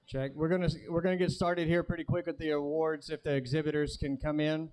Check. We're gonna get started here pretty quick with the awards. If the exhibitors can come in.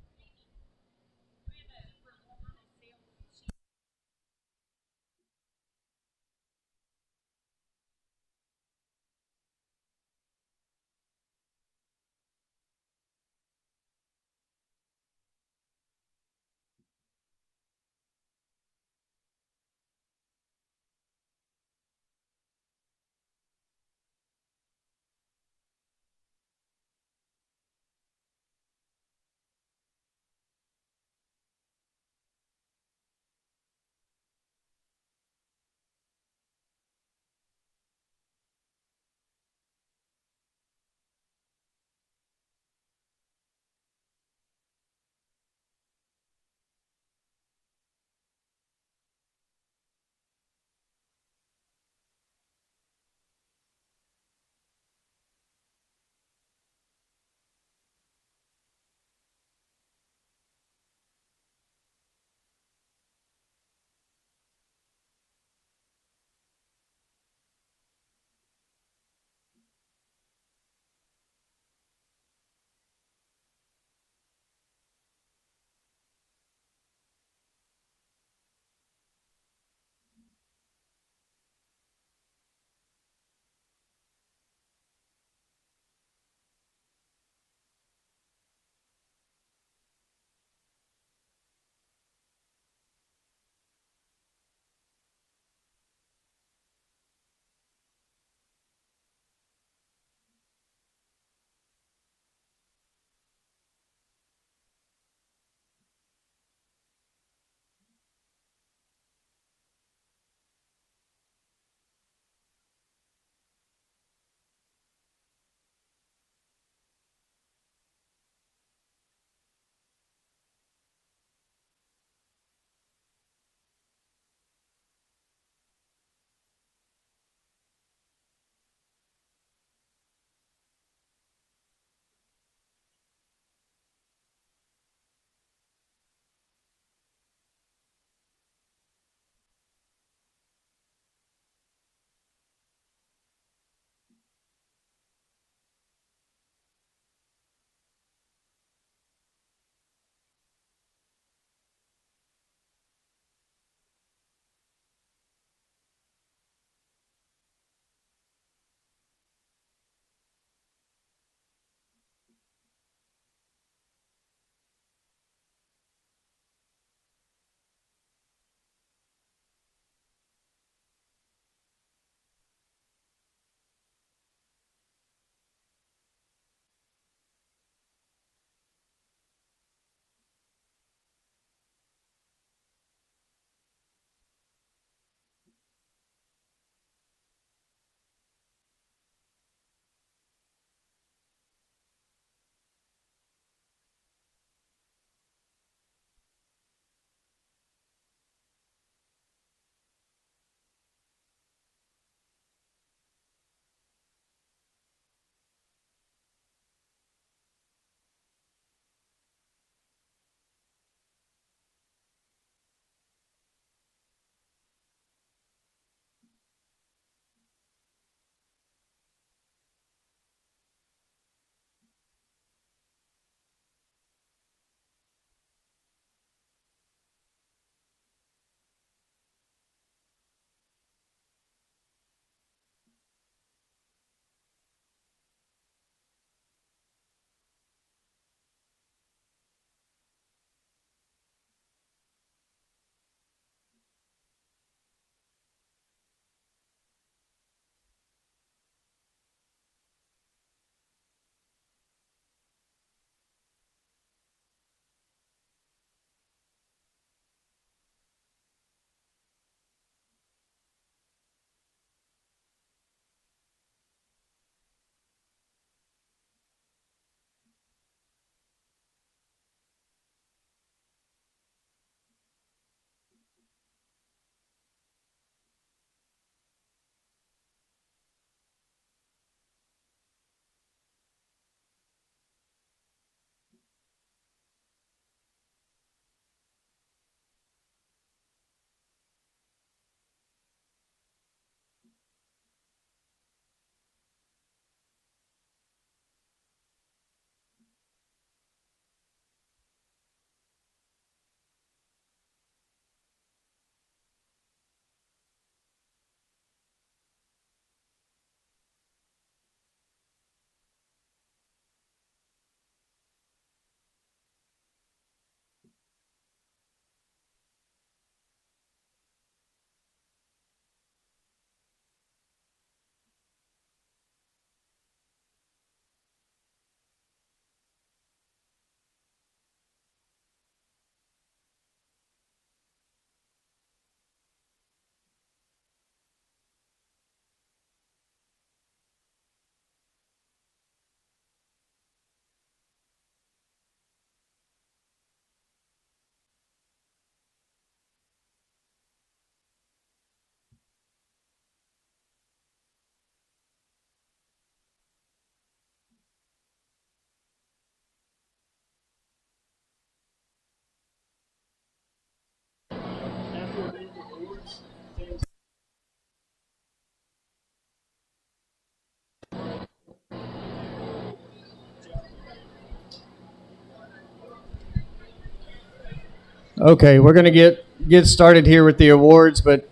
Okay, we're going to get started here with the awards, but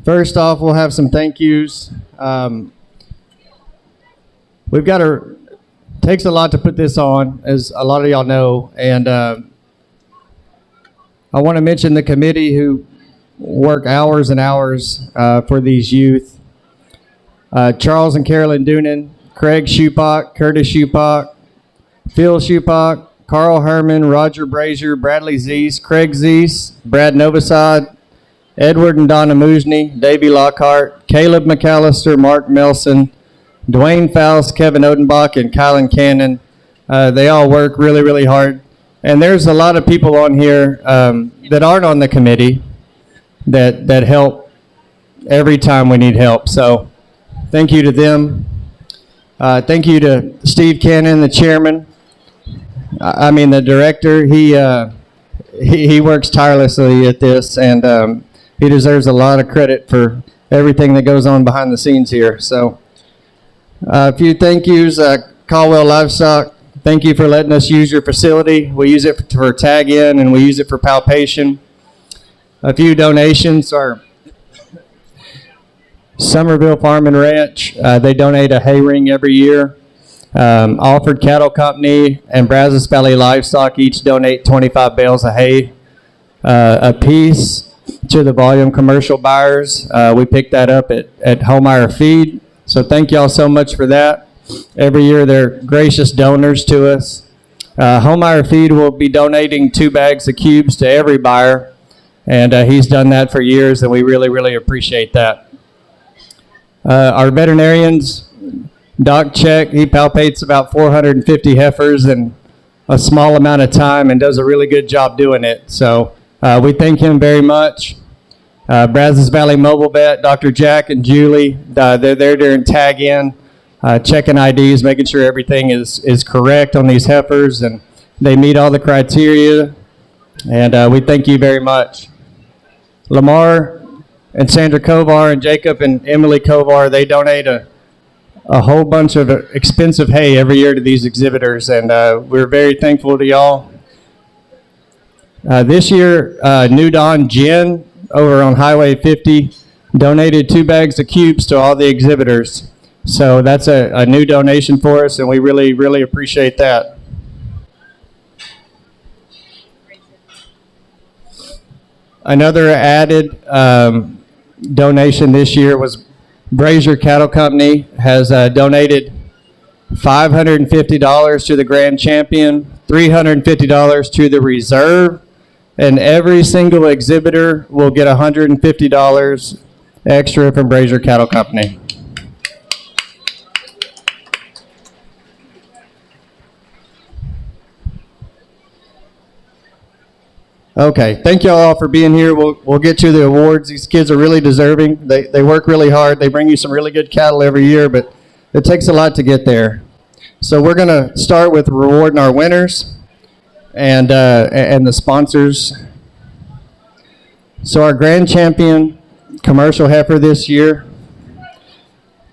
first off, we'll have some thank yous. We've got to, takes a lot to put this on, as a lot of y'all know, and I want to mention the committee who work hours and hours for these youth. Charles and Carolyn Doonan, Craig Shupak, Curtis Shupak, Phil Shupak, Carl Herman, Roger Brazier, Bradley Zeese, Craig Zeese, Brad Novosad, Edward and Donna Mujny, Davey Lockhart, Caleb McAllister, Mark Melson, Dwayne Faust, Kevin Odenbach, and Kylan Cannon. They all work really, really hard. And there's a lot of people on here that aren't on the committee that help every time we need help. So thank you to them. Thank you to Steve Cannon, the chairman. The director. He works tirelessly at this, and he deserves a lot of credit for everything that goes on behind the scenes here. So a few thank yous. Caldwell Livestock, thank you for letting us use your facility. We use it for tag-in, and we use it for palpation. A few donations are Somerville Farm and Ranch. They donate a hay ring every year. Alford Cattle Company and Brazos Valley Livestock each donate 25 bales of hay apiece to the volume commercial buyers. We pick that up at Homeyer Feed. So thank y'all so much for that. Every year they're gracious donors to us. Homeyer Feed will be donating 2 bags of cubes to every buyer, and he's done that for years, and we really, really appreciate that. Our veterinarians, Doc Check, he palpates about 450 heifers in a small amount of time and does a really good job doing it. So we thank him very much. Brazos Valley Mobile Vet, Dr. Jack and Julie, they're there during tag-in, checking IDs, making sure everything is correct on these heifers, and they meet all the criteria, and we thank you very much. Lamar and Sandra Kovar and Jacob and Emily Kovar, they donate a whole bunch of expensive hay every year to these exhibitors, and we're very thankful to y'all. This year, New Dawn Gin over on Highway 50 donated 2 bags of cubes to all the exhibitors. So that's a new donation for us, and we really, really appreciate that. Another added donation this year was Brazier Cattle Company has donated $550 to the Grand Champion, $350 to the Reserve, and every single exhibitor will get $150 extra from Brazier Cattle Company. Okay, thank you all for being here. We'll get to the awards. These kids are really deserving. They work really hard. They bring you some really good cattle every year, but it takes a lot to get there. So we're going to start with rewarding our winners and the sponsors. So our grand champion commercial heifer this year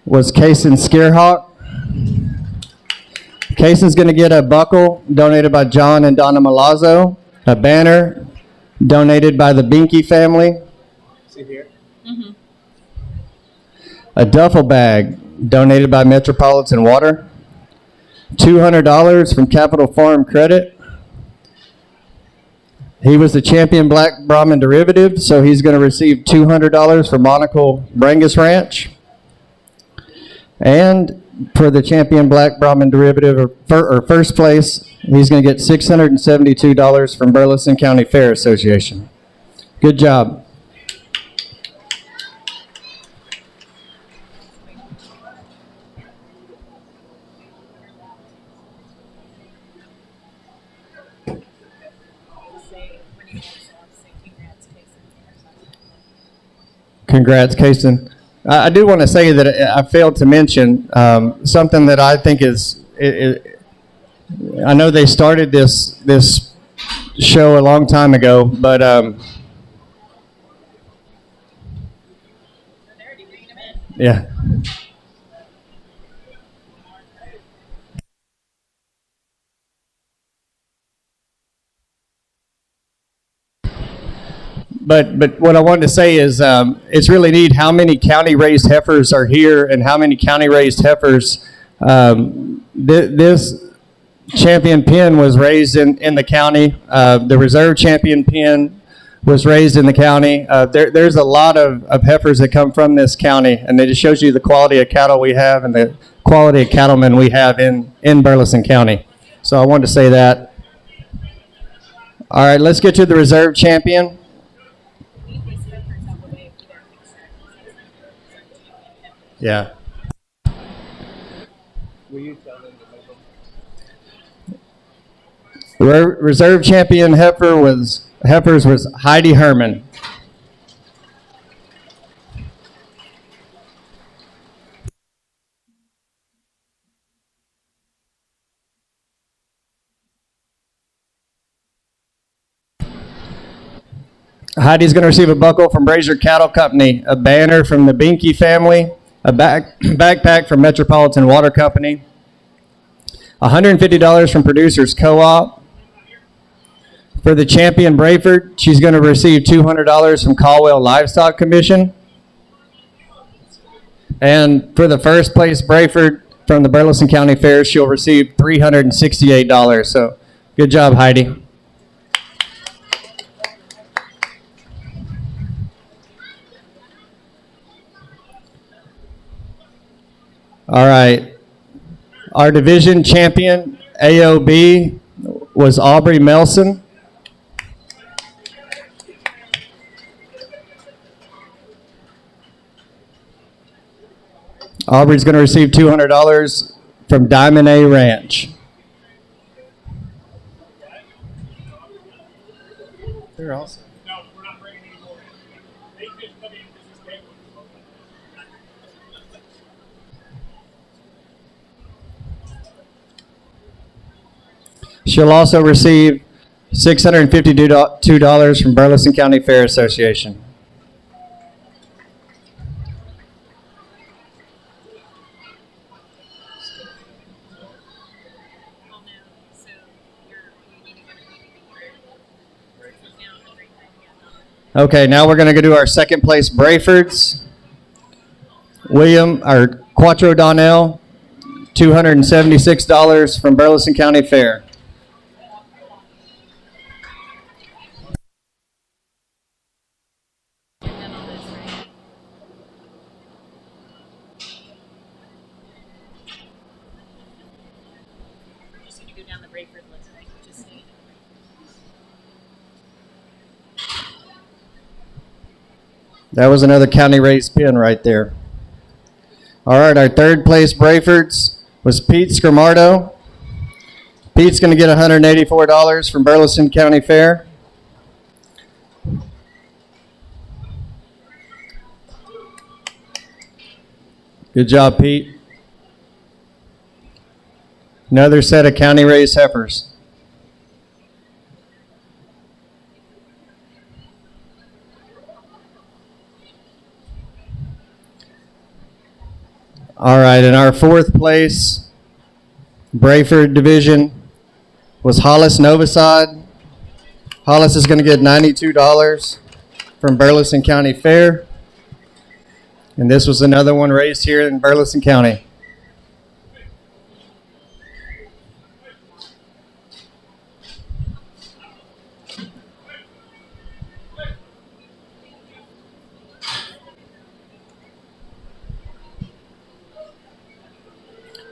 was Kaysen Scarehawk. Kaysen's going to get a buckle donated by John and Donna Malazzo, a banner donated by the Binky family. See here? Mm-hmm. A duffel bag donated by Metropolitan Water. $200 from Capital Farm Credit. He was the champion Black Brahmin derivative, so he's going to receive $200 from Monocle Brangus Ranch. And for the champion Black Brahmin derivative, or first place, he's going to get $672 from Burleson County Fair Association. Good job. Congrats, Kaysen. I do want to say that I failed to mention something that I think is I know they started this show a long time ago, but yeah. But what I wanted to say is it's really neat how many county raised heifers are here and how many county raised heifers. This champion pen was raised in the county. The reserve champion pen was raised in the county. There's a lot of heifers that come from this county, and it just shows you the quality of cattle we have and the quality of cattlemen we have in Burleson County. So I wanted to say that. All right, let's get to the reserve champion. Yeah. Reserve champion heifers was Heidi Herman. Heidi's going to receive a buckle from Brazier Cattle Company, a banner from the Binky family, a backpack from Metropolitan Water Company, $150 from Producers Co-op. For the champion Brayford, she's going to receive $200 from Caldwell Livestock Commission. And for the first place Brayford from the Burleson County Fair, she'll receive $368. So good job, Heidi. All right. Our division champion, AOB, was Aubrey Melson. Aubrey's going to receive $200 from Diamond A Ranch. They're awesome. She'll also receive $652 from Burleson County Fair Association. Okay, now we're going to go to our second place Brayfords. Quattro Donnell, $276 from Burleson County Fair. That was another county raised pin right there. All right, our third place Brayfords was Pete Scrimardo. Pete's going to get $184 from Burleson County Fair. Good job, Pete. Another set of county raised heifers. All right, in our fourth place Brayford division was Hollis Novosad. Hollis is going to get $92 from Burleson County Fair. And this was another one raised here in Burleson County.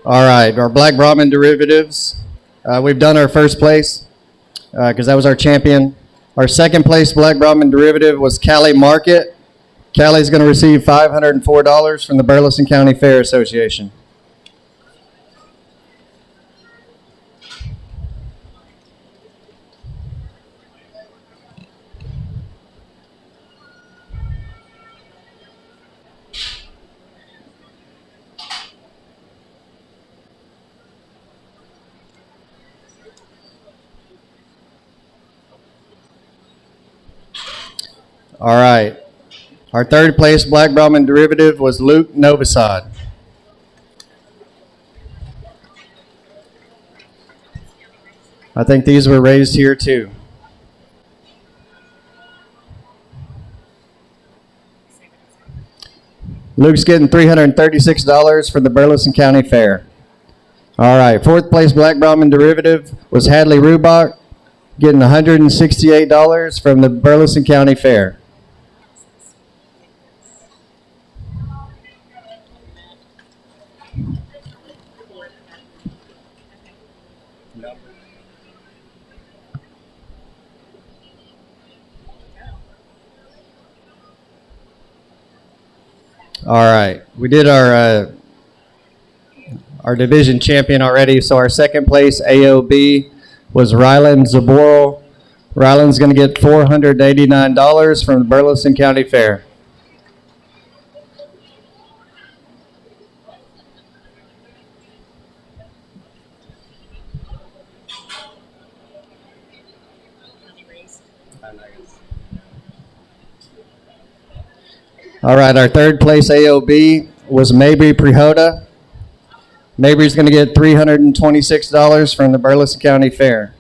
All right, our Black Brahmin derivatives. We've done our first place because that was our champion. Our second place Black Brahmin derivative was Cali Market. Cali's going to receive $504 from the Burleson County Fair Association. All right. Our third place Black Brahmin derivative was Luke Novosad. I think these were raised here too. Luke's getting $336 from the Burleson County Fair. All right, fourth place Black Brahmin derivative was Hadley Rubach, getting $168 from the Burleson County Fair. All right, we did our division champion already, so our second place AOB was Ryland Zaboral. Ryland's going to get $489 from the Burleson County Fair. All right, our third place AOB was Mabry Prihoda. Mabry's going to get $326 from the Burleson County Fair.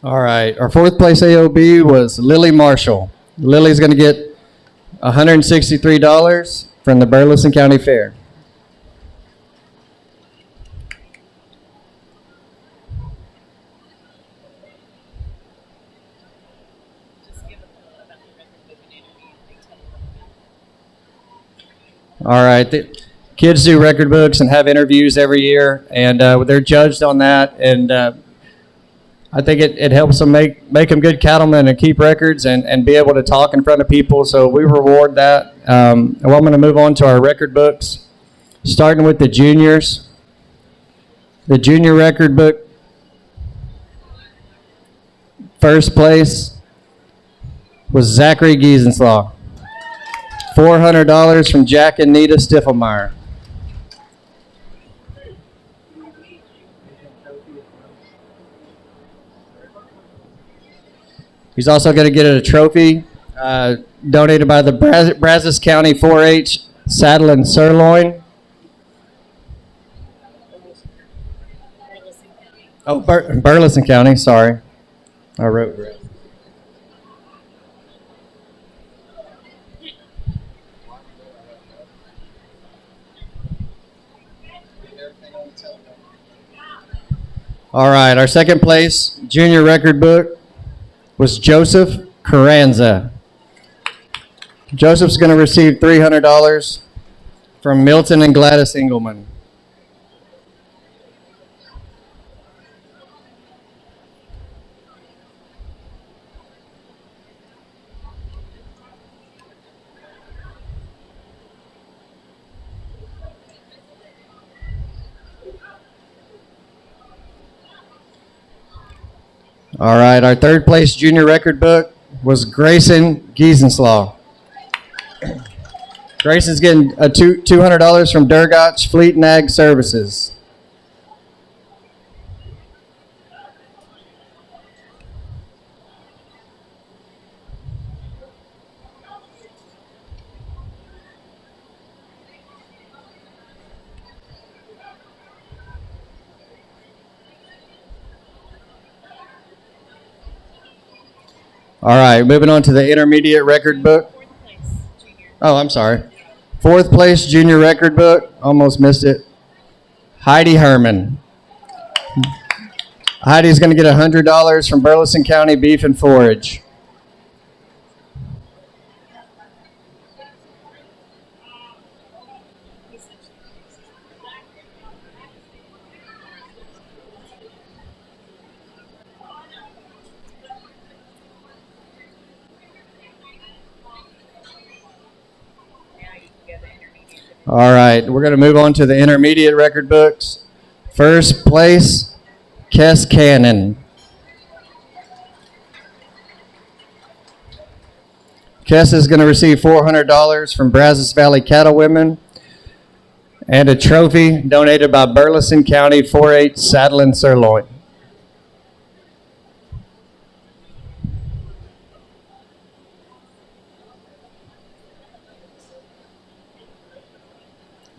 All right, our fourth place AOB was Lily Marshall. Lily's going to get $163 from the Burleson County Fair. All right, the kids do record books and have interviews every year, and they're judged on that, and I think it helps them make them good cattlemen and keep records and be able to talk in front of people. So we reward that. Well, I'm going to move on to our record books, starting with the juniors. The junior record book, first place was Zachary Giesenslaw. $400 from Jack and Nita Stiffelmeyer. He's also going to get a trophy donated by the Brazos County 4-H Saddle and Sirloin. Oh, Burleson County, sorry. I wrote Brazos. All right, our second place junior record book was Joseph Carranza. Joseph's going to receive $300 from Milton and Gladys Engelman. All right, our third place junior record book was Grayson Giesenslaw. Grayson's getting $200 from Durgotch Fleet and Ag Services. All right, moving on to the intermediate record book. Oh, I'm sorry. Fourth place junior record book. Almost missed it. Heidi Herman. Heidi's going to get $100 from Burleson County Beef and Forage. All right, we're going to move on to the intermediate record books. First place, Kess Cannon. Kess is going to receive $400 from Brazos Valley Cattlewomen and a trophy donated by Burleson County 4-H Saddle and Sirloin.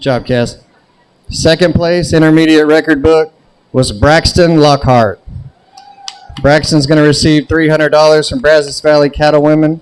job, Cass. Second place intermediate record book was Braxton Lockhart. Braxton's going to receive $300 from Brazos Valley Cattlewomen.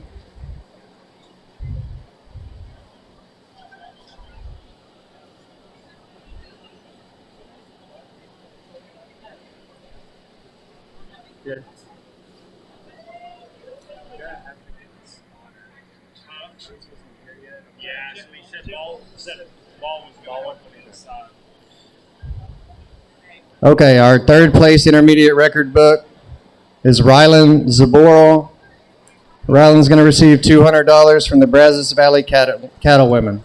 Okay, our third place intermediate record book is Rylan Zaboral. Rylan's going to receive $200 from the Brazos Valley Cattlewomen.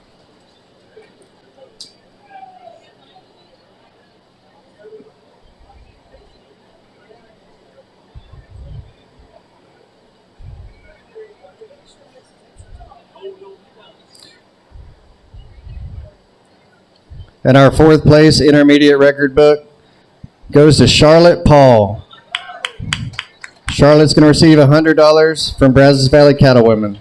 And our fourth place intermediate record book goes to Charlotte Paul. Charlotte's going to receive $100 from Brazos Valley Cattlewomen.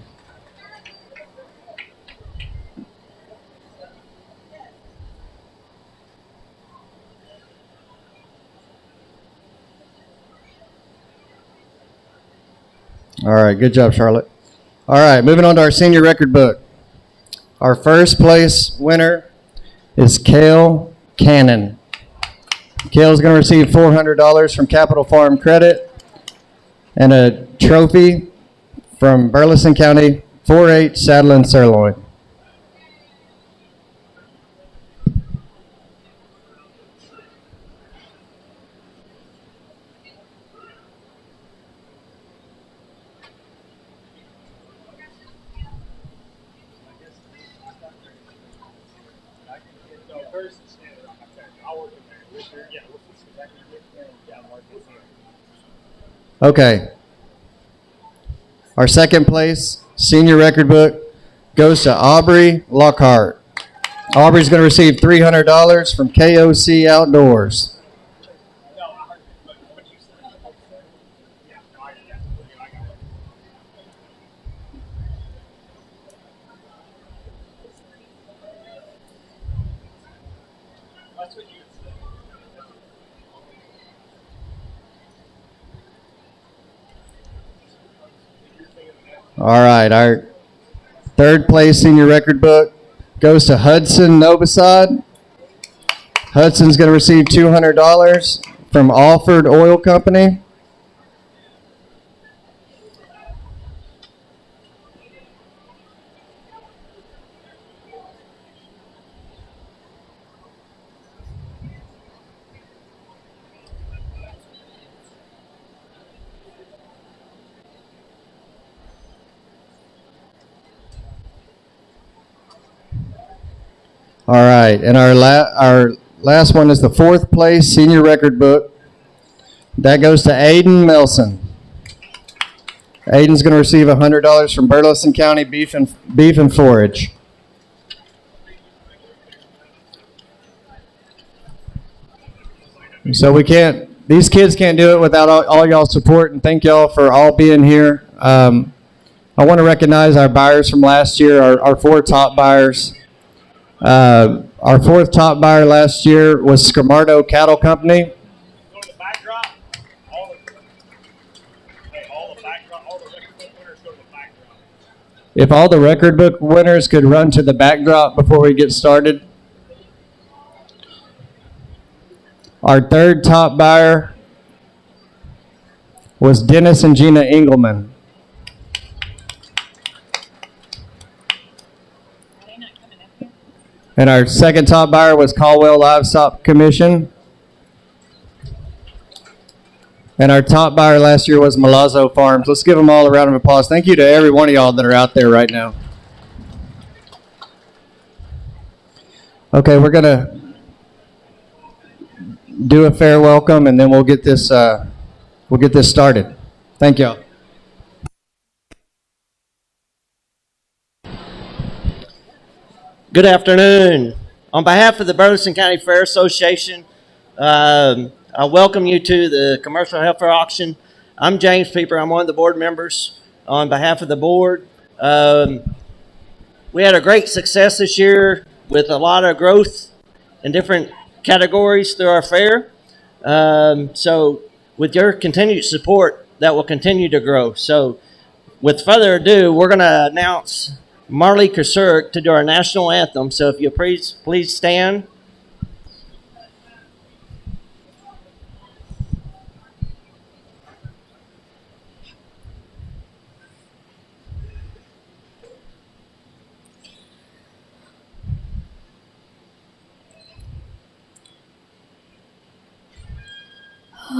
All right, good job, Charlotte. All right, moving on to our senior record book. Our first place winner is Kale Cannon. Kale's going to receive $400 from Capital Farm Credit and a trophy from Burleson County 4-H Saddle and Sirloin. Okay. Our second place senior record book goes to Aubrey Lockhart. Aubrey's going to receive $300 from KOC Outdoors. All right, our third place senior record book goes to Hudson Novosad. Hudson's going to receive $200 from Alford Oil Company. All right, and our last one is the fourth place senior record book. That goes to Aiden Melson. Aiden's going to receive $100 from Burleson County Beef and Forage. So these kids can't do it without all y'all's support, and thank y'all for all being here. I want to recognize our buyers from last year, our four top buyers. Our fourth top buyer last year was Scamardo Cattle Company. If all the record book winners could run to the backdrop before we get started. Our third top buyer was Dennis and Gina Engelman. And our second top buyer was Caldwell Livestock Commission. And our top buyer last year was Malazzo Farms. Let's give them all a round of applause. Thank you to every one of y'all that are out there right now. Okay, we're going to do a fair welcome, and then we'll get this started. Thank y'all. Good afternoon. On behalf of the Burleson County Fair Association, I welcome you to the Commercial Heifer Auction. I'm James Pieper. I'm one of the board members. On behalf of the board, we had a great success this year. with a lot of growth in different categories through our fair. So with your continued support, that will continue to grow. So with further ado, we're going to announce Marley Kasurk to do our national anthem. So if you please stand.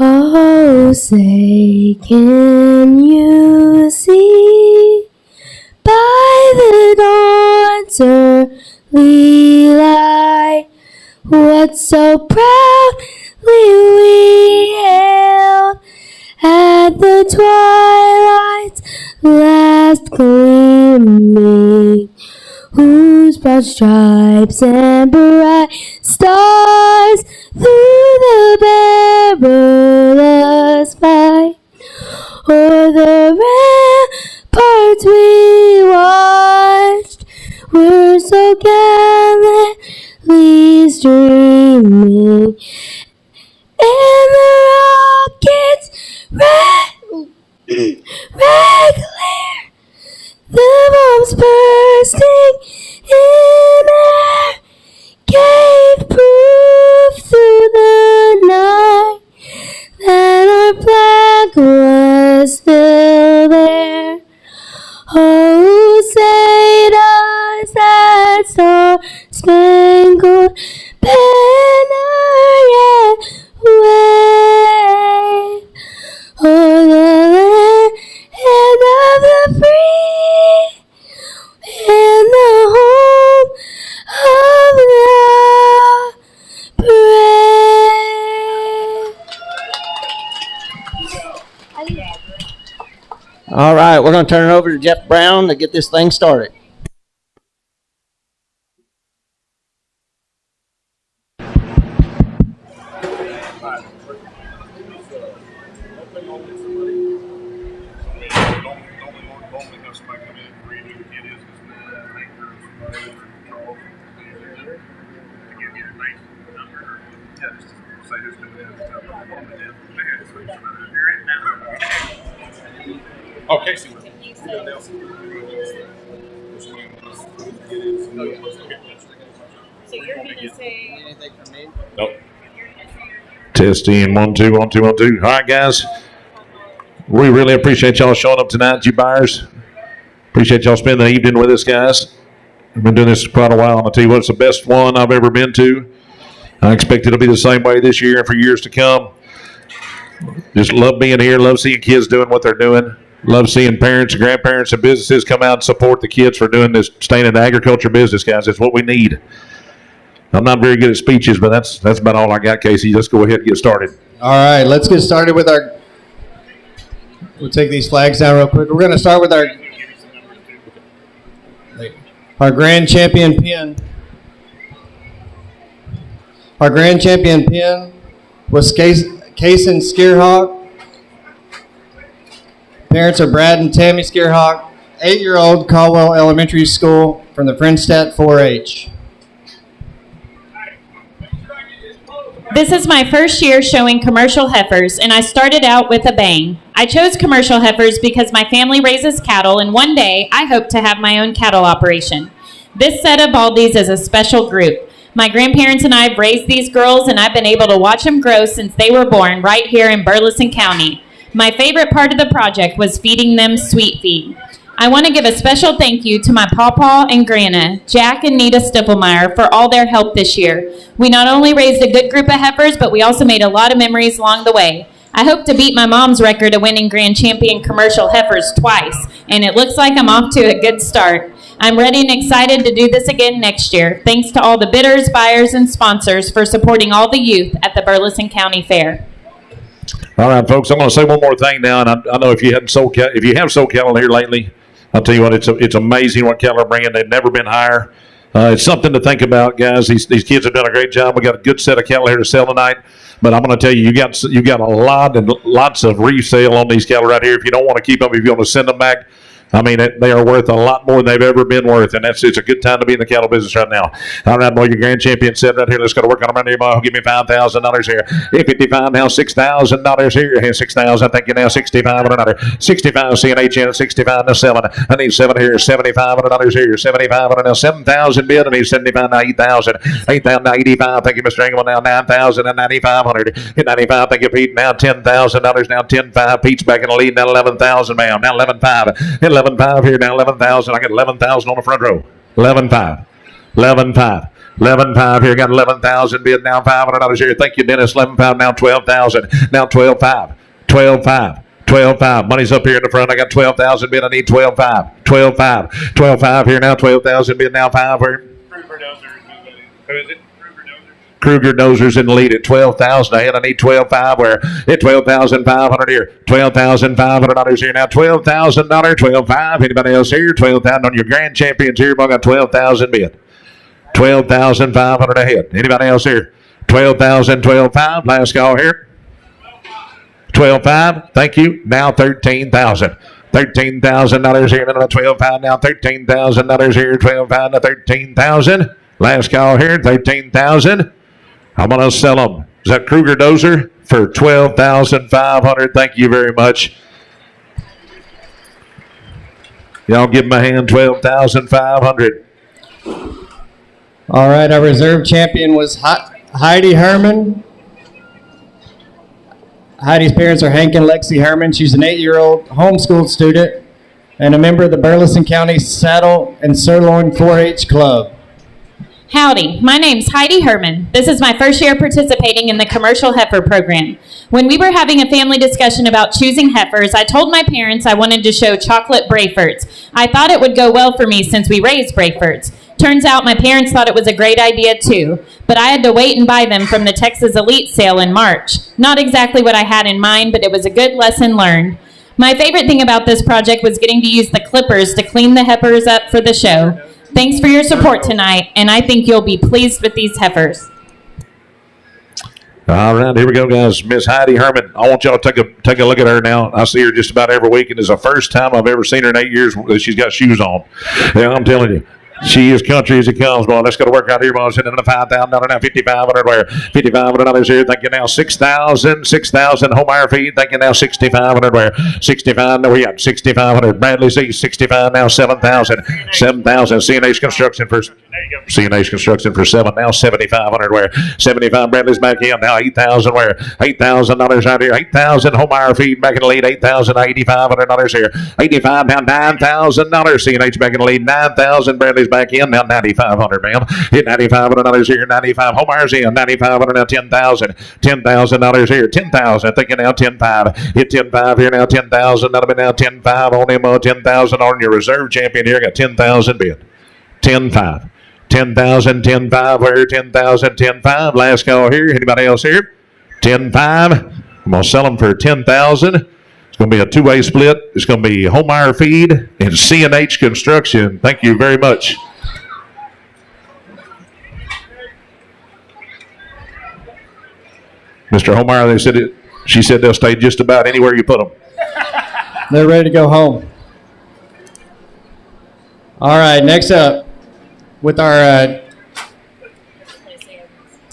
Oh, say, can you see by the dawn's early light what so proudly we hailed at the twilight's last gleaming, whose broad stripes and bright stars through the perilous fight o'er the ramparts we watched were so gallantly streaming, and the rockets red glare, the bombs bursting in air gave proof through the night that our flag was still there. Oh, say does that star-spangled banner yet wave o'er the land of the free and the home of the brave. All right, we're going to turn it over to Jeff Brown to get this thing started. Oh, Casey. So you're going to say Anything from me? Nope. Testing 1 2 1 2 1 2. All right, guys. We really appreciate y'all showing up tonight, you buyers. Appreciate y'all spending the evening with us, guys. I've been doing this for quite a while, and I'll tell you what, it's the best one I've ever been to. I expect it'll be the same way this year and for years to come. Just love being here, love seeing kids doing what they're doing. Love seeing parents and grandparents and businesses come out and support the kids for doing this, staying in the agriculture business, guys. It's what we need. I'm not very good at speeches, but that's about all I got, Casey. Let's go ahead and get started. All right, let's get started with we'll take these flags down real quick. We're going to start with our grand champion pin. Our grand champion pin was Kaysen Skierhawk. Parents are Brad and Tammy Skierhawk, 8-year-old Caldwell Elementary School from the Friendstadt 4-H. This is my first year showing commercial heifers, and I started out with a bang. I chose commercial heifers because my family raises cattle, and one day I hope to have my own cattle operation. This set of Baldies is a special group. My grandparents and I have raised these girls, and I've been able to watch them grow since they were born right here in Burleson County. My favorite part of the project was feeding them sweet feed. I want to give a special thank you to my pawpaw and grandma, Jack and Nita Stippelmeyer, for all their help this year. We not only raised a good group of heifers, but we also made a lot of memories along the way. I hope to beat my mom's record of winning Grand Champion commercial heifers twice, and it looks like I'm off to a good start. I'm ready and excited to do this again next year. Thanks to all the bidders, buyers, and sponsors for supporting all the youth at the Burleson County Fair. All right, folks, I'm going to say one more thing now, and I know if you have sold cattle here lately, I'll tell you what, it's amazing what cattle are bringing. They've never been higher. It's something to think about, guys. These kids have done a great job. We got a good set of cattle here to sell tonight, but I'm going to tell you, you got a lot and lots of resale on these cattle right here. If you don't want to keep them, if you want to send them back, I mean, they are worth a lot more than they've ever been worth, and it's a good time to be in the cattle business right now. All right, boy, your grand champion sitting right here. Let's go to work on them right here, boy. Give me $5,000 here. If 55 now, $6,000 here. Here's 6,000. Thank you now. 65 and another. 65 CNH in. 65 now 7. I need 7 here. $75 here. 75 and now 7,000 bid. I need 75 now 8,000. 8,000 now 85. Thank you, Mr. Engel. Now 9,000 and 9,500. 95. Thank you, Pete. Now $10,000. Now 10,500. Pete's back in the lead. Now 11,000, ma'am. Now 11,500. 11,500 here. Now 11,000. I got 11,000 on the front row. 11,500. 11,500. 11,500 here. Got 11,000 bid. Now $500 here. Thank you, Dennis. 11,500. Now 12,000. Now 12,500. 12,500. 12,500. Money's up here in the front. I got 12,000 bid. I need 12,500. 12,500. 12,500 here. Now 12,000 bid. Now 5 here. Who is it? Kruger Dozer's in the lead at 12,000 ahead. I need 12,500 where at 12,500 here. $12,500 here now. $12,000. 12,500. Anybody else here? 12,000 on your grand champions here. I got 12,000 bid. 12,500 ahead. Anybody else here? 12,000. 12,500. Last call here. 12,500. Thank you. Now 13,000. $13,000 here. Now 12,500. Now $13,000 here. 12,500 to 13,000. Last call here. 13,000. I'm going to sell them. Is that Kruger Dozer for 12,500? Thank you very much. Y'all give him a hand. 12,500. All right, our reserve champion was Heidi Herman. Heidi's parents are Hank and Lexi Herman. She's an 8-year-old homeschooled student and a member of the Burleson County Saddle and Sirloin 4-H Club. Howdy, my name's Heidi Herman. This is my first year participating in the Commercial Heifer Program. When we were having a family discussion about choosing heifers, I told my parents I wanted to show chocolate Brayfords. I thought it would go well for me since we raised Brayfords. Turns out my parents thought it was a great idea too, but I had to wait and buy them from the Texas Elite sale in March. Not exactly what I had in mind, but it was a good lesson learned. My favorite thing about this project was getting to use the clippers to clean the heifers up for the show. Thanks for your support tonight, and I think you'll be pleased with these heifers. All right, here we go, guys. Miss Heidi Herman. I want y'all to take a look at her now. I see her just about every week, and it's the first time I've ever seen her in 8 years that she's got shoes on. Yeah, I'm telling you. She is country as it comes, boy. Let's go to work out here, boy. Sitting in the $5,000 now, 5,500 where $5,500 here. Thank you now, 6,000, 6,000 Homeyer feed. Thank you now, 6,500 where 65. No, we got 6,500. Bradley C, 65 now, 7,000, 7,000. CNH Construction for CNH Construction for 7 now, 7,500 where 75. Bradley's back in now, 8,000 where $8,000 out here, 8,000 Homeyer feed back in the lead, 8,000, $8,500 here, 85 now, $9,000. CNH back in the lead, 9,000. Bradley's back in now, 9,500, ma'am. Hit $9,500 here, 95. Homeyer's in, 9,500 now, 10,000. $10,000 here, 10,000. Thinking now, 10,500. Hit 10,500 here now, 10,000. That'll be now 10,500 on him, 10,000 on your reserve champion here. Got 10,000 bid. 10,500. 10,000, 10,500 where 10,000, 10,500. Last call here. Anybody else here? 10,500. I'm going to sell them for 10,000. It's going to be a two-way split. It's going to be Homeyer Feed and CNH Construction. Thank you very much. Mr. Homeyer, she said they'll stay just about anywhere you put them. They're ready to go home. All right, next up, with our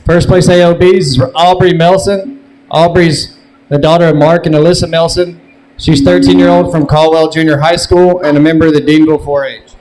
first place AOBs is Aubrey Melson. Aubrey's the daughter of Mark and Alyssa Melson. She's 13-year-old from Caldwell Junior High School and a member of the Deanville 4-H.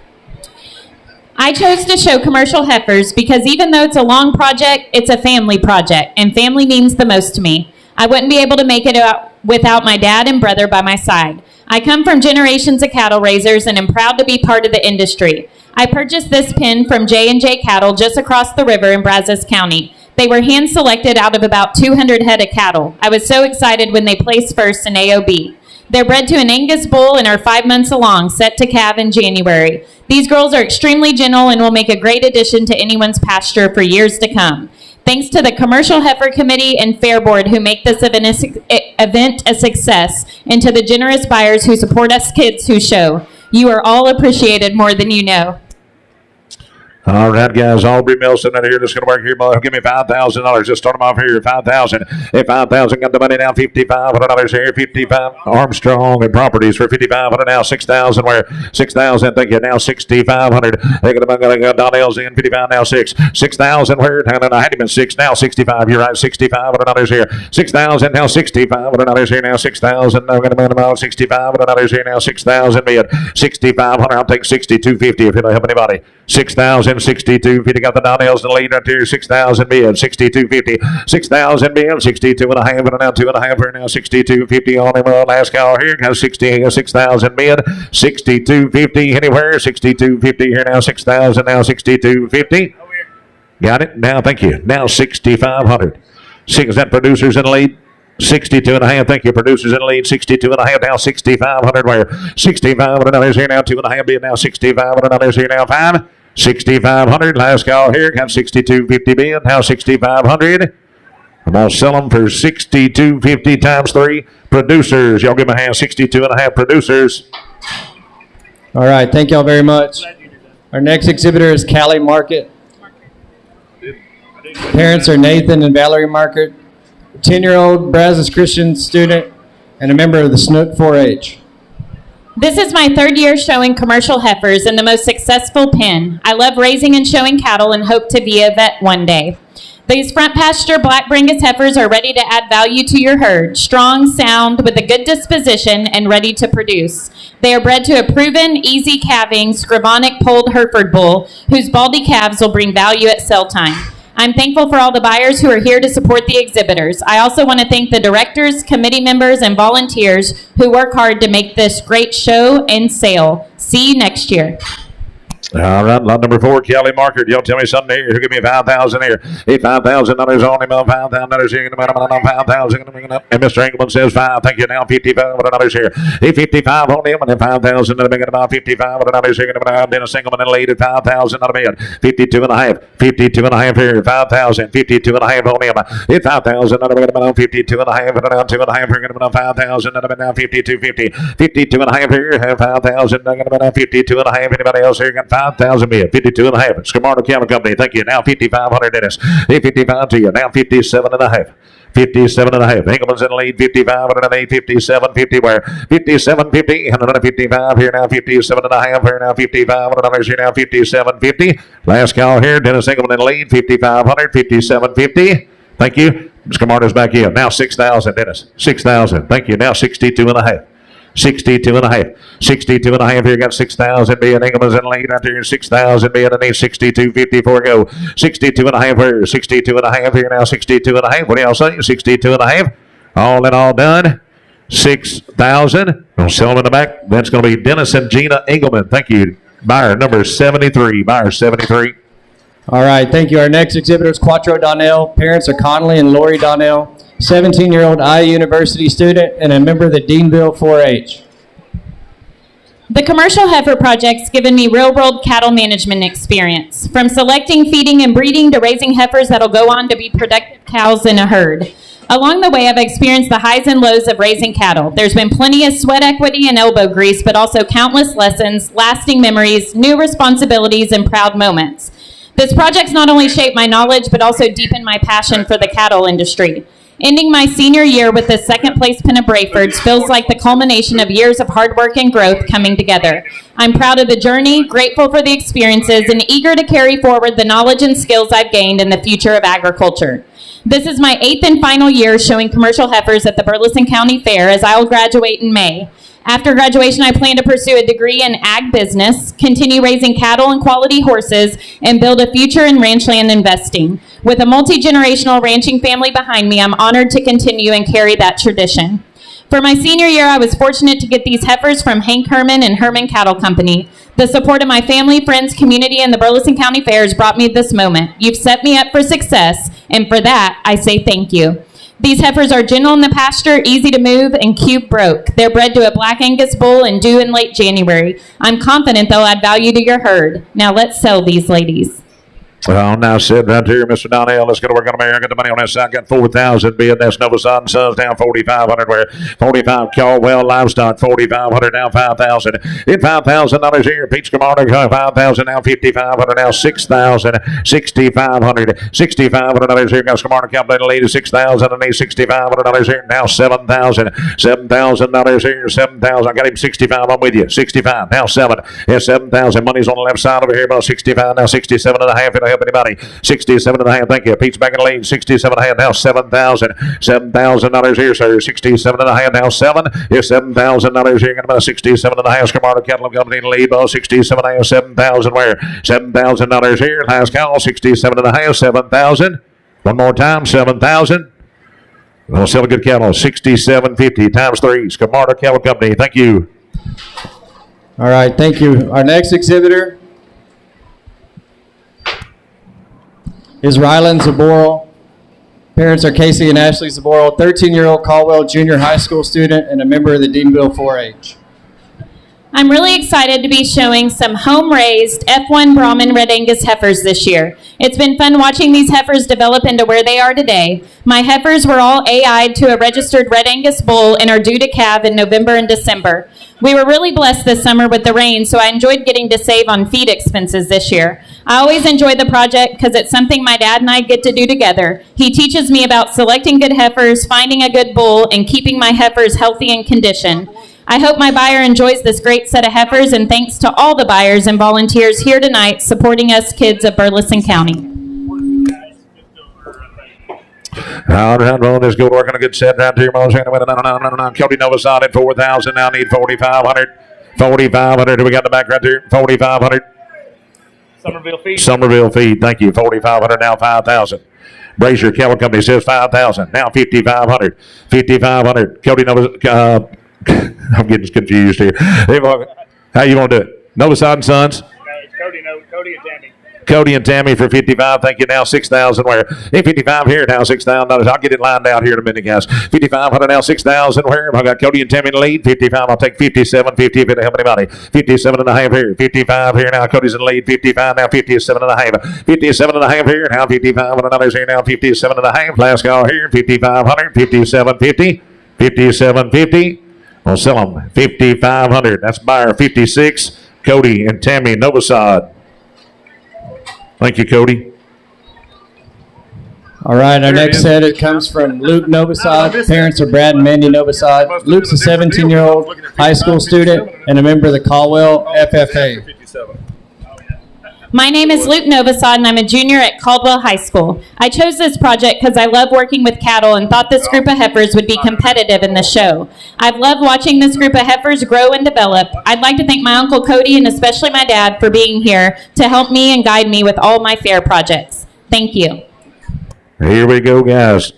I chose to show commercial heifers because even though it's a long project, it's a family project, and family means the most to me. I wouldn't be able to make it out without my dad and brother by my side. I come from generations of cattle raisers and am proud to be part of the industry. I purchased this pen from J&J Cattle just across the river in Brazos County. They were hand-selected out of about 200 head of cattle. I was so excited when they placed first in AOB. They're bred to an Angus bull and are 5 months along, set to calve in January. These girls are extremely gentle and will make a great addition to anyone's pasture for years to come. Thanks to the Commercial Heifer Committee and Fair Board who make this event a success, and to the generous buyers who support us kids who show. You are all appreciated more than you know. All right, guys. Aubrey Milson in here. Just going to work here, boy. Give me $5,000. Just start them off here. 5,000. Hey, 5,000. Got the money now. $5,500 here. 55. Armstrong and Properties for 5,500 now. 6,000. Where 6,000. Thank you. Now 6,500. Donnell's in 55 now. 6,000. Where I had him in 6 now. 65. You're right. $6,500 here. 6,000 now. $6,500 here now. 6,000. I'm going to $6,500 here now. 6,000 bid. 6,500. I'll take 6,250 if it'll help anybody. 6,000. 6250 got the Donnells in the lead right here. 6,000 bid. 6250. 6,000 bid. 62 and a half. And now 2.5 here now. 6250 on him. Last call here. Got 6,000 bid. 6250 anywhere. 6250 here now. 6,000 now. 6250. Got it. Now thank you. Now 6,500. Is that producers in the lead? 62 and a half. Thank you. Producers in the lead. 62 and a half. Now 6,500. Where $6,500 here now. 2.5 bid. Now $6,500 here now. 5. 6,500. Last call here. Got 6,250 bid. Now 6,500. I'm going to sell them for 6,250 times 3. Producers. Y'all give me a hand. 62 and a half. Producers. All right. Thank y'all very much. Our next exhibitor is Callie Market. Parents are Nathan and Valerie Market. 10-year-old Brazos Christian student and a member of the Snook 4-H. This is my 3rd year showing commercial heifers in the most successful pen. I love raising and showing cattle and hope to be a vet one day. These front pasture black Brangus heifers are ready to add value to your herd. Strong, sound, with a good disposition, and ready to produce. They are bred to a proven, easy calving, Scribonic polled Hereford bull, whose baldy calves will bring value at sale time. I'm thankful for all the buyers who are here to support the exhibitors. I also want to thank the directors, committee members, and volunteers who work hard to make this great show and sale. See you next year. All right, lot number 4, Kelly Marker. Y'all tell me something here. Give me 5,000 here. Hey, $5,000 on him. $5,000 here. 5,000. And Mr. Engelman says 5. Thank you. Now $5,500 here. Hey, 55 on him. And then 5,000. And about $5,500 here. Dennis Engelman in the lead at 5,000 on him. 52 and a half. 52 and a half here. 5,000. 52 and a half on him. Hey, 5,000. And 52 and a half. And now 2.5 here. 5,000. And now 52.50. 52 and a half here. 5,000. 52 and a half. Anybody else here? Got 5,000 bid. 52 and a half. Scamardo Cattle Company. Thank you. Now 5,500, Dennis. Hey, 55 to you. Now 57 and a half. 57 and a half. Engelman's in the lead. 55 and an 8. 57, 50 where? 57, 50. And another 55 here now. 57 and a half here now. 55 and another here now. 57, 50. Last call here. Dennis Engelman in the lead. 5,500. 57, 50. Thank you. Scamardo's back in. Now 6,000, Dennis. 6,000. Thank you. Now 62 and a half. 62 and a half. 62 and a half here. Got 6,000 bid. Engelman's in the lead out there. 6,000 bid. I need 62.50 for a go. 62 and a half here. 62 and a half here now. 62 and a half. What do y'all say? 62 and a half. All in all done. 6,000. We'll sell them in the back. That's going to be Dennis and Gina Engelman. Thank you. Buyer number 73. Buyer 73. All right. Thank you. Our next exhibitor is Quattro Donnell. Parents are Connolly and Lori Donnell. 17-year-old IU University student and a member of the Deanville 4-H. The Commercial Heifer Project's given me real-world cattle management experience, from selecting, feeding, and breeding to raising heifers that'll go on to be productive cows in a herd. Along the way, I've experienced the highs and lows of raising cattle. There's been plenty of sweat equity and elbow grease, but also countless lessons, lasting memories, new responsibilities, and proud moments. This project's not only shaped my knowledge, but also deepened my passion for the cattle industry. Ending my senior year with the 2nd place pin of Brayfords feels like the culmination of years of hard work and growth coming together. I'm proud of the journey, grateful for the experiences, and eager to carry forward the knowledge and skills I've gained in the future of agriculture. This is my 8th and final year showing commercial heifers at the Burleson County Fair, as I will graduate in May. After graduation, I plan to pursue a degree in ag business, continue raising cattle and quality horses, and build a future in ranchland investing. With a multi-generational ranching family behind me, I'm honored to continue and carry that tradition. For my senior year, I was fortunate to get these heifers from Hank Herman and Herman Cattle Company. The support of my family, friends, community, and the Burleson County Fairs brought me this moment. You've set me up for success, and for that, I say thank you. These heifers are gentle in the pasture, easy to move, and cube broke. They're bred to a Black Angus bull and due in late January. I'm confident they'll add value to your herd. Now let's sell these ladies. Well, now sit right here, Mr. Donnell. Let's get to work on the mayor. Get the money on that side. Got 4,000 bid. That's Nova Sun Sons down 4,500. Where 45 Caldwell Livestock 4,500 down 5,000. In $5,000 here. Peach Camargo 5,000 now 5,500 now 6,000. 6,500. $6,500 here. Got Camargo Capital lead 6,000 and he's $6,500 here now 7,000. $7,000 here. 7,000. I got him 65. I'm with you. 65 now 7. Yeah, 7,000. Money's on the left side over here. About 65 now 67 and a half. It'll help anybody. 67 and a half. Thank you. Pete's back in the lead. 67 and a half now 7,000. $7,000 here, sir. 67 and a half now 7. Here's $7,000 here. Got about 67 and a half. Camargo Cattle Company in the lead. About 67 and a half. 7,000 where? $7,000 here. Last call. 67 and a half. 7,000. One more time. 7,000. We'll sell a good cattle. 67.50 times 3. Camargo Cattle Company. Thank you. All right, thank you. Our next exhibitor is Rylan Zaboral. Parents are Casey and Ashley Zaboral, 13-year-old Caldwell Junior High School student and a member of the Deanville 4-H. I'm really excited to be showing some home-raised F1 Brahman Red Angus heifers this year. It's been fun watching these heifers develop into where they are today. My heifers were all AI'd to a registered Red Angus bull and are due to calve in November and December. We were really blessed this summer with the rain, so I enjoyed getting to save on feed expenses this year. I always enjoy the project because it's something my dad and I get to do together. He teaches me about selecting good heifers, finding a good bull, and keeping my heifers healthy and conditioned. I hope my buyer enjoys this great set of heifers, and thanks to all the buyers and volunteers here tonight supporting us kids of Burleson County. All right, well, let's go to work on a good set down to your mom's hand. Cody Novosad at 4,000. Now need 4,500. 4,500. We got the back right there. 4,500. Somerville feed. Somerville feed. Thank you. 4,500. Now 5,000. Brazier Cattle Company says 5,000. Now 5,500. 5,500. Cody Novosad. I'm getting confused here. How you want to do it? Novosad and Sons? No, it's Cody and Tammy. Cody and Tammy for 55. Thank you. Now 6,000. Where? Hey, 55 here. Now $6,000. I'll get it lined out here in a minute, guys. 5,500 now 6,000. Where? I got Cody and Tammy in the lead. 55. I'll take 57. 50 if it'll help anybody. 57 and a half here. 55 here. Now Cody's in the lead. 55 now 57 and a half. 57 and a half here. Now 55 and another's here. Now 57 and a half. Last call here. 5,500. 57.50. 57.50. We'll sell them 5,500. That's buyer 56. Cody and Tammy Novosad. Thank you, Cody. All right, our next set, it comes from Luke Novosad. Parents are Brad and Mandy Novosad. Luke's a 17-year-old high school student and a member of the Caldwell FFA. My name is Luke Novosad, and I'm a junior at Caldwell High School. I chose this project because I love working with cattle and thought this group of heifers would be competitive in the show. I've loved watching this group of heifers grow and develop. I'd like to thank my Uncle Cody and especially my dad for being here to help me and guide me with all my fair projects. Thank you. Here we go, guys.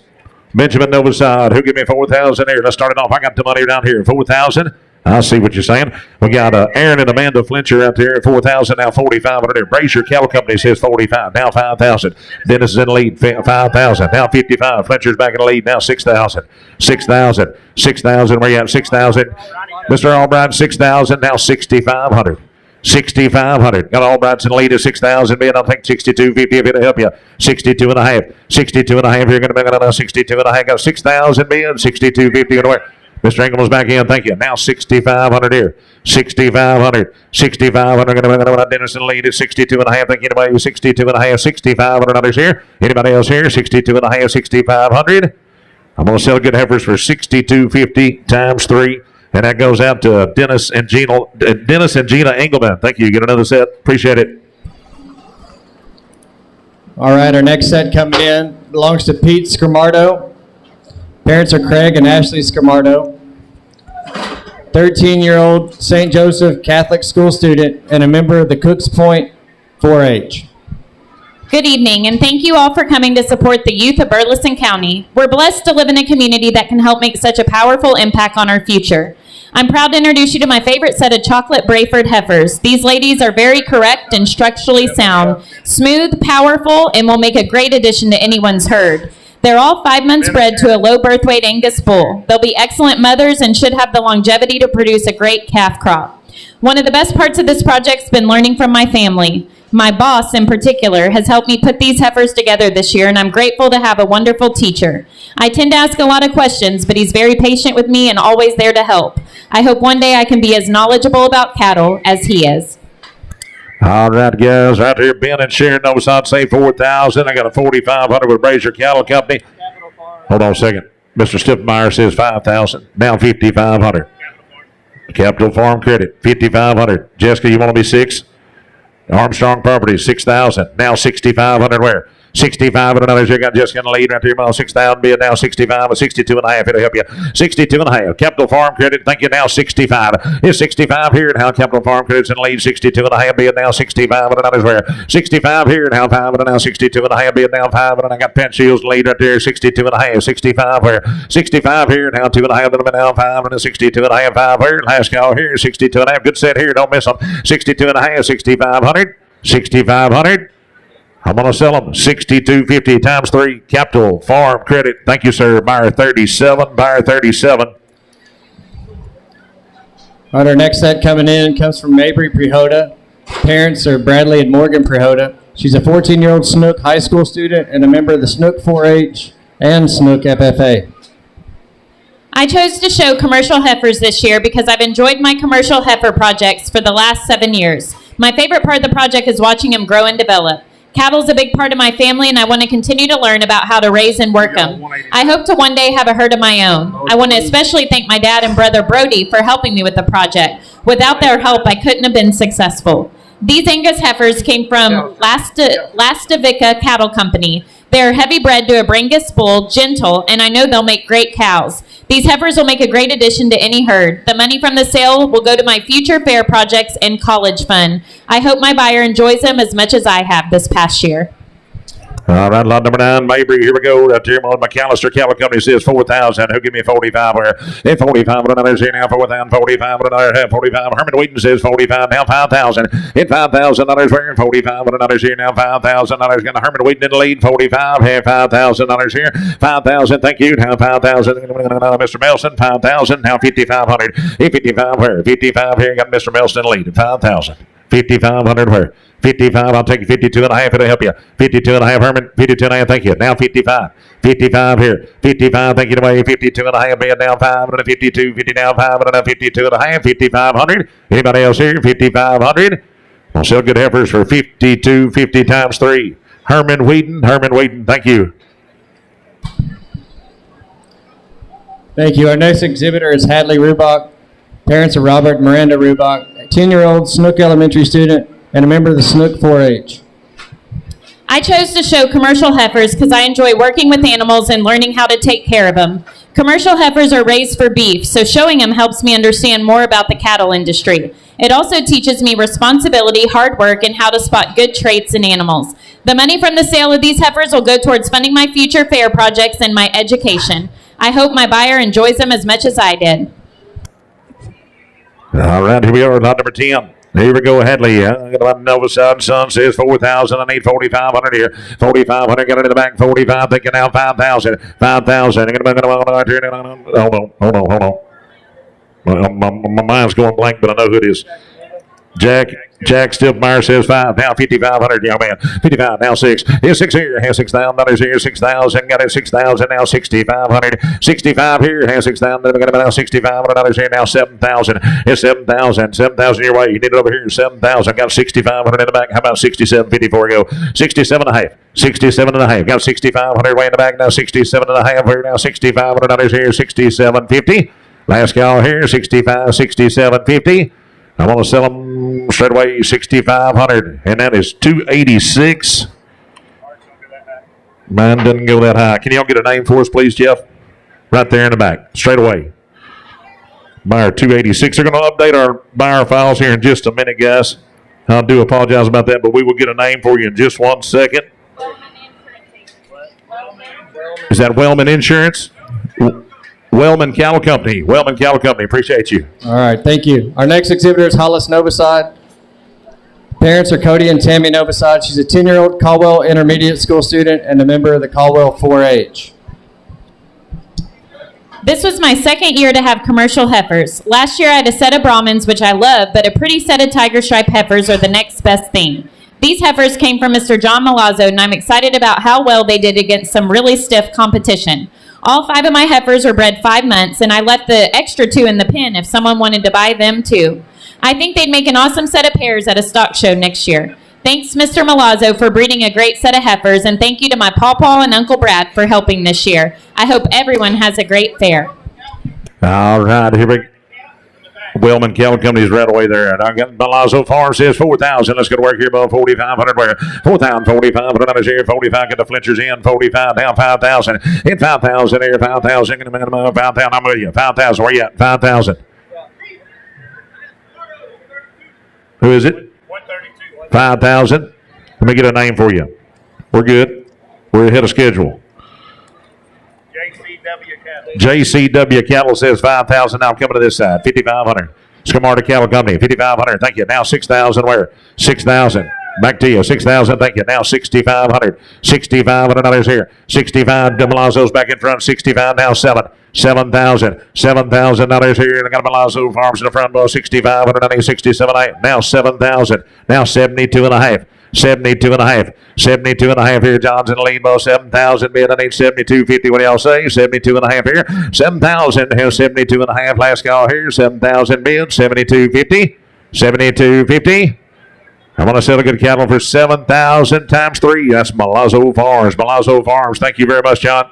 Benjamin Novosad, who give me 4,000 here. Let's start it off. I got the money down here. 4,000. I see what you're saying. We got Aaron and Amanda Fletcher out there at 4,000, now 4,500 there. Brazier Cattle Company says 45, now 5,000. Dennis is in the lead, 5,000, now 55. Fletcher's back in the lead, now 6,000. 6,000, 6,000, where you at? 6,000. Mr. Albright, 6,000, now 6,500. 6,500. Got Albright's in the lead at 6,000 bid. I'll take 62.50 if it'll help you. 62 and a half. 62 and a half. You're going to make another 62 and a half. Got 6,000 bid. 62.50 going to work. Mr. Ingram's back in. Thank you. Now 6,500 here. 6,500. 6,500. Going to win. Dennis in the lead at 62 and a half. Thank you. Anybody? 62 and a half. 6,500 others here. Anybody else here? 62 and a half. 6,500. I'm going to sell good heifers for 62.50 times 3. And that goes out to Dennis and Gina Engelman. Thank you. Get another set. Appreciate it. All right, our next set coming in belongs to Pete Scamardo. Parents are Craig and Ashley Scamardo. 13-year-old St. Joseph Catholic school student and a member of the Cooks Point 4-H. Good evening, and thank you all for coming to support the youth of Burleson County. We're blessed to live in a community that can help make such a powerful impact on our future. I'm proud to introduce you to my favorite set of chocolate Brayford heifers. These ladies are very correct and structurally sound, smooth, powerful, and will make a great addition to anyone's herd. They're all 5 months bred to a low birth weight Angus bull. They'll be excellent mothers and should have the longevity to produce a great calf crop. One of the best parts of this project's been learning from my family. My boss, in particular, has helped me put these heifers together this year, and I'm grateful to have a wonderful teacher. I tend to ask a lot of questions, but he's very patient with me and always there to help. I hope one day I can be as knowledgeable about cattle as he is. All right, guys, right here, Ben and Sharon Novosad say 4,000. I got a 4,500 with Brazier Cattle Company. Hold on a second. Mr. Stiffmeyer says 5,000. Now 5,500. Capital Farm Credit, 5,500. Jessica, you want to be 6? Armstrong Properties, 6,000. Now 6,500 where? 65 and you got Jessica in the lead right there. About 6,000 bid now 65 with 62 and a half. It'll help you. 62 and a half. Capital Farm Credit. Thank you. Now 65. It's 65 here and how Capital Farm Credit's in the lead. 62 and a half bid now 65 and another's where? 65 here and how 5 and now 62 and a half bid now 5 and I got Penn Shields lead right there. 62 and a half. 65 where? 65 here and how 2 and a half and now 5 and 62 and a half. 5 here. Last call here. 62 and a half. Good set here. Don't miss them. 62 and a half. 6,500. 6,500. I'm going to sell them 62.50 times 3. Capital Farm Credit. Thank you, sir. Buyer 37. Buyer 37. All right, our next set coming in comes from Mabry Prehota. Parents are Bradley and Morgan Prehota. She's a 14-year-old Snook high school student and a member of the Snook 4-H and Snook FFA. I chose to show commercial heifers this year because I've enjoyed my commercial heifer projects for the last 7 years. My favorite part of the project is watching them grow and develop. Cattle is a big part of my family, and I want to continue to learn about how to raise and work them. I hope to one day have a herd of my own. I want to especially thank my dad and brother Brody for helping me with the project. Without their help, I couldn't have been successful. These Angus heifers came from Lastovica Cattle Company. They're heavy bred to a Brangus bull, gentle, and I know they'll make great cows. These heifers will make a great addition to any herd. The money from the sale will go to my future fair projects and college fund. I hope my buyer enjoys them as much as I have this past year. All right, lot number 9, Mabry. Here we go. Here on McAllister Cattle Company says 4,000. Who give me 45? Where? 45 and another's here now. 4,000. 45 and another 45. Herman Wheaton says 45. Now 5,000. Hit 5,000. Others wearing 45 and another's here now. 5,000. Others got Herman Wheaton in the lead. 45. Here 5,000. Others here. 5,000. Thank you. Now 5,000. Mr. Melson. 5,000. Now 5,500. Hit 55 where? 55 here. Got Mr. Melson in the lead. 5,000. 5,500 where? 55, I'll take 52 and a half, it'll help you. 52 and a half, Herman. 52 and a half, thank you. Now 55. 55 here. 55, thank you away. 52 and a half, bid down 5, and a 52, 50 down 5, and a 52 and a half, 5,500. Anybody else here? 5,500. We'll sell good heifers for 52, 50 times 3. Herman Wheaton, thank you. Thank you. Our next exhibitor is Hadley Rubach. Parents are Robert and Miranda Rubach, a 10-year-old Snook Elementary student and a member of the Snook 4-H. I chose to show commercial heifers because I enjoy working with animals and learning how to take care of them. Commercial heifers are raised for beef, so showing them helps me understand more about the cattle industry. It also teaches me responsibility, hard work, and how to spot good traits in animals. The money from the sale of these heifers will go towards funding my future fair projects and my education. I hope my buyer enjoys them as much as I did. All right, here we are, lot number 10. Here we go, Hadley. Novosad Son says 4,000. I need 4,500 here. 4,500. Got it in the back. 45. Thinking now 5,000. 5,000. Hold on. My mind's going blank, but I know who it is. Jack Stiffmeyer says 5. Now 5,500, young man. 55. Now 6. Here's 6 here. Has 6,000. Others here. 6,000. Got it. 6,000. Now 6,500. 65 here. Has 6,000. Got it now 65. Others here. Now 7,000. Here's 7,000. 7,000 your way. You need it over here. 7,000. Got 6,500 in the back. How about 67.50 before we go? 67 and a half. 67 and a half. Got 6,500 way in the back. Now 67 and a half. Here now 6,500. Others here. 67.50. Last call here. 65. 67.50. I want to sell them straight away 6,500, and that is 286. Mine doesn't go that high. Can y'all get a name for us, please, Jeff? Right there in the back, straight away. Buyer 286. They're going to update our buyer files here in just a minute, guys. I do apologize about that, but we will get a name for you in just 1 second. Is that Wellman Insurance? Wellman Cattle Company. Appreciate you. All right, thank you. Our next exhibitor is Hollis Novosad. Parents are Cody and Tammy Novosad. She's a 10-year-old Caldwell Intermediate School student and a member of the Caldwell 4-H. This was my second year to have commercial heifers. Last year I had a set of Brahmins, which I love, but a pretty set of tiger stripe heifers are the next best thing. These heifers came from Mr. John Malazzo, and I'm excited about how well they did against some really stiff competition. All 5 of my heifers were bred 5 months, and I left the extra 2 in the pen if someone wanted to buy them too. I think they'd make an awesome set of pairs at a stock show next year. Thanks, Mr. Malazzo, for breeding a great set of heifers, and thank you to my Pawpaw and Uncle Brad for helping this year. I hope everyone has a great fair. All right, here we go. Wellman Cattle Company's right away there. And I got Malazzo Farm says 4,000. Let's go to work here about 4,500. Where 4,000, 4,500 here. 45. Get the flinchers in. 45 down 5,000. Hit 5,000 here. 5,000. 5,000. I'm with you. 5,000. Where you at? 5,000. Who is it? 132. 5,000. Let me get a name for you. We're good. We're ahead of schedule. JCW Cattle. JCW Cattle says 5,000. Now coming to this side. 5,500. Scamarta Cattle Company. 5,500. Thank you. Now 6,000. Where? 6,000. Back to you. 6,000. Thank you. Now 6,500. 6,500 others here. 65. Malazzo's back in front. 65. Now 7,000. 7,000 others here. I got Malazzo Farms in the front. 6,500. 67. Now 7,000. Now 72 and a half. 72 and a half. 72 and a half here. John's in the lead. 7,000 bid. I need 72.50. What do y'all say? 72 and a half here. 7,000. Here's 72 and a half. Last call here. 7,000 bid. 72.50. 72.50. I want to sell a good cattle for 7,000 times 3. That's Malazzo Farms. Malazzo Farms. Thank you very much, John.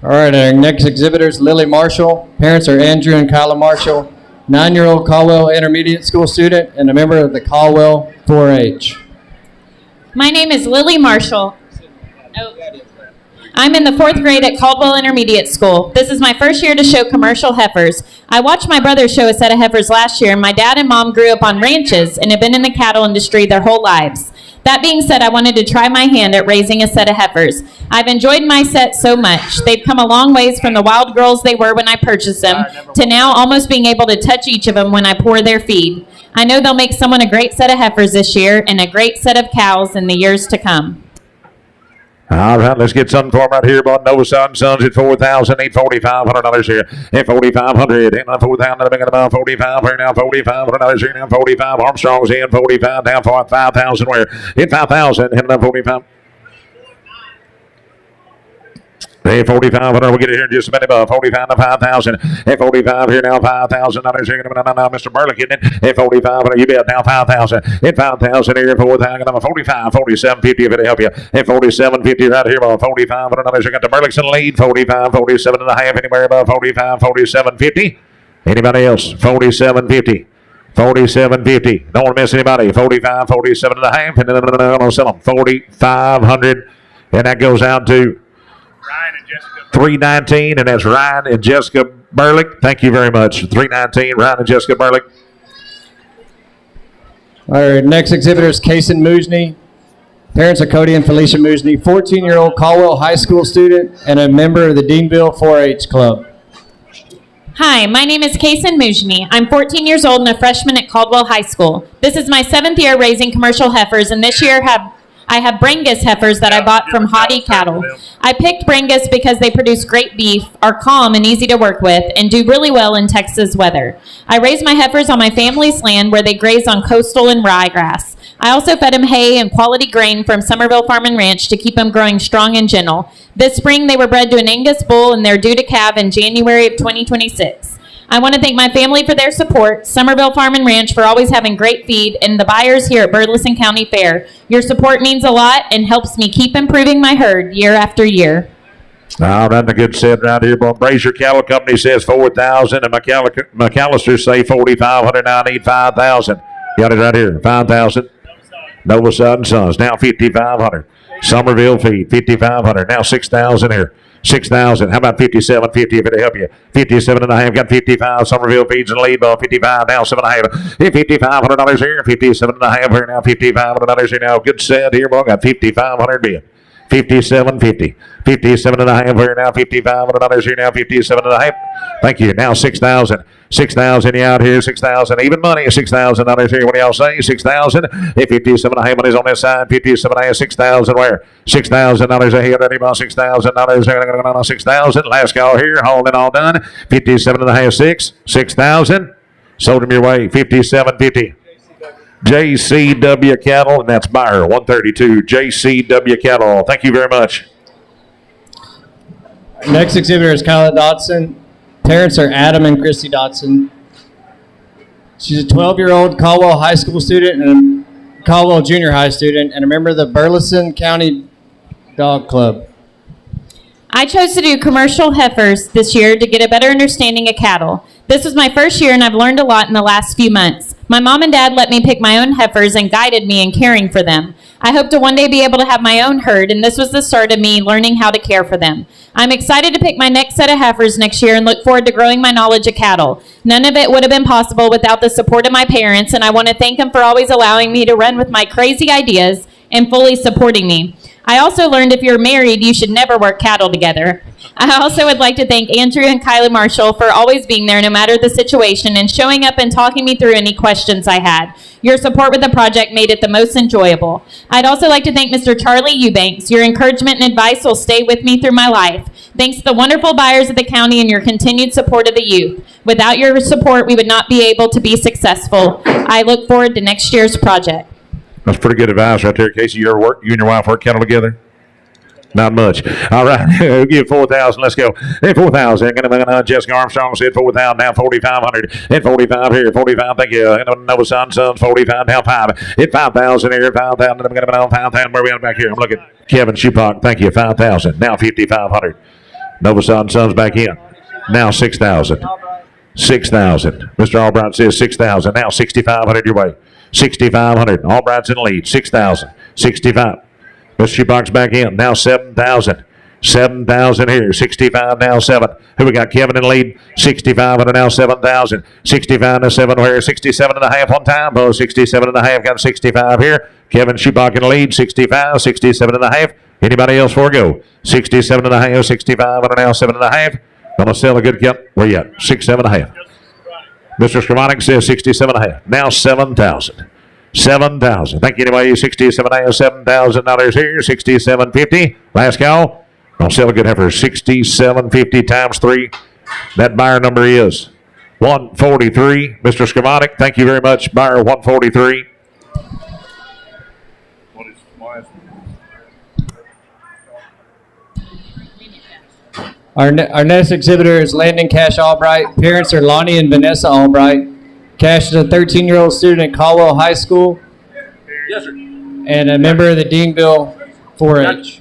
All right, our next exhibitor is Lily Marshall. Parents are Andrew and Kyla Marshall, 9-year-old Caldwell Intermediate School student and a member of the Caldwell 4-H. My name is Lily Marshall. I'm in the 4th grade at Caldwell Intermediate School. This is my first year to show commercial heifers. I watched my brother show a set of heifers last year, and my dad and mom grew up on ranches and have been in the cattle industry their whole lives. That being said, I wanted to try my hand at raising a set of heifers. I've enjoyed my set so much. They've come a long ways from the wild girls they were when I purchased them to now almost being able to touch each of them when I pour their feed. I know they'll make someone a great set of heifers this year and a great set of cows in the years to come. All right, let's get something for them right here. About Nova Sons at 4,000, 8,4,500 others here. At 4,500, and 4,000, about 45 here now. 4,500 others here now. 45. Armstrong's in 45 down for 5,000. Where hit 5,000, hit another 45. Hey, 4,500. We'll get it here in just a minute. 45 to 5,000. At 45 here now. 5,000 others here. Now, Mr. Burleson getting it. At 45, you bet now 5,000. At 5,000 here. 4,000. 45, 47.50 if it'll help you. At 47.50 right here. 45 others. You got the Burleson lead. 45, 47 and a half. Anywhere above 45, 47.50. Anybody else? 47.50. 47.50. Don't want to miss anybody. 45, 47 and a half. And then I'm going to sell them 4,500. And that goes out to Ryan and Jessica. 319, and that's Ryan and Jessica Burlick. Thank you very much. 319, Ryan and Jessica Burlick. Our next exhibitor is Kason Mujny. Parents are Cody and Felicia Mujny, 14-year-old Caldwell High School student and a member of the Deanville 4-H Club. Hi, my name is Kason Mujny. I'm 14 years old and a freshman at Caldwell High School. This is my 7th year raising commercial heifers, and this year I have Brangus heifers that I bought from Haughty Cattle. I picked Brangus because they produce great beef, are calm and easy to work with, and do really well in Texas weather. I raise my heifers on my family's land where they graze on coastal and ryegrass. I also fed them hay and quality grain from Somerville Farm and Ranch to keep them growing strong and gentle. This spring they were bred to an Angus bull and they're due to calve in January of 2026. I want to thank my family for their support, Somerville Farm and Ranch for always having great feed, and the buyers here at Burleson County Fair. Your support means a lot and helps me keep improving my herd year after year. All right, a good set right here. Well, Brazier Cattle Company says 4,000, and McAllister say 4,500. Now I need 5,000. Got it right here, 5,000. Nova Sons now 5,500. Somerville Feed 5,500. Now 6,000 here. 6,000. How about 57.50 if it'll help you? 57 and a half. Got 55. Somerville Feeds in the lead. 55 now. 7.5. $5,500 here. 57 and a half here now. $5,500 here now. Good set here. Well, got 5,500 bid. 57.50. 57 and a half here now. $5,500 here now. 57 and a half. Thank you. Now 6,000. 6,000 you out here. 6,000 even money. $6,000 here. What do y'all say? 6,000. 57 and a half money's on this side. 57 and a half. 6,000 where? $6,000 ahead. About $6,000. 6,000. Last call here. Holding all done. 57 and a half. 6,000. Sold them your way. 57.50. JCW Cattle, and that's buyer 132, JCW Cattle. Thank you very much. Next exhibitor is Kyla Dodson. Parents are Adam and Christy Dodson. She's a 12-year-old Caldwell High School student and a Caldwell Junior High student and a member of the Burleson County Dog Club. I chose to do commercial heifers this year to get a better understanding of cattle. This was my first year and I've learned a lot in the last few months. My mom and dad let me pick my own heifers and guided me in caring for them. I hope to one day be able to have my own herd, and this was the start of me learning how to care for them. I'm excited to pick my next set of heifers next year and look forward to growing my knowledge of cattle. None of it would have been possible without the support of my parents, and I want to thank them for always allowing me to run with my crazy ideas and fully supporting me. I also learned if you're married, you should never work cattle together. I also would like to thank Andrew and Kylie Marshall for always being there no matter the situation and showing up and talking me through any questions I had. Your support with the project made it the most enjoyable. I'd also like to thank Mr. Charlie Eubanks. Your encouragement and advice will stay with me through my life. Thanks to the wonderful buyers of the county and your continued support of the youth. Without your support, we would not be able to be successful. I look forward to next year's project. That's pretty good advice right there, Casey. You and your wife work cattle together? Not much. All right, we'll give 4,000. Let's go. Hit 4,000. Jessica Armstrong said 4,000. Now 4,500. Hit 45 here. 45. Thank you. Nova Sons 45. Now 5. Hit 5,000 here. 5,000. I'm going to go 5,000. Where are we at back here? I'm looking at Kevin Schupak. Thank you. 5,000. Now 5,500. Nova Sons back in. Now 6,000. 6,000. Mr. Albright says 6,000. Now 6,500 your way. 6,500. Albright's in the lead. 6,000. 65. Mr. Shoebox back in. Now 7,000. 7,000 here. 65 now 7. Who we got? Kevin in the lead. 65 and now 7,000. 65 to 7 where? 67 and a half on time. Oh, 67 and a half. Got 65 here. Kevin Shoebox in the lead. 65, 67 and a half. Anybody else for a go? 67 and a half. 65 and now 7 and a half. Gonna sell a good cut. Where you at? 6, 7 and a half. Mr. Skravanik says 67 and a half. Now 7,000. 7,000. Thank you anyway. 67 and a half. $7,000 here. 67.50. Last call. I'll sell a good heifer. 67.50 times 3. That buyer number is 143. Mr. Skravanik, thank you very much. Buyer 143. Our next exhibitor is Landon Cash Albright. Parents are Lonnie and Vanessa Albright. Cash is a 13-year-old student at Caldwell High School. Yes, sir. And a member of the Deanville 4-H.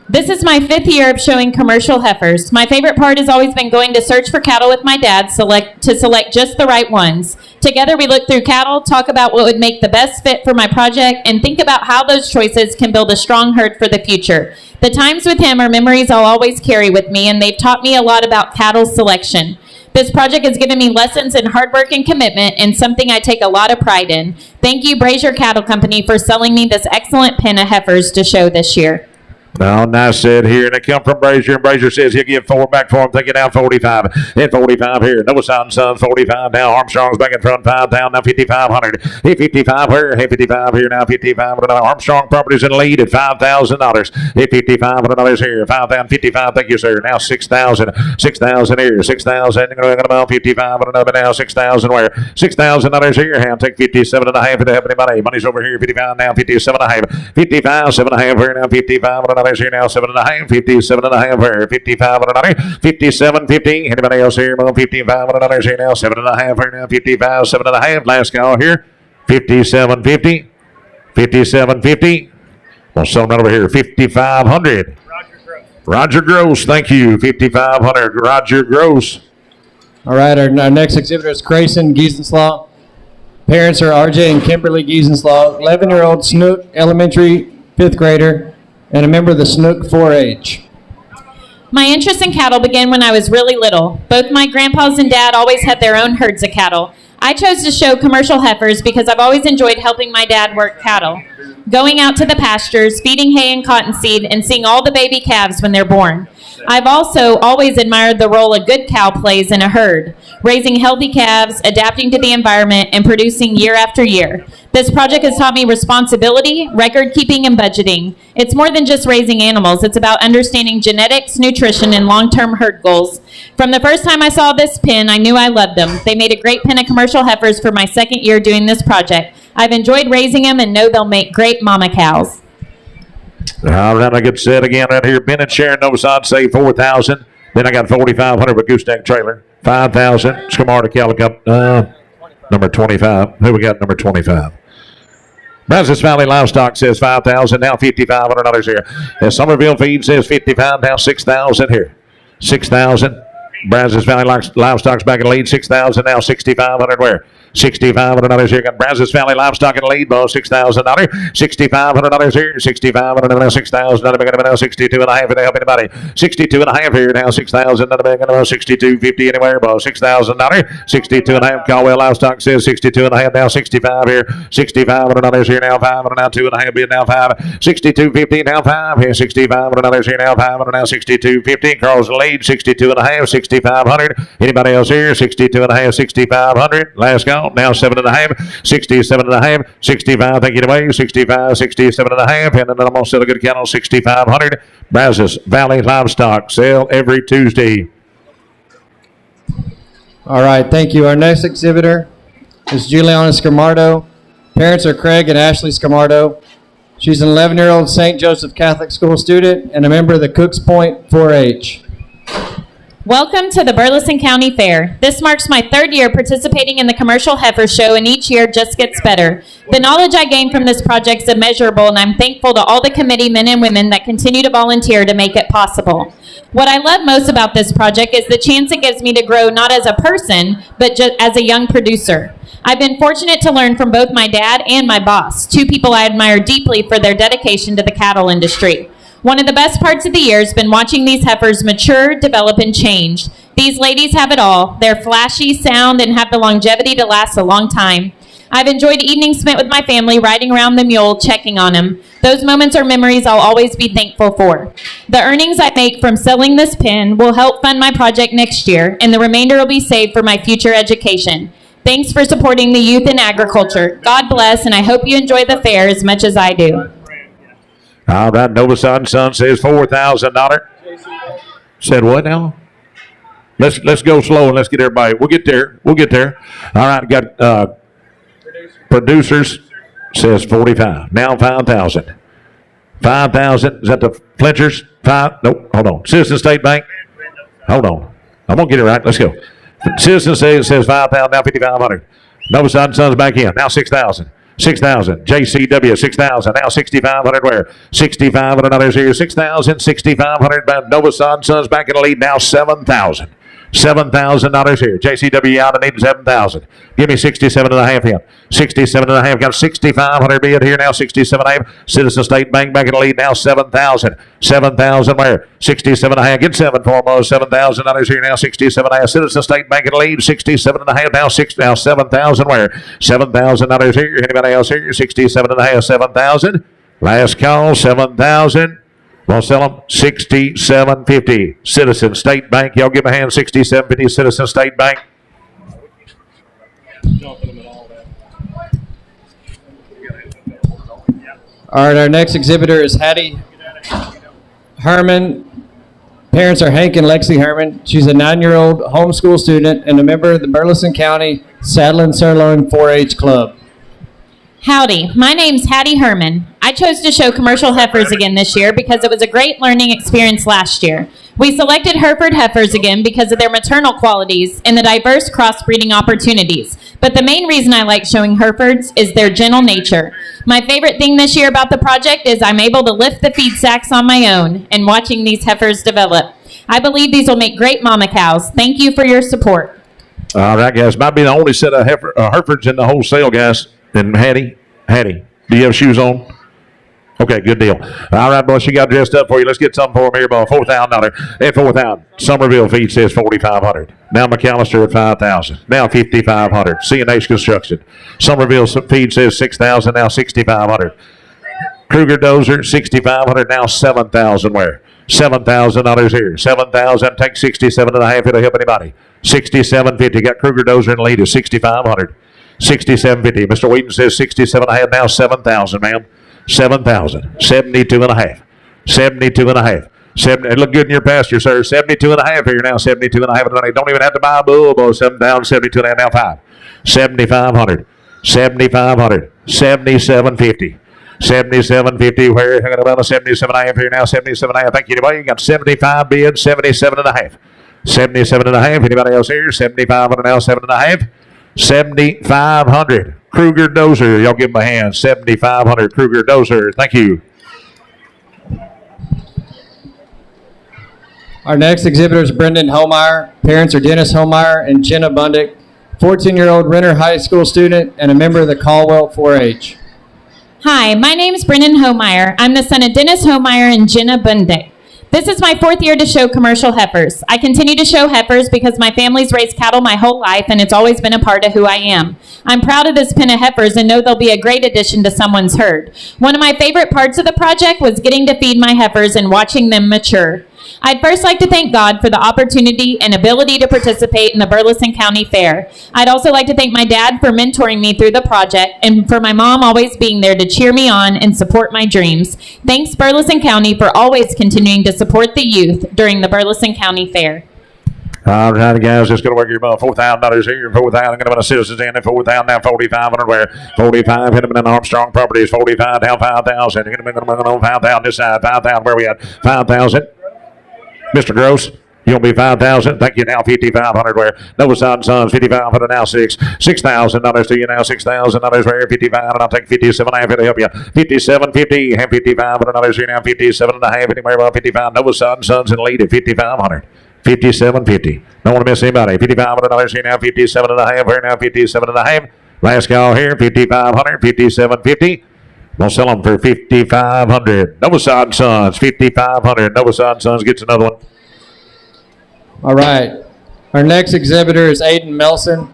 This is my 5th year of showing commercial heifers. My favorite part has always been going to search for cattle with my dad to select just the right ones. Together we look through cattle, talk about what would make the best fit for my project, and think about how those choices can build a strong herd for the future. The times with him are memories I'll always carry with me, and they've taught me a lot about cattle selection. This project has given me lessons in hard work and commitment, and something I take a lot of pride in. Thank you, Brazier Cattle Company, for selling me this excellent pen of heifers to show this year. Oh, nice said here. And they come from Brazier, and Brazier says he'll give 4 back for him. Take it down 45. Hit 45 here. Noah Sons 45 now. Armstrong's back in front. 5 down. Now 5,500. Hit 55 here. Hit 55 here. Now 55. Armstrong Properties in the lead at $5,000. Hit $5,500 here. 5 down. 55. Thank you, sir. Now 6,000. 6,000 here. 6,000. Going to go 55 and another now. 6,000 where? $6,000 here. I'll take 57 and a half. If they have any money. Money's over here. 55 now. 57 and a half. 55. 7 and a half here. Now 55 and another. Here now 7 and a half, 57 and a half here, 55 and another, 57.50. Anybody else here? 55 and another here now, 7 and a half here now, 55, 7 and a half. Last call here, 57.50, 57.50. We'll sell them over here, 5,500. Roger Gross, thank you, 5,500. Roger Gross. All right, our next exhibitor is Grayson Giesenslaw. Parents are RJ and Kimberly Giesenslaw, 11-year-old Snook Elementary 5th grader, and a member of the Snook 4-H. My interest in cattle began when I was really little. Both my grandpas and dad always had their own herds of cattle. I chose to show commercial heifers because I've always enjoyed helping my dad work cattle. Going out to the pastures, feeding hay and cottonseed, and seeing all the baby calves when they're born. I've also always admired the role a good cow plays in a herd, raising healthy calves, adapting to the environment, and producing year after year. This project has taught me responsibility, record keeping, and budgeting. It's more than just raising animals. It's about understanding genetics, nutrition, and long-term herd goals. From the first time I saw this pen, I knew I loved them. They made a great pen of commercial heifers for my second year doing this project. I've enjoyed raising them and know they'll make great mama cows. All right, I get set again right here. Ben and Sharon Novosad say 4,000. Then I got 4,500 with Gooseneck Trailer. 5,000. Scamarta Calico, number 25. Who we got number 25? Brazos Valley Livestock says 5,000. Now $5,500 here. And Somerville Feed says 55. Now 6,000 here. 6,000. Brazos Valley Livestock's back in the lead. 6,000. Now 6,500 where? $6,500 here. Got Brazos Valley Livestock in the lead. Both $6,000. $6,500 here. $6,500 now. $6,000. Now 62 and a half. If they help anybody. 62 and a half here. Now 6,000. Now 62.50 anywhere. Both $6,000. 62 and a half. Caldwell Livestock says 62 and a half. Now 65 here. $6,500 here. Now 500. Now 2 and a half. Bid now 5. 62.50 now 5 here. $6,500 here. Now 500. Now 62.50. Carl's in the lead. 62 and a half. 6,500. Anybody else here? 62 and a half. 6,500. Last call. Now 7 and a half. 67 and a half. 65. Take it away. 65. 67 and a half. And then I'm going to sell a good count on 6,500. Brazos Valley Livestock sale every Tuesday. All right, thank you. Our next exhibitor is Juliana Scamardo. Parents are Craig and Ashley Scamardo. She's an 11-year-old St. Joseph Catholic School student and a member of the Cooks Point 4-H. Welcome to the Burleson County Fair. This marks my third year participating in the Commercial Heifer Show, and each year just gets better. The knowledge I gained from this project is immeasurable, and I'm thankful to all the committee men and women that continue to volunteer to make it possible. What I love most about this project is the chance it gives me to grow not as a person, but just as a young producer. I've been fortunate to learn from both my dad and my boss, two people I admire deeply for their dedication to the cattle industry. One of the best parts of the year has been watching these heifers mature, develop, and change. These ladies have it all. They're flashy, sound, and have the longevity to last a long time. I've enjoyed evenings spent with my family riding around the mule, checking on him. Those moments are memories I'll always be thankful for. The earnings I make from selling this pen will help fund my project next year, and the remainder will be saved for my future education. Thanks for supporting the youth in agriculture. God bless, and I hope you enjoy the fair as much as I do. All right, Novosad Son says $4,000. Said what now? Let's go slow and let's get everybody. We'll get there. We'll get there. All right, got producers says 45. Now 5,000. 5,000. Is that the Fletchers? 5? Nope. Hold on. Citizen State Bank. Hold on. I'm gonna get it right. Let's go. Citizen says 5,000. Now 5,500. Novosad Son's back in. Now 6,000. 6,000. JCW 6,000. Now 6,500 where? 6,500 here. 6,000. 6,500. Novosad Son's back in the lead. Now 7,000. $7,000 here. JCW out and needing 7,000. Give me 67 and a half here. 67 and a half. Got 6,500 bid here now. 67 and a half. Citizen State Bank back in the lead now. 7,000. 7,000 where? 67 and a half. Get 7 for almost. $7,000 here now. 67 and a half. Citizen State Bank in the lead. 67 and a half. Now 7,000 where? $7,000 here. Anybody else here? 67 and a half. 7,000. Last call. 7,000. We'll sell them $67.50. Citizen State Bank. Y'all give a hand. $67.50. Citizen State Bank. All right, our next exhibitor is Hattie Herman. Parents are Hank and Lexi Herman. She's a 9-year-old homeschool student and a member of the Burleson County Saddle and Sirloin 4-H Club. Howdy, my name's Hattie Herman. I chose to show commercial heifers again this year because it was a great learning experience last year. We selected Hereford heifers again because of their maternal qualities and the diverse crossbreeding opportunities. But the main reason I like showing Herefords is their gentle nature. My favorite thing this year about the project is I'm able to lift the feed sacks on my own and watching these heifers develop. I believe these will make great mama cows. Thank you for your support. All right, guys. Might be the only set of Herefords in the whole sale, guys. And Hattie, do you have shoes on? Okay, good deal. All right, boys, she got dressed up for you. Let's get something for them here, boy. $4,000. At $4,000. Somerville Feed says $4,500. Now McAllister at $5,000. Now $5,500. C&H Construction. Somerville Feed says $6,000. Now $6,500. Kruger Dozer $6,500. Now $7,000. Where? $7,000 here. 7,000. Take 67 and a half. It'll help anybody. 67.50. Got Kruger Dozer in the lead at 6,500. 67.50. Mr. Wheaton says 67 and a half. Now 7,000, ma'am. 7,000. 72 and a half. 72 and a half. It look good in your pasture, sir. 72 and a half here now. 72 and a half. Don't even have to buy a bull. 7,000. 72 and a half. Now 5. 7,500. 7,500. 77.50. 77.50. Where? Hanging about a 77 and a half here now. 77 and a half. Thank you, anybody. You got 75 bids. 77 and a half. 77 and a half. Anybody else here? 7,500 now. 7 and a half. 7,500. Kruger Dozer. Y'all give him a hand. 7,500. Kruger Dozer. Thank you. Our next exhibitor is Brendan Homeyer. Parents are Dennis Homeyer and Jenna Bundick, 14-year-old Renner High School student and a member of the Caldwell 4-H. Hi, my name is Brendan Homeyer. I'm the son of Dennis Homeyer and Jenna Bundick. This is my 4th year to show commercial heifers. I continue to show heifers because my family's raised cattle my whole life and it's always been a part of who I am. I'm proud of this pen of heifers and know they'll be a great addition to someone's herd. One of my favorite parts of the project was getting to feed my heifers and watching them mature. I'd first like to thank God for the opportunity and ability to participate in the Burleson County Fair. I'd also like to thank my dad for mentoring me through the project and for my mom always being there to cheer me on and support my dreams. Thanks Burleson County for always continuing to support the youth during the Burleson County Fair. All right, guys, just going to work your about $4,000 here. 4,000. Going to put a citizens in at 4,000 down 4,500. Where 45 hit them in Armstrong Properties. 45 down 5,000. Going to be on 5,000 this side. 5,000. Where we at? 5,000. Mr. Gross, you'll be 5,000. Thank you now. 5,500. Where Nova Sons 5,500 now 6,000 to you now. $6,000 where 55 and I'll take 57 and a half to help you. 57.50 and $5,500 here now. 57 and a half anywhere about 55. Nova Sons in the lead at 5,500. 57.50. Don't want to miss anybody. $5,500 here now. 57 and a half here now. 57 and a half. Last call here. 5,500. 57.50. We'll sell them for 5,500. Nova Sons, 5,500. Nova Sons gets another one. All right. Our next exhibitor is Aiden Melson.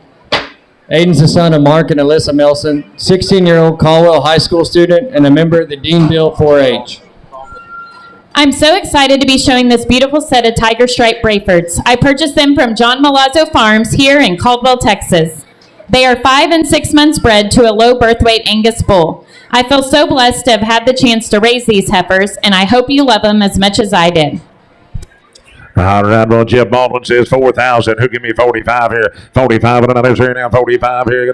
Aiden's the son of Mark and Alyssa Melson, 16-year-old Caldwell High School student and a member of the Deanville 4-H. I'm so excited to be showing this beautiful set of Tiger Stripe Brayfords. I purchased them from John Malazzo Farms here in Caldwell, Texas. They are 5 and 6 months bred to a low birth weight Angus bull. I feel so blessed to have had the chance to raise these heifers, and I hope you love them as much as I did. All right, well, Jeff Baldwin says 4,000. Who give me 45 here? 45 and another here now. 45 here.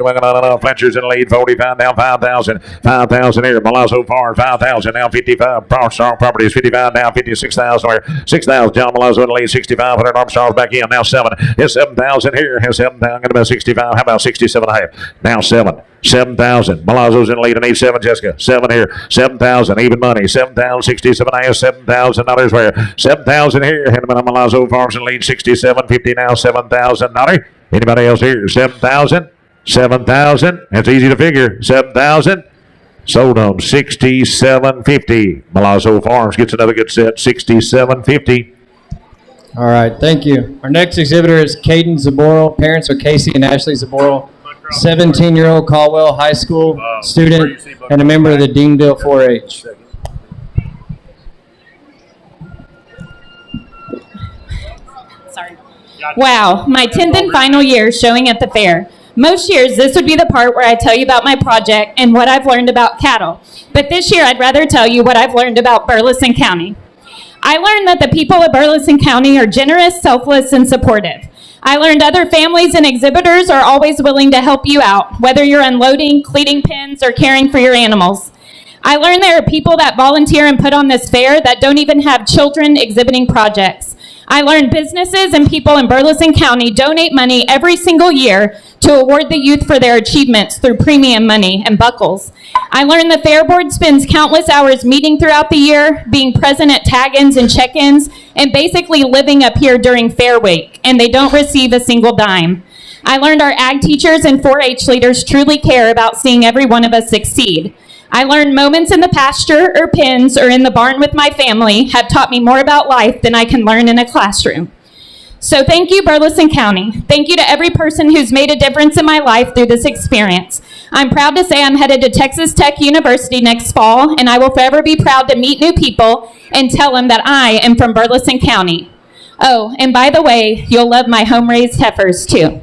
Fletcher's in the lead. 45 down 5,000. 5,000 here. Malazzo Farm 5,000 now 55. Armstrong Properties 55 down 56,000 here. 6,000. John Malazzo in the lead. 6,500. Armstrong's back in now 7. Here's 7,000 here. Here's 7,000. Going to be 65. How about 67 and a half? Now 7. 7,000. Malazzo's in the lead. I need 7, Jessica. 7 here. 7,000. Even money. 7,000. 67 and a half. $7,000 where? 7,000 here. Malazzo Farms in the lead. 67.50 now. $7,000. Anybody else here? 7,000. 7,000. That's easy to figure. 7,000. Sold them. 67.50. Malazzo Farms gets another good set. 67.50. All right, thank you. Our next exhibitor is Caden Zaboral. Parents are Casey and Ashley Zaboral, 17-year-old Caldwell High School student and a member of the Deanville 4-H. Sorry. Wow, my 10th and final year showing at the fair. Most years, this would be the part where I tell you about my project and what I've learned about cattle. But this year, I'd rather tell you what I've learned about Burleson County. I learned that the people of Burleson County are generous, selfless, and supportive. I learned other families and exhibitors are always willing to help you out, whether you're unloading, cleaning pens, or caring for your animals. I learned there are people that volunteer and put on this fair that don't even have children exhibiting projects. I learned businesses and people in Burleson County donate money every single year to award the youth for their achievements through premium money and buckles. I learned the Fair Board spends countless hours meeting throughout the year, being present at tag-ins and check-ins, and basically living up here during Fair Week, and they don't receive a single dime. I learned our ag teachers and 4-H leaders truly care about seeing every one of us succeed. I learned moments in the pasture or pens or in the barn with my family have taught me more about life than I can learn in a classroom. So thank you, Burleson County. Thank you to every person who's made a difference in my life through this experience. I'm proud to say I'm headed to Texas Tech University next fall, and I will forever be proud to meet new people and tell them that I am from Burleson County. Oh, and by the way, you'll love my home-raised heifers, too.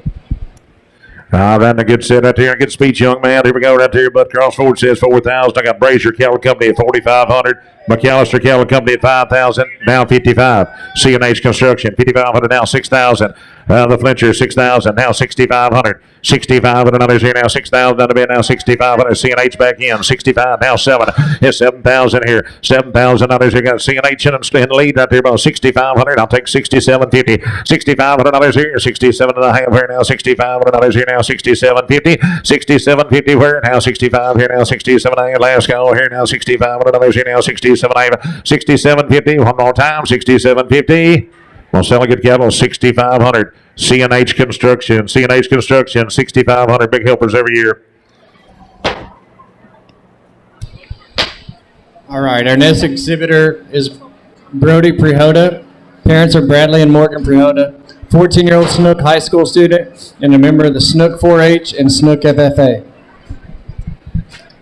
All right, a good set right there. Good speech, young man. Here we go right there. Bud Crossford says 4,000. I got Brazier Cattle Company at 4,500. McAllister Cattle Company at 5,000. Now 55. CNH Construction 5,500. Now 6,000. The Fletcher 6,000. Now 6,500. 65 and others here now 6,000 on the bid now 6,500. CNH back in 65 now 7. It's 7,000 here. 7,000 others here got CNH in the lead right there about 6,500. I'll take 67.50. 6,500 others here. 67 and a half here now 65 and others here now 67.50. 67.50 where now 65 here now 67 and a half. Last call here now 65 and others here now 67 and a half. 67.50 one more time 67.50. Well, selling good cattle, 6,500. CNH Construction, 6,500 big helpers every year. All right, our next exhibitor is Brody Prihota. Parents are Bradley and Morgan Prihota. 14-year-old Snook high school student and a member of the Snook 4-H and Snook FFA.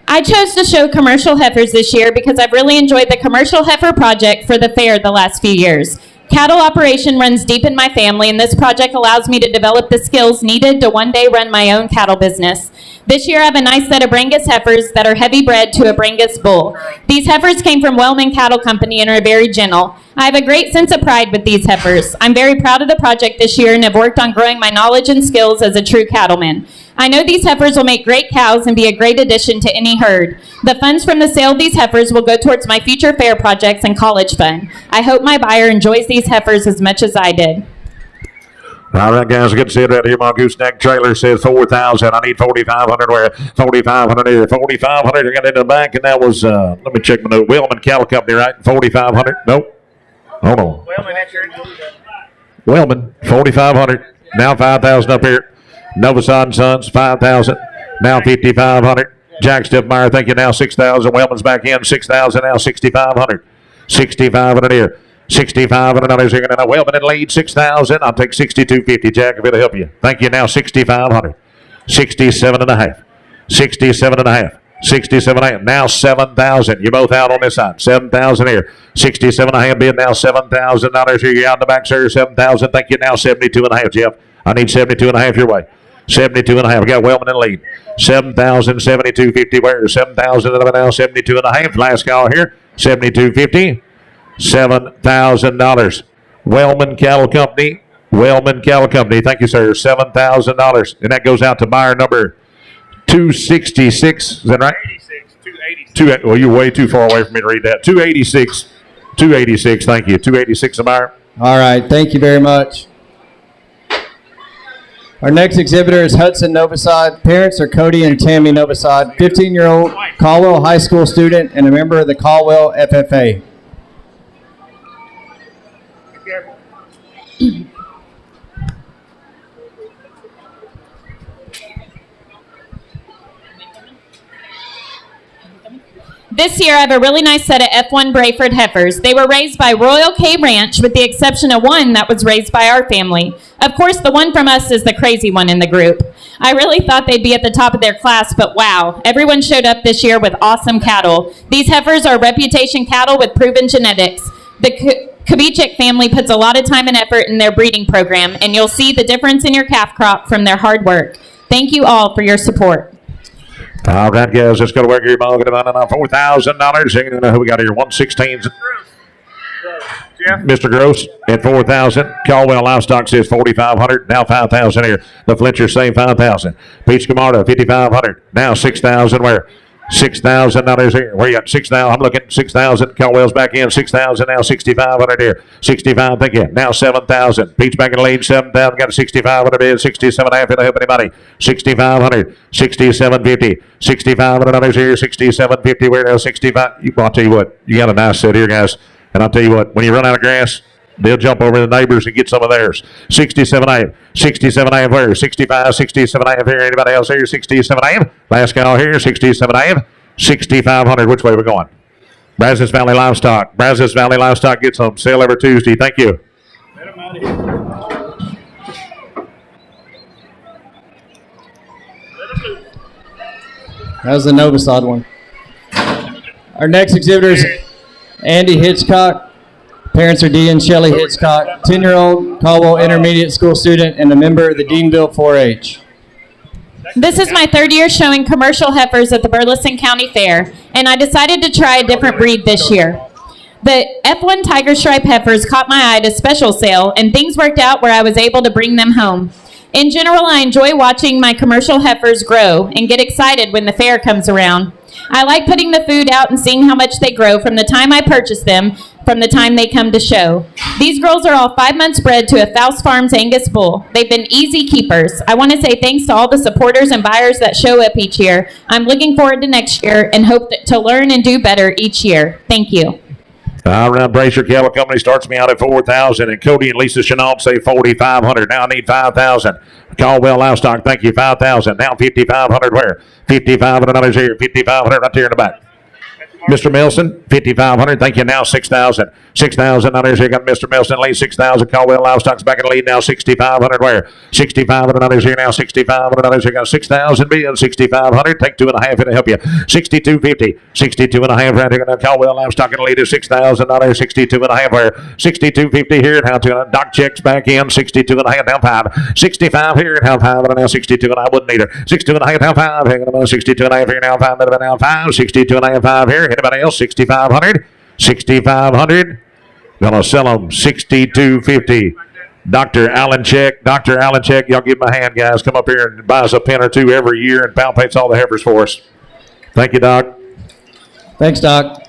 I chose to show commercial heifers this year because I've really enjoyed the commercial heifer project for the fair the last few years. Cattle operation runs deep in my family, and this project allows me to develop the skills needed to one day run my own cattle business. This year I have a nice set of Brangus heifers that are heavy bred to a Brangus bull. These heifers came from Wellman Cattle Company and are very gentle. I have a great sense of pride with these heifers. I'm very proud of the project this year and have worked on growing my knowledge and skills as a true cattleman. I know these heifers will make great cows and be a great addition to any herd. The funds from the sale of these heifers will go towards my future fair projects and college fund. I hope my buyer enjoys these heifers as much as I did. All right, guys, good to see it right here. My gooseneck trailer says 4,000. I need 4,500 where 4,500 here. 4,500. I got into the bank, and that was, let me check my note. Wellman Cattle Company, right? 4,500. Nope. Hold on. Wellman, 4,500. Now 5,000 up here. Novasad & Sons, 5,000. Now 5,500. Jack Stiffmeyer, thank you. Now 6,000. Wellman's back in, 6,000. Now 6,500. 6,500 here. 6,500 others here. Now Wellman in lead, 6,000. I'll take 62.50, Jack, if it'll help you. Thank you. Now 6,500. 67 and a half. 67 and a half. 67 and a half. Now 7,000. You're both out on this side. 7,000 here. 67 and a half bid. Now $7,000 here. You're out in the back, sir. 7,000. Thank you. Now 72 and a half, Jeff. I need 72 and a half your way. 72 and a half. We got Wellman in lead. 7,000, 72.50. Where? 7,000 now 72 and a half. Last call here. 72.50. $7,000. Wellman Cattle Company. Wellman Cattle Company. Thank you, sir. $7,000. And that goes out to buyer number 266. Is that right? 286. Well, you're way too far away for me to read that. 286. 286. Thank you. 286 a buyer. All right, thank you very much. Our next exhibitor is Hudson Novasad. Parents are Cody and Tammy Novasad. 15-year-old Caldwell High School student and a member of the Caldwell FFA. This year I have a really nice set of F1 Brayford heifers. They were raised by Royal K Ranch with the exception of one that was raised by our family. Of course, the one from us is the crazy one in the group. I really thought they'd be at the top of their class, but wow, everyone showed up this year with awesome cattle. These heifers are reputation cattle with proven genetics. The Kubitschek family puts a lot of time and effort in their breeding program, and you'll see the difference in your calf crop from their hard work. Thank you all for your support. All right, guys, let's go to work here. $4,000. You know who we got here? 116. Mr. Gross at 4,000. Caldwell Livestock says 4,500. Now 5,000 here. The Fletcher same 5,000. Peach Camarda 5,500. Now 6,000. Where? $6,000 here. Where you got 6,000? I'm looking at 6,000. Caldwell's back in 6,000. Now 6,500 here. 65. Thank you. Now 7,000. Peach back in the lead. 7,000. Got a 6,500 bid. 67.5. It'll help anybody. 6,500. 67.50. 6,500 others here. 67.50. Where now? 65. I'll tell you what. You got a nice set here, guys. And I'll tell you what. When you run out of grass, they'll jump over to the neighbors and get some of theirs. 67.5. 67.5 where? 65, 67.5 here. Anybody else here? 67.5. Last call here. 67.5. 6,500. Which way are we going? Brazos Valley Livestock. Brazos Valley Livestock gets them. Sale every Tuesday. Thank you. That was the Novasod one. Our next exhibitor is Andy Hitchcock. Parents are Dee and Shelley Hitchcock, 10-year-old Caldwell Intermediate School student and a member of the Deanville 4-H. This is my third year showing commercial heifers at the Burleson County Fair, and I decided to try a different breed this year. The F1 Tiger Stripe heifers caught my eye at a special sale, and things worked out where I was able to bring them home. In general, I enjoy watching my commercial heifers grow and get excited when the fair comes around. I like putting the food out and seeing how much they grow from the time I purchase them from the time they come to show. These girls are all 5 months bred to a Faust Farms Angus bull. They've been easy keepers. I want to say thanks to all the supporters and buyers that show up each year. I'm looking forward to next year and hope to learn and do better each year. Thank you. All right, Bracer Cattle Company starts me out at $4,000, and Cody and Lisa Chenault say $4,500. Now I need $5,000. Caldwell Livestock, thank you, $5,000. Now $5,500. Where? $5,500 here. $5,500 right there in the back. Mr. Milson, $5,500. Thank you. Now $6,000. $6,000 here. Got Mr. Milson lead $6,000. Caldwell Livestock's back in the lead now. $6,500. Where? $6,500 here now. $6,500 here. Got 6,000 being $6,500. Take 2.5 here to help you. $6,250. 62.5 right here. Now Caldwell Livestock in the lead is $6,000. $62.5 where? $6,250 here. Now Doc checks back in. $62.5 down 5. 65 here. Now 5 and now 62 and I wouldn't either. 62.5 now 5. Hanging about 62.5 here now 5. Now 5. 62.5 5 here. Anybody else? 6,500. 6,500. Gonna sell them 6,250. Dr. Allen Check. Dr. Allen Check. Y'all give him a hand, guys. Come up here and buy us a pen or two every year and palpates all the heifers for us. Thank you, Doc. Thanks, Doc.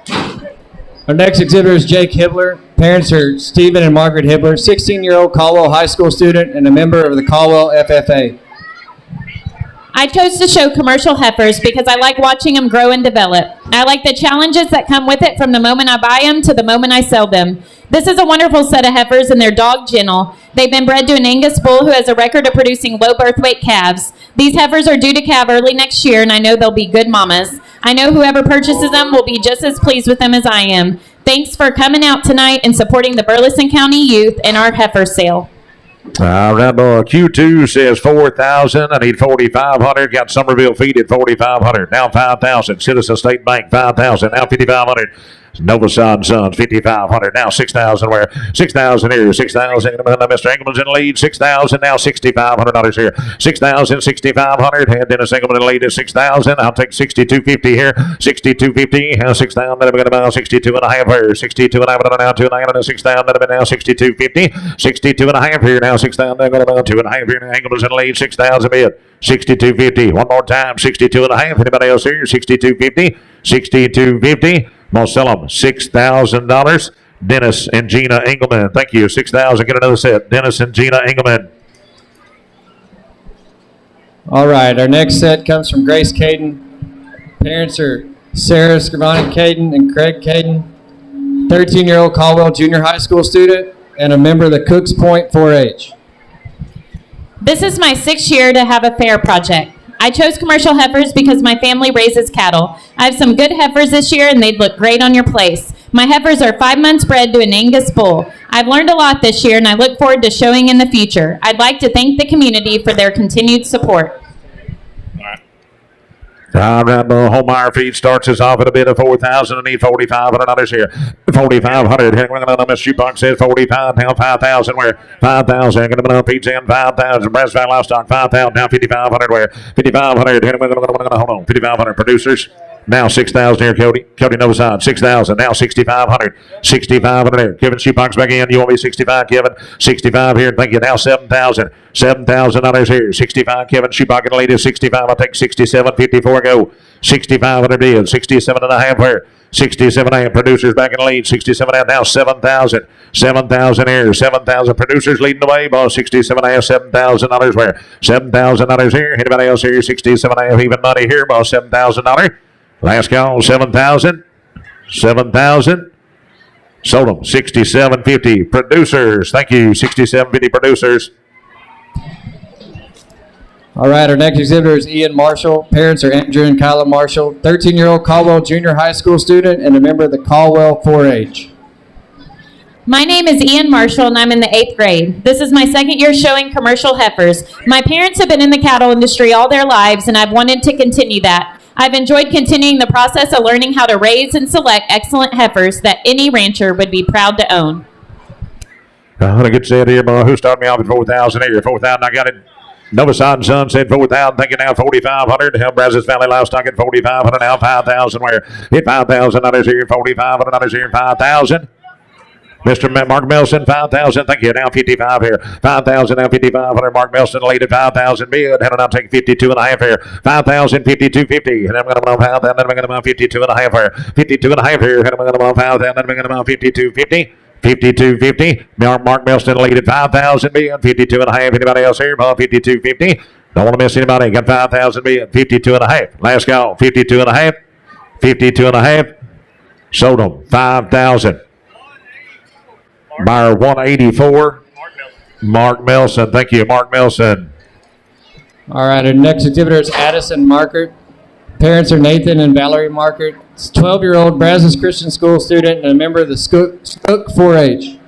Our next exhibitor is Jake Hibbler. Parents are Stephen and Margaret Hibbler, 16-year-old Caldwell High School student and a member of the Caldwell FFA. I chose to show commercial heifers because I like watching them grow and develop. I like the challenges that come with it from the moment I buy them to the moment I sell them. This is a wonderful set of heifers and they're dog gentle. They've been bred to an Angus bull who has a record of producing low birth weight calves. These heifers are due to calve early next year and I know they'll be good mamas. I know whoever purchases them will be just as pleased with them as I am. Thanks for coming out tonight and supporting the Burleson County youth and our heifer sale. All right, Q2 says 4,000. I need 4,500. Got Somerville Feed at 4,500. Now 5,000. Citizen State Bank 5,000. Now 5,500. Novasod Sons 5,500. Now 6,000. Where? 6,000 here. 6,000. Mr. Engelman's in the lead. 6,000. Now $6,500 here. 6,000. 6,500. And Dennis Engelman in the lead is 6,000. I'll take 6,250 here. 6,250. Now 6,000. Then I'm going to buy 62.5 here. 62.5 now 2,900. 6,000. Then now 6,250. 62.5 here. Now 6,000. I'm going to buy 2.5 here. Now Engelman's in the lead. 6,000 bid. 62.50. One more time. 62.5. Anybody else here? 62.50. 62.50. I'm going to sell them $6,000. Dennis and Gina Engelman. Thank you. 6,000. Get another set. Dennis and Gina Engelman. All right. Our next set comes from Grace Caden. Parents are Sarah Scrivani Caden and Craig Caden. 13-year-old Caldwell Junior High School student and a member of the Cooks Point 4-H. This is my 6th year to have a fair project. I chose commercial heifers because my family raises cattle. I have some good heifers this year and they'd look great on your place. My heifers are 5 months bred to an Angus bull. I've learned a lot this year and I look forward to showing in the future. I'd like to thank the community for their continued support. All right, Homemeyer Feed starts us off at a bid of 4,000. I need $4,500 here. 4,500. Miss Shoebox says 45. Now 5,000. Where? 5,000. Going to feeds in 5,000. Brass Valley Livestock 5,000. Now 5,500. Where? 5,500. Hold on. 5,500 producers. Now 6,000 here, Cody. Cody Novasod, 6,000. Now 6,500. 6,500 there. Kevin Shoebox back in. You want me 65, Kevin? 65 here. Thank you. Now 7,000. $7,000 here. 65. Kevin Shoebox in the lead is 65. I'll take 67.50 for a go. 6,500 in. 67.5 here. 67.5 producers back in the lead. 67.5 now 7,000. 7,000 here. 7,000 producers leading the way. Ball 67.5. $7,000 where? $7,000 here. Anybody else here? 67.5 even money here. Ball $7,000. Last call, 7,000. 7,000. Sold them, 67.50. Producers, thank you, 67.50 producers. All right, our next exhibitor is Ian Marshall. Parents are Andrew and Kyla Marshall, 13-year-old Caldwell Junior High School student and a member of the Caldwell 4-H. My name is Ian Marshall and I'm in the 8th grade. This is my 2nd year showing commercial heifers. My parents have been in the cattle industry all their lives and I've wanted to continue that. I've enjoyed continuing the process of learning how to raise and select excellent heifers that any rancher would be proud to own. A good set here, boy. Who started me off at 4,000 here? 4,000, I got it. Nova Sod Son said 4,000, thinking now 4,500. Hell, Brazos Valley Livestock at 4,500, now 5,000. Where? Hit 5,000, others here, 4,500, others here, 5,000. Mr. Mark Melson, 5,000. Thank you. Now 55 here. 5,000, now 5,500. Mark Melson, lead at 5,000. Bid. Had to now take 52.5 here. 5,000, 52.50. And I'm going to move 5,000. Then I'm going to move 52.5 here. 52.5 here. And I'm going to move 5,000. Then I'm going to move 52.50. 52.50. Mark Melson, lead at 5,000. Bid. 52.5. Anybody else here? 52.50. Don't want to miss anybody. Got 5,000. Bid. 52.5. Last call. 52.5. 52.5. Sold them. 5,000. Buyer 184. Mark Melson. Thank you, Mark Melson. All right, our next exhibitor is Addison Markert. Parents are Nathan and Valerie Markert. It's a 12-year-old Brazos Christian School student and a member of the Skook 4-H.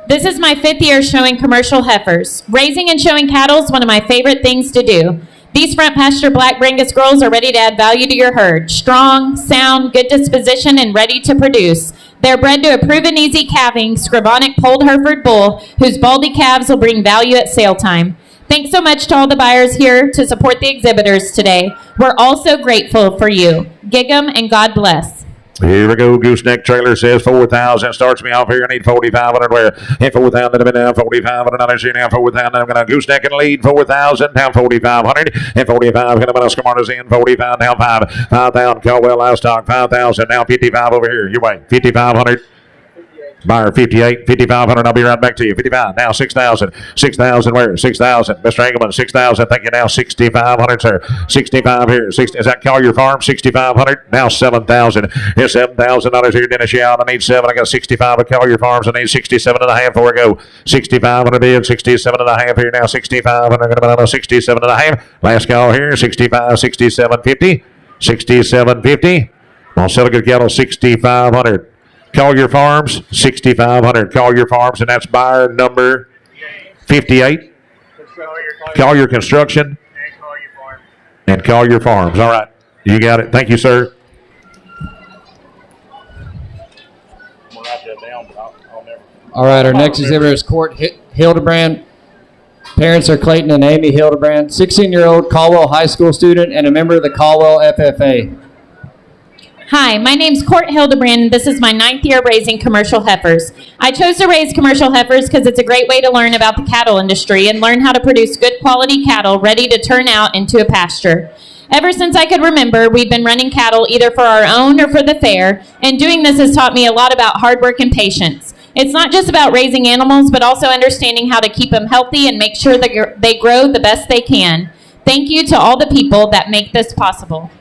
This is my 5th year showing commercial heifers. Raising and showing cattle is one of my favorite things to do. These front pasture black Brangus girls are ready to add value to your herd. Strong, sound, good disposition, and ready to produce. They're bred to a proven easy calving, Scribonic polled Hereford bull, whose baldy calves will bring value at sale time. Thanks so much to all the buyers here to support the exhibitors today. We're also grateful for you. Gig 'em and God bless. Here we go. Gooseneck trailer says 4,000. Starts me off here. I need 4,500. Where? Hit 4,000. Then I've been down 4,500. Now here now 4,000. I'm going to gooseneck and lead 4,000. Down 4,500. Hit 45. Going to Scamarta's in 45. Down 5,000. Caldwell Livestock 5,000. Now 55 over here. Your way. 5,500. Buyer 58, 5,500. I'll be right back to you. 55. Now 6,000. 6,000 where? 6,000. Mr. Engelman, 6,000. Thank you. Now 6,500, sir. 65 here. 60, is that Collier Farm? 6,500. Now 7,000. Here's $7,000 here. Dennis Yow. I need 7. I got 65 at Collier Farms. I need 67.5 before I go. 6,500 bid. 67.5 here. Now 65. And I'm going to buy 67.5. Last call here. 65, 67.50. 67.50. I'll sell a good cattle 6,500. Collier Farms, 6,500. Collier Farms, and that's buyer number 58. Collier Construction and Collier Farms. All right, you got it. Thank you, sir. All right, our next exhibitor is Court Hildebrand. Parents are Clayton and Amy Hildebrand, 16-year-old Caldwell High School student and a member of the Caldwell FFA. Hi, my name's Court Hildebrand, and this is my 9th year raising commercial heifers. I chose to raise commercial heifers because it's a great way to learn about the cattle industry and learn how to produce good quality cattle ready to turn out into a pasture. Ever since I could remember, we've been running cattle either for our own or for the fair, and doing this has taught me a lot about hard work and patience. It's not just about raising animals, but also understanding how to keep them healthy and make sure that they grow the best they can. Thank you to all the people that make this possible.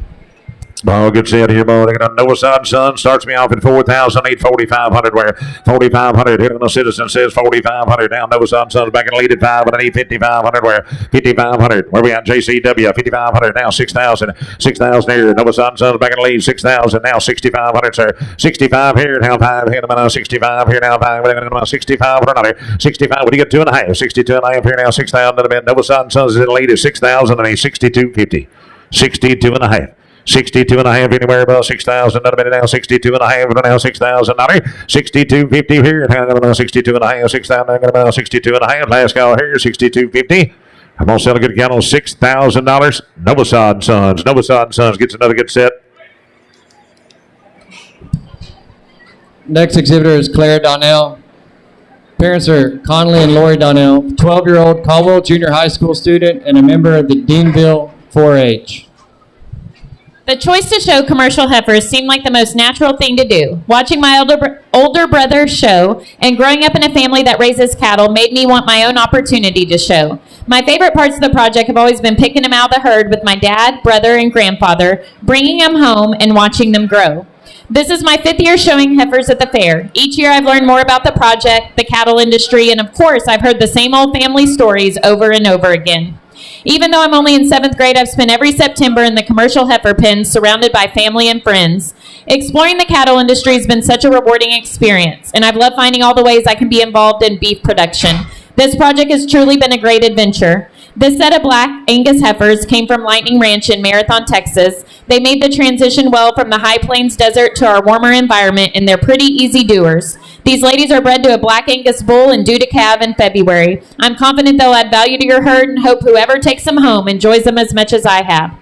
Oh, good set here, boy. They got a Noah Sod Son. Starts me off at 4,000. Need 4,500. Where? 4,500. Here on the Citizen says 4,500. Down Noah Sod Son's back in lead at 5. But I need 5,500. Where? 5,500. Where we at? JCW. 5,500. Now 6,000. 6,000 here. Noah Sod Son's back in lead. 6,000. Now 6,500, sir. 65 here. Now 5 here. Now 65 here. Now 5. Now 65. Another 65. What do you get? 2.5. 62.5 here. Now 6,000. Noah Sod Son's in the lead at 6,000. And he's 62.50. 62.5. 62.5 anywhere above 6,000. Another minute now 62.5. Now 6,000. 62.50 here. 62.5. 6,000. Now 62.5. Last call here 62.50. I'm gonna sell a good cattle $6,000. Noah Sod Sons. Noah Sod Sons gets another good set. Next exhibitor is Claire Donnell. Parents are Conley and Lori Donnell, 12-year-old Caldwell Junior High School student and a member of the Deanville 4-H. The choice to show commercial heifers seemed like the most natural thing to do. Watching my older brother show and growing up in a family that raises cattle made me want my own opportunity to show. My favorite parts of the project have always been picking them out of the herd with my dad, brother, and grandfather, bringing them home and watching them grow. This is my 5th year showing heifers at the fair. Each year I've learned more about the project, the cattle industry, and of course I've heard the same old family stories over and over again. Even though I'm only in 7th grade, I've spent every September in the commercial heifer pen surrounded by family and friends. Exploring the cattle industry has been such a rewarding experience, and I've loved finding all the ways I can be involved in beef production. This project has truly been a great adventure. This set of black Angus heifers came from Lightning Ranch in Marathon, Texas. They made the transition well from the high plains desert to our warmer environment, and they're pretty easy doers. These ladies are bred to a black Angus bull and due to calve in February. I'm confident they'll add value to your herd and hope whoever takes them home enjoys them as much as I have.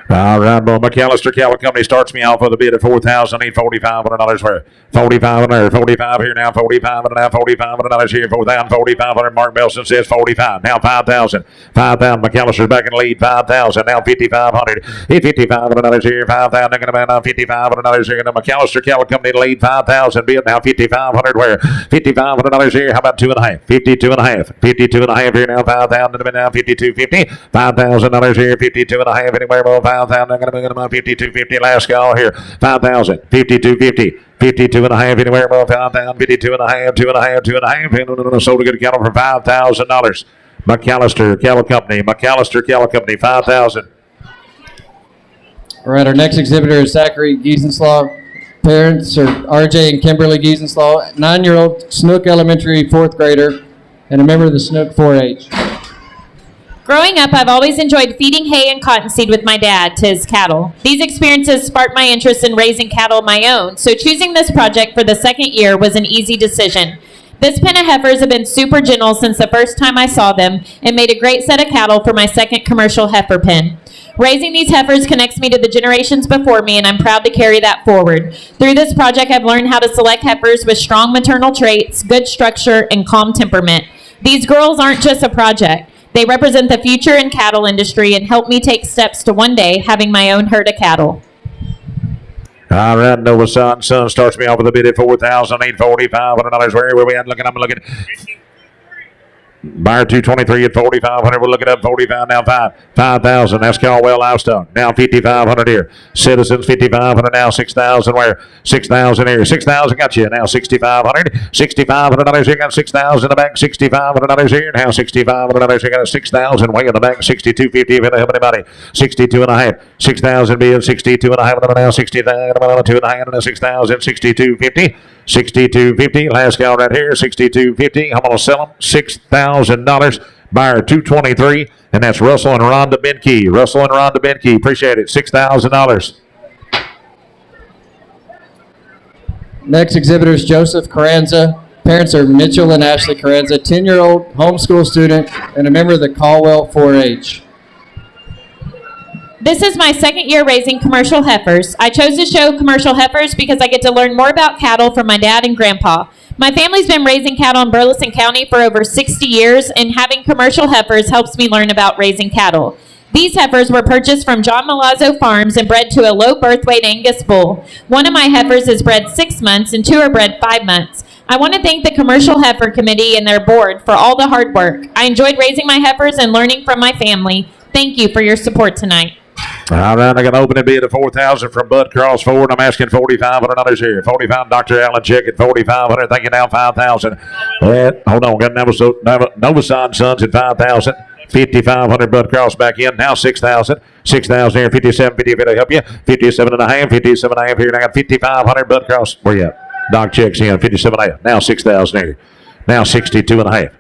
All right, well, McAllister Cattle Company starts me off with a bid of $4,845 for 45 45 here now, 45 $45 here, 4,445. Mark Belson says 45. Now 5,000. 5,000. McAllister's back in the lead. 5,000. Now 5,500. $55 here. 5,000. Now $55 here. Now McAllister Cattle Company to lead. 5,000. Bid now 5,500. Where? $5,500 here. How about 2.5? 52.5. 52.5 here now. 5,000. Now 52.50. $5,000 here. 52.5 anywhere. Well, 5,000. I'm going to move 52.50. Last call here. 5,000. 52.50. 52.5 anywhere above 5,000. 52.5. 2.5. Sold a good cattle for $5,000. McAllister Cattle Company. McAllister Cattle Company. 5,000. All right, our next exhibitor is Zachary Giesenslaw. Parents are RJ and Kimberly Giesenslaw, 9-year-old Snook Elementary 4th grader, and a member of the Snook 4-H. Growing up, I've always enjoyed feeding hay and cottonseed with my dad to his cattle. These experiences sparked my interest in raising cattle of my own, so choosing this project for the second year was an easy decision. This pen of heifers have been super gentle since the first time I saw them and made a great set of cattle for my second commercial heifer pen. Raising these heifers connects me to the generations before me, and I'm proud to carry that forward. Through this project, I've learned how to select heifers with strong maternal traits, good structure, and calm temperament. These girls aren't just a project. They represent the future in cattle industry and help me take steps to one day having my own herd of cattle. All right, Nova Sun starts me off with a bid at $4,845. Where we at? I'm looking. Buyer 223 at 4,500. We'll look it up. 45 now. 5,000. That's Caldwell Livestock. Now 5,500 here. Citizens 5,500 now. 6,000 where? 6,000 here. 6,000 got you now. 6,500. $6,500 here. Got 6,000 in the back. $6,500 here. Now $6,500 here. Got 6,000 way in the back. 62.50 if it'll help anybody. 62.5. 6,000 being 62.5 now. 60,000 2.5 6,000. 62.50. 62.50. Last guy right here. 62.50. I'm gonna sell them $6,000. Buyer 223, and that's Russell and Rhonda Benke. Russell and Rhonda Benke. Appreciate it. $6,000. Next exhibitor is Joseph Carranza. Parents are Mitchell and Ashley Carranza, 10-year-old homeschool student and a member of the Caldwell 4-H. This is my second year raising commercial heifers. I chose to show commercial heifers because I get to learn more about cattle from my dad and grandpa. My family's been raising cattle in Burleson County for over 60 years, and having commercial heifers helps me learn about raising cattle. These heifers were purchased from John Malazzo Farms and bred to a low birth weight Angus bull. One of my heifers is bred 6 months and 2 are bred 5 months. I want to thank the Commercial Heifer Committee and their board for all the hard work. I enjoyed raising my heifers and learning from my family. Thank you for your support tonight. All right, I got an opening bid of $4,000 from Bud Cross Ford. I'm asking $4,500 here. 45. Dr. Allen check at $4,500. Thank you now 5,000. Hold on, got Novasad Sons at 5,000. 5,500. Bud Cross back in now 6,000. 6,000 here. 57.50 if it'll help you. 57.5. 57.5 here. And I got 5,500. Bud Cross. Where you at? Doc checks in 57.5. Now 6,000 here. Now 62.5.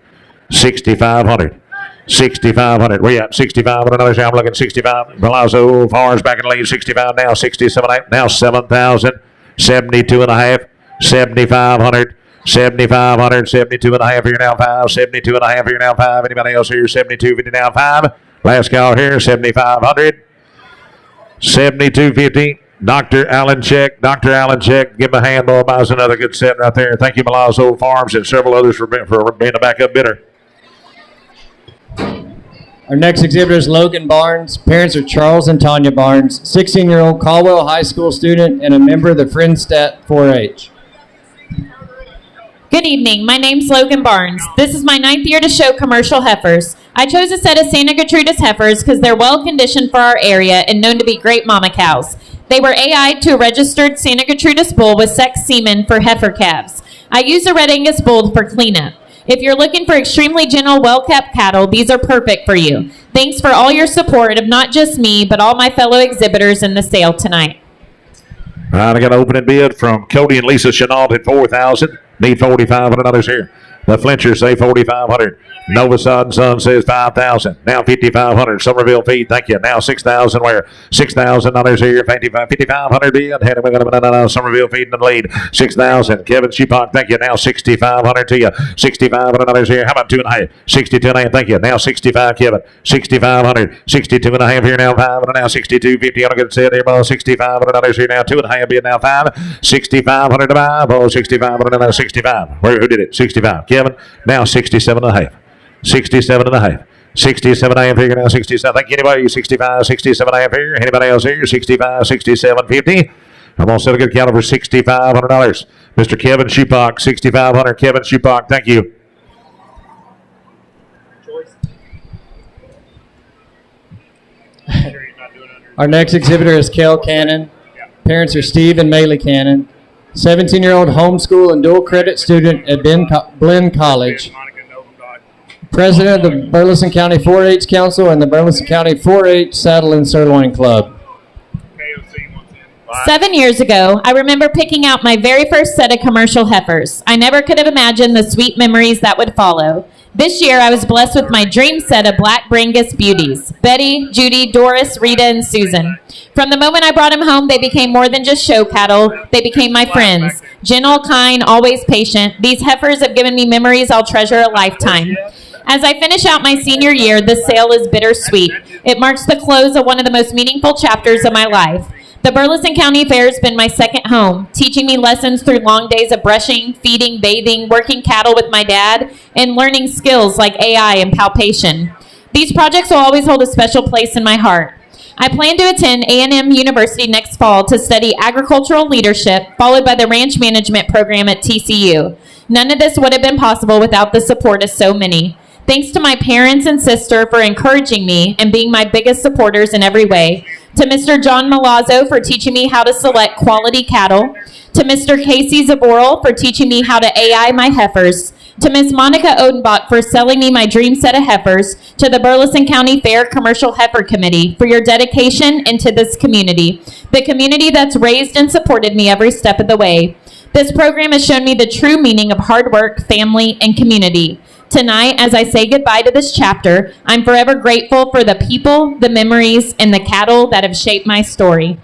6,500. 6,500. Where you at? 6,500. I'm looking 65. Palazzo Farms back in the lead. 65 now. 67.8. Now 7,000. 72.5. 7,500. 7,500. 72.5 here now. 5. 72.5 here now. 5. Anybody else here? 72.50 now. 5. Last call here. 7,500. 72.50. Dr. Allen check. Dr. Allen check. Give him a hand, boy. Buys another good set right there. Thank you, Malazzo Farms, and several others for being a backup bidder. Our next exhibitor is Logan Barnes. Parents are Charles and Tanya Barnes, 16-year-old Caldwell High School student and a member of the Friendstat 4-H. Good evening. My name's Logan Barnes. This is my 9th year to show commercial heifers. I chose a set of Santa Gertrudis heifers because they're well conditioned for our area and known to be great mama cows. They were AI'd to a registered Santa Gertrudis bull with sex semen for heifer calves. I used a Red Angus bull for cleanup. If you're looking for extremely gentle, well-kept cattle, these are perfect for you. Thanks for all your support of not just me, but all my fellow exhibitors in the sale tonight. All right, I got an opening bid from Cody and Lisa Chenault at $4,000. Need $4,500 here. The Flinchers say $4,500. Nova Son says 5,000. Now 5,500. Somerville Feed, thank you. Now 6,000. Where? $6,000 here. 5,500 in. Somerville Feed in the lead. 6,000. Kevin Sheepock, thank you. Now 6,500 to you. $6,500 here. How about 2.5? 62.5. Thank you. Now 65. Kevin. 6,500. 62.5 here now. 5 and now 62.50. I'm going to say it here. $6,500 here now. 2.5 bid now. 5. 6,500 to 5. Oh, 6,500 now. 65. Who did it? 65. Kevin. Now 67.5. 67.5. 67.5 here now. 67. Thank you. Anybody? 65, 67.5 here. Anybody else here? 65, 67.50. I'm going to set a good counter for $6,500. Mr. Kevin Sheepock, 6,500. Kevin Sheepock, thank you. Our next exhibitor is Kel Cannon. Parents are Steve and Maylee Cannon. 17-year-old homeschool and dual credit student at Blinn College. President of the Burleson County 4-H Council and the Burleson County 4-H Saddle and Sirloin Club. 7 years ago, I remember picking out my very first set of commercial heifers. I never could have imagined the sweet memories that would follow. This year, I was blessed with my dream set of black Brangus beauties, Betty, Judy, Doris, Rita, and Susan. From the moment I brought them home, they became more than just show cattle. They became my friends. Gentle, kind, always patient. These heifers have given me memories I'll treasure a lifetime. As I finish out my senior year, this sale is bittersweet. It marks the close of one of the most meaningful chapters of my life. The Burleson County Fair has been my second home, teaching me lessons through long days of brushing, feeding, bathing, working cattle with my dad, and learning skills like AI and palpation. These projects will always hold a special place in my heart. I plan to attend A&M University next fall to study agricultural leadership, followed by the ranch management program at TCU. None of this would have been possible without the support of so many. Thanks to my parents and sister for encouraging me and being my biggest supporters in every way. To Mr. John Malazzo for teaching me how to select quality cattle. To Mr. Casey Zaboral for teaching me how to AI my heifers. To Ms. Monica Odenbach for selling me my dream set of heifers. To the Burleson County Fair Commercial Heifer Committee for your dedication into this community. The community that's raised and supported me every step of the way. This program has shown me the true meaning of hard work, family, and community. Tonight, as I say goodbye to this chapter, I'm forever grateful for the people, the memories, and the cattle that have shaped my story.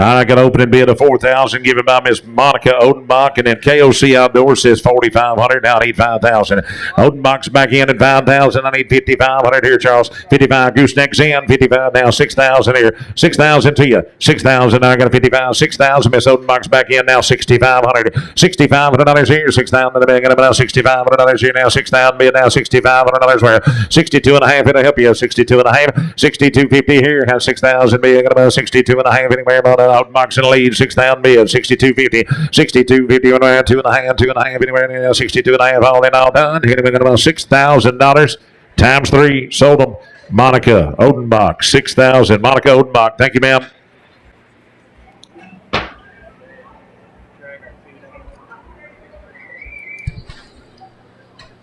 I got opening bid of $4,000 given by Miss Monica Odenbach, and then KOC Outdoors says $4,500. Now I need $5,000. Odenbach's back in at $5,000. I need $5,500 here, Charles. 55. Gooseneck's in. 55 now. $6,000 here. $6,000 to you. $6,000. Now I got a 55. $6,000. Miss Odenbach's back in now. $6,500. $6,500 here. $6,000 in the bag. Now $6,500 here now. $6,000 bid now. $6,500 where 62.5. It'll help you. 62.5. 62.50 here. Have $6,000 bid. Got about 62.5 anywhere about Odenbach's in the lead. 6,000 bid. 62.50. 62.50 around 2.5 anywhere. 62.5 all in all done. Here we got about $6,000 times 3. Sold them. Monica Odenbach. 6,000. Monica Odenbach. Thank you, ma'am.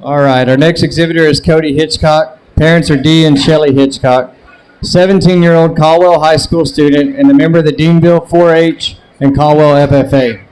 All right, our next exhibitor is Cody Hitchcock. Parents are Dee and Shelley Hitchcock. 17-year-old Caldwell High School student and a member of the Deanville 4-H and Caldwell FFA.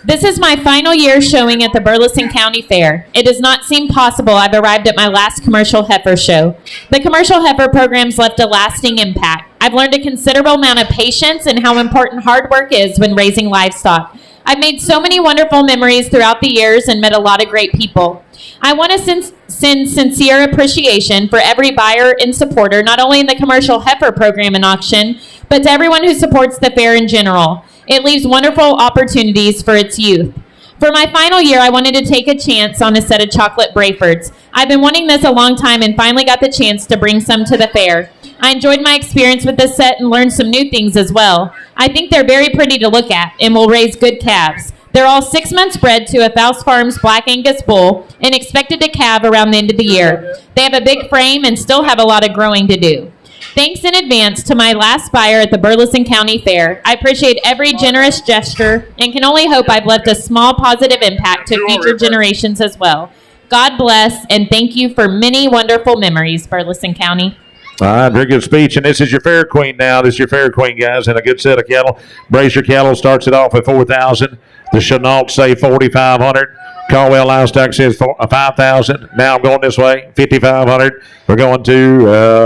This is my final year showing at the Burleson County Fair. It does not seem possible I've arrived at my last commercial heifer show. The commercial heifer programs left a lasting impact. I've learned a considerable amount of patience and how important hard work is when raising livestock. I've made so many wonderful memories throughout the years and met a lot of great people. I want to send sincere appreciation for every buyer and supporter, not only in the commercial heifer program and auction, but to everyone who supports the fair in general. It leaves wonderful opportunities for its youth. For my final year, I wanted to take a chance on a set of chocolate Brayfords. I've been wanting this a long time and finally got the chance to bring some to the fair. I enjoyed my experience with this set and learned some new things as well. I think they're very pretty to look at and will raise good calves. They're all 6 months bred to a Faust Farms Black Angus bull and expected to calve around the end of the year. They have a big frame and still have a lot of growing to do. Thanks in advance to my last buyer at the Burleson County Fair. I appreciate every generous gesture and can only hope I've left a small positive impact to future generations as well. God bless and thank you for many wonderful memories, Burleson County. All right, very good speech. And this is your fair queen now. This is your fair queen, guys, and a good set of cattle. Brazier Cattle starts it off at 4,000. The Chenault say 4,500. Caldwell Livestock says 5,000. Now I'm going this way, 5,500. We're going to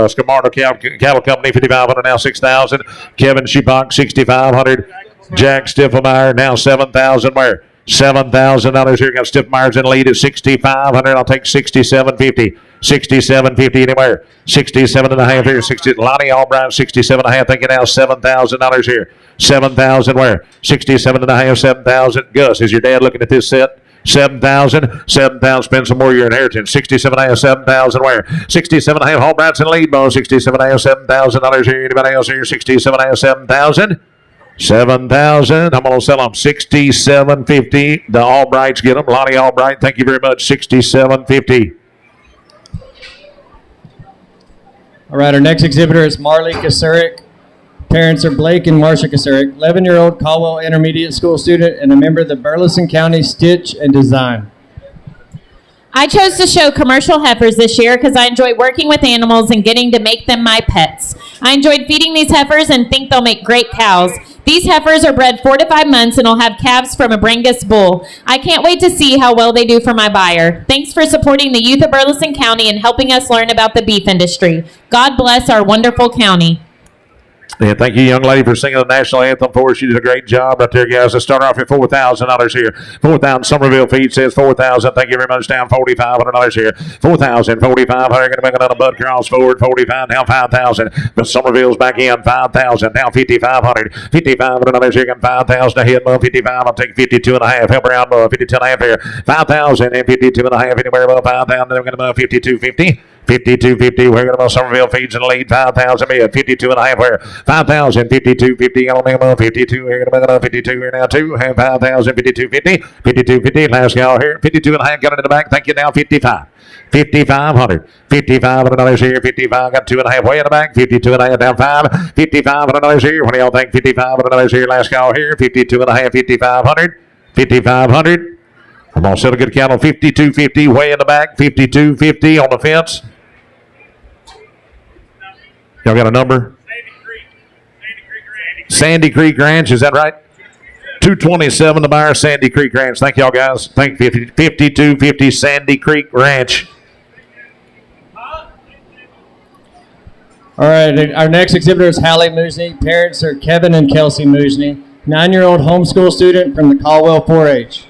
Scamardo Cattle Company, 5,500. Now 6,000. Kevin Shupok, 6,500. Jack Stiffmeyer, now 7,000. Where? $7,000 here. Got Stiffmeyer's in the lead at 6,500. I'll take 6,750. 6,750 anywhere. 67 and a half here. 60. Lonnie Albright, 67 and a half. Thinking now $7,000 here. 7,000 where? 67 and a half. 7,000. Gus, is your dad looking at this set? 7,000. 7,000. Spend some more of your inheritance. 67 and a half. 7,000 where? 67 and a half. Albright's in the lead. Bo. 67 and a half. $7,000 here. Anybody else here? 67 and a half. 7,000. 7,000. I'm going to sell them 67.50. The Albrights get them. Lonnie Albright, thank you very much. 67.50. All right, our next exhibitor is Marley Kasurik. Parents are Blake and Marsha Kasurik, 11-year-old Caldwell Intermediate School student and a member of the Burleson County Stitch and Design. I chose to show commercial heifers this year because I enjoy working with animals and getting to make them my pets. I enjoyed feeding these heifers and think they'll make great cows. These heifers are bred 4 to 5 months and will have calves from a Brangus bull. I can't wait to see how well they do for my buyer. Thanks for supporting the youth of Burleson County and helping us learn about the beef industry. God bless our wonderful county. Yeah, thank you, young lady, for singing the national anthem for us. You did a great job right there, guys. Let's start off at $4,000 here. 4,000. Somerville Feed says 4,000. Thank you very much. Down $4,500 here. 4,000. 4,500. Going to make another Bud Cross forward. 45. Now 5,000. But Somerville's back in. 5,000. Now 5,500. $5,500 here. Got 5,000 ahead. Above 55. I'll take 52 and a half. Help around above 52 and a half here. 5,000 and 52 and a half. Anywhere above 5,000. They're going to move 52.50. 52.50. We're going to Somerville Feeds in the lead. 5,000 mid. 52 and a half. Where? 5,000. 52.50. Alabama 52. We're going to 52 here now. 2. 5,000. 52.50. 52.50. Last guy here. 52 and a half. Got it in the back. Thank you now. 55. 5,500. $5,500 here. 55. Got 2 and a half way in the back. 52 and a half down 5. $5,500 here. What do y'all think? $5,500 here. Last call here. 52 and a half. 5,500. 5,500. I'm going to set a good count on 52.50 way in the back. 52.50 on the fence. Y'all got a number? Sandy Creek Ranch, is that right? 227 the buyer, Sandy Creek Ranch. Thank y'all guys. Thank you. 52.50 Sandy Creek Ranch. All right, our next exhibitor is Hallie Moosney. Parents are Kevin and Kelsey Moosney, 9-year-old homeschool student from the Caldwell 4-H.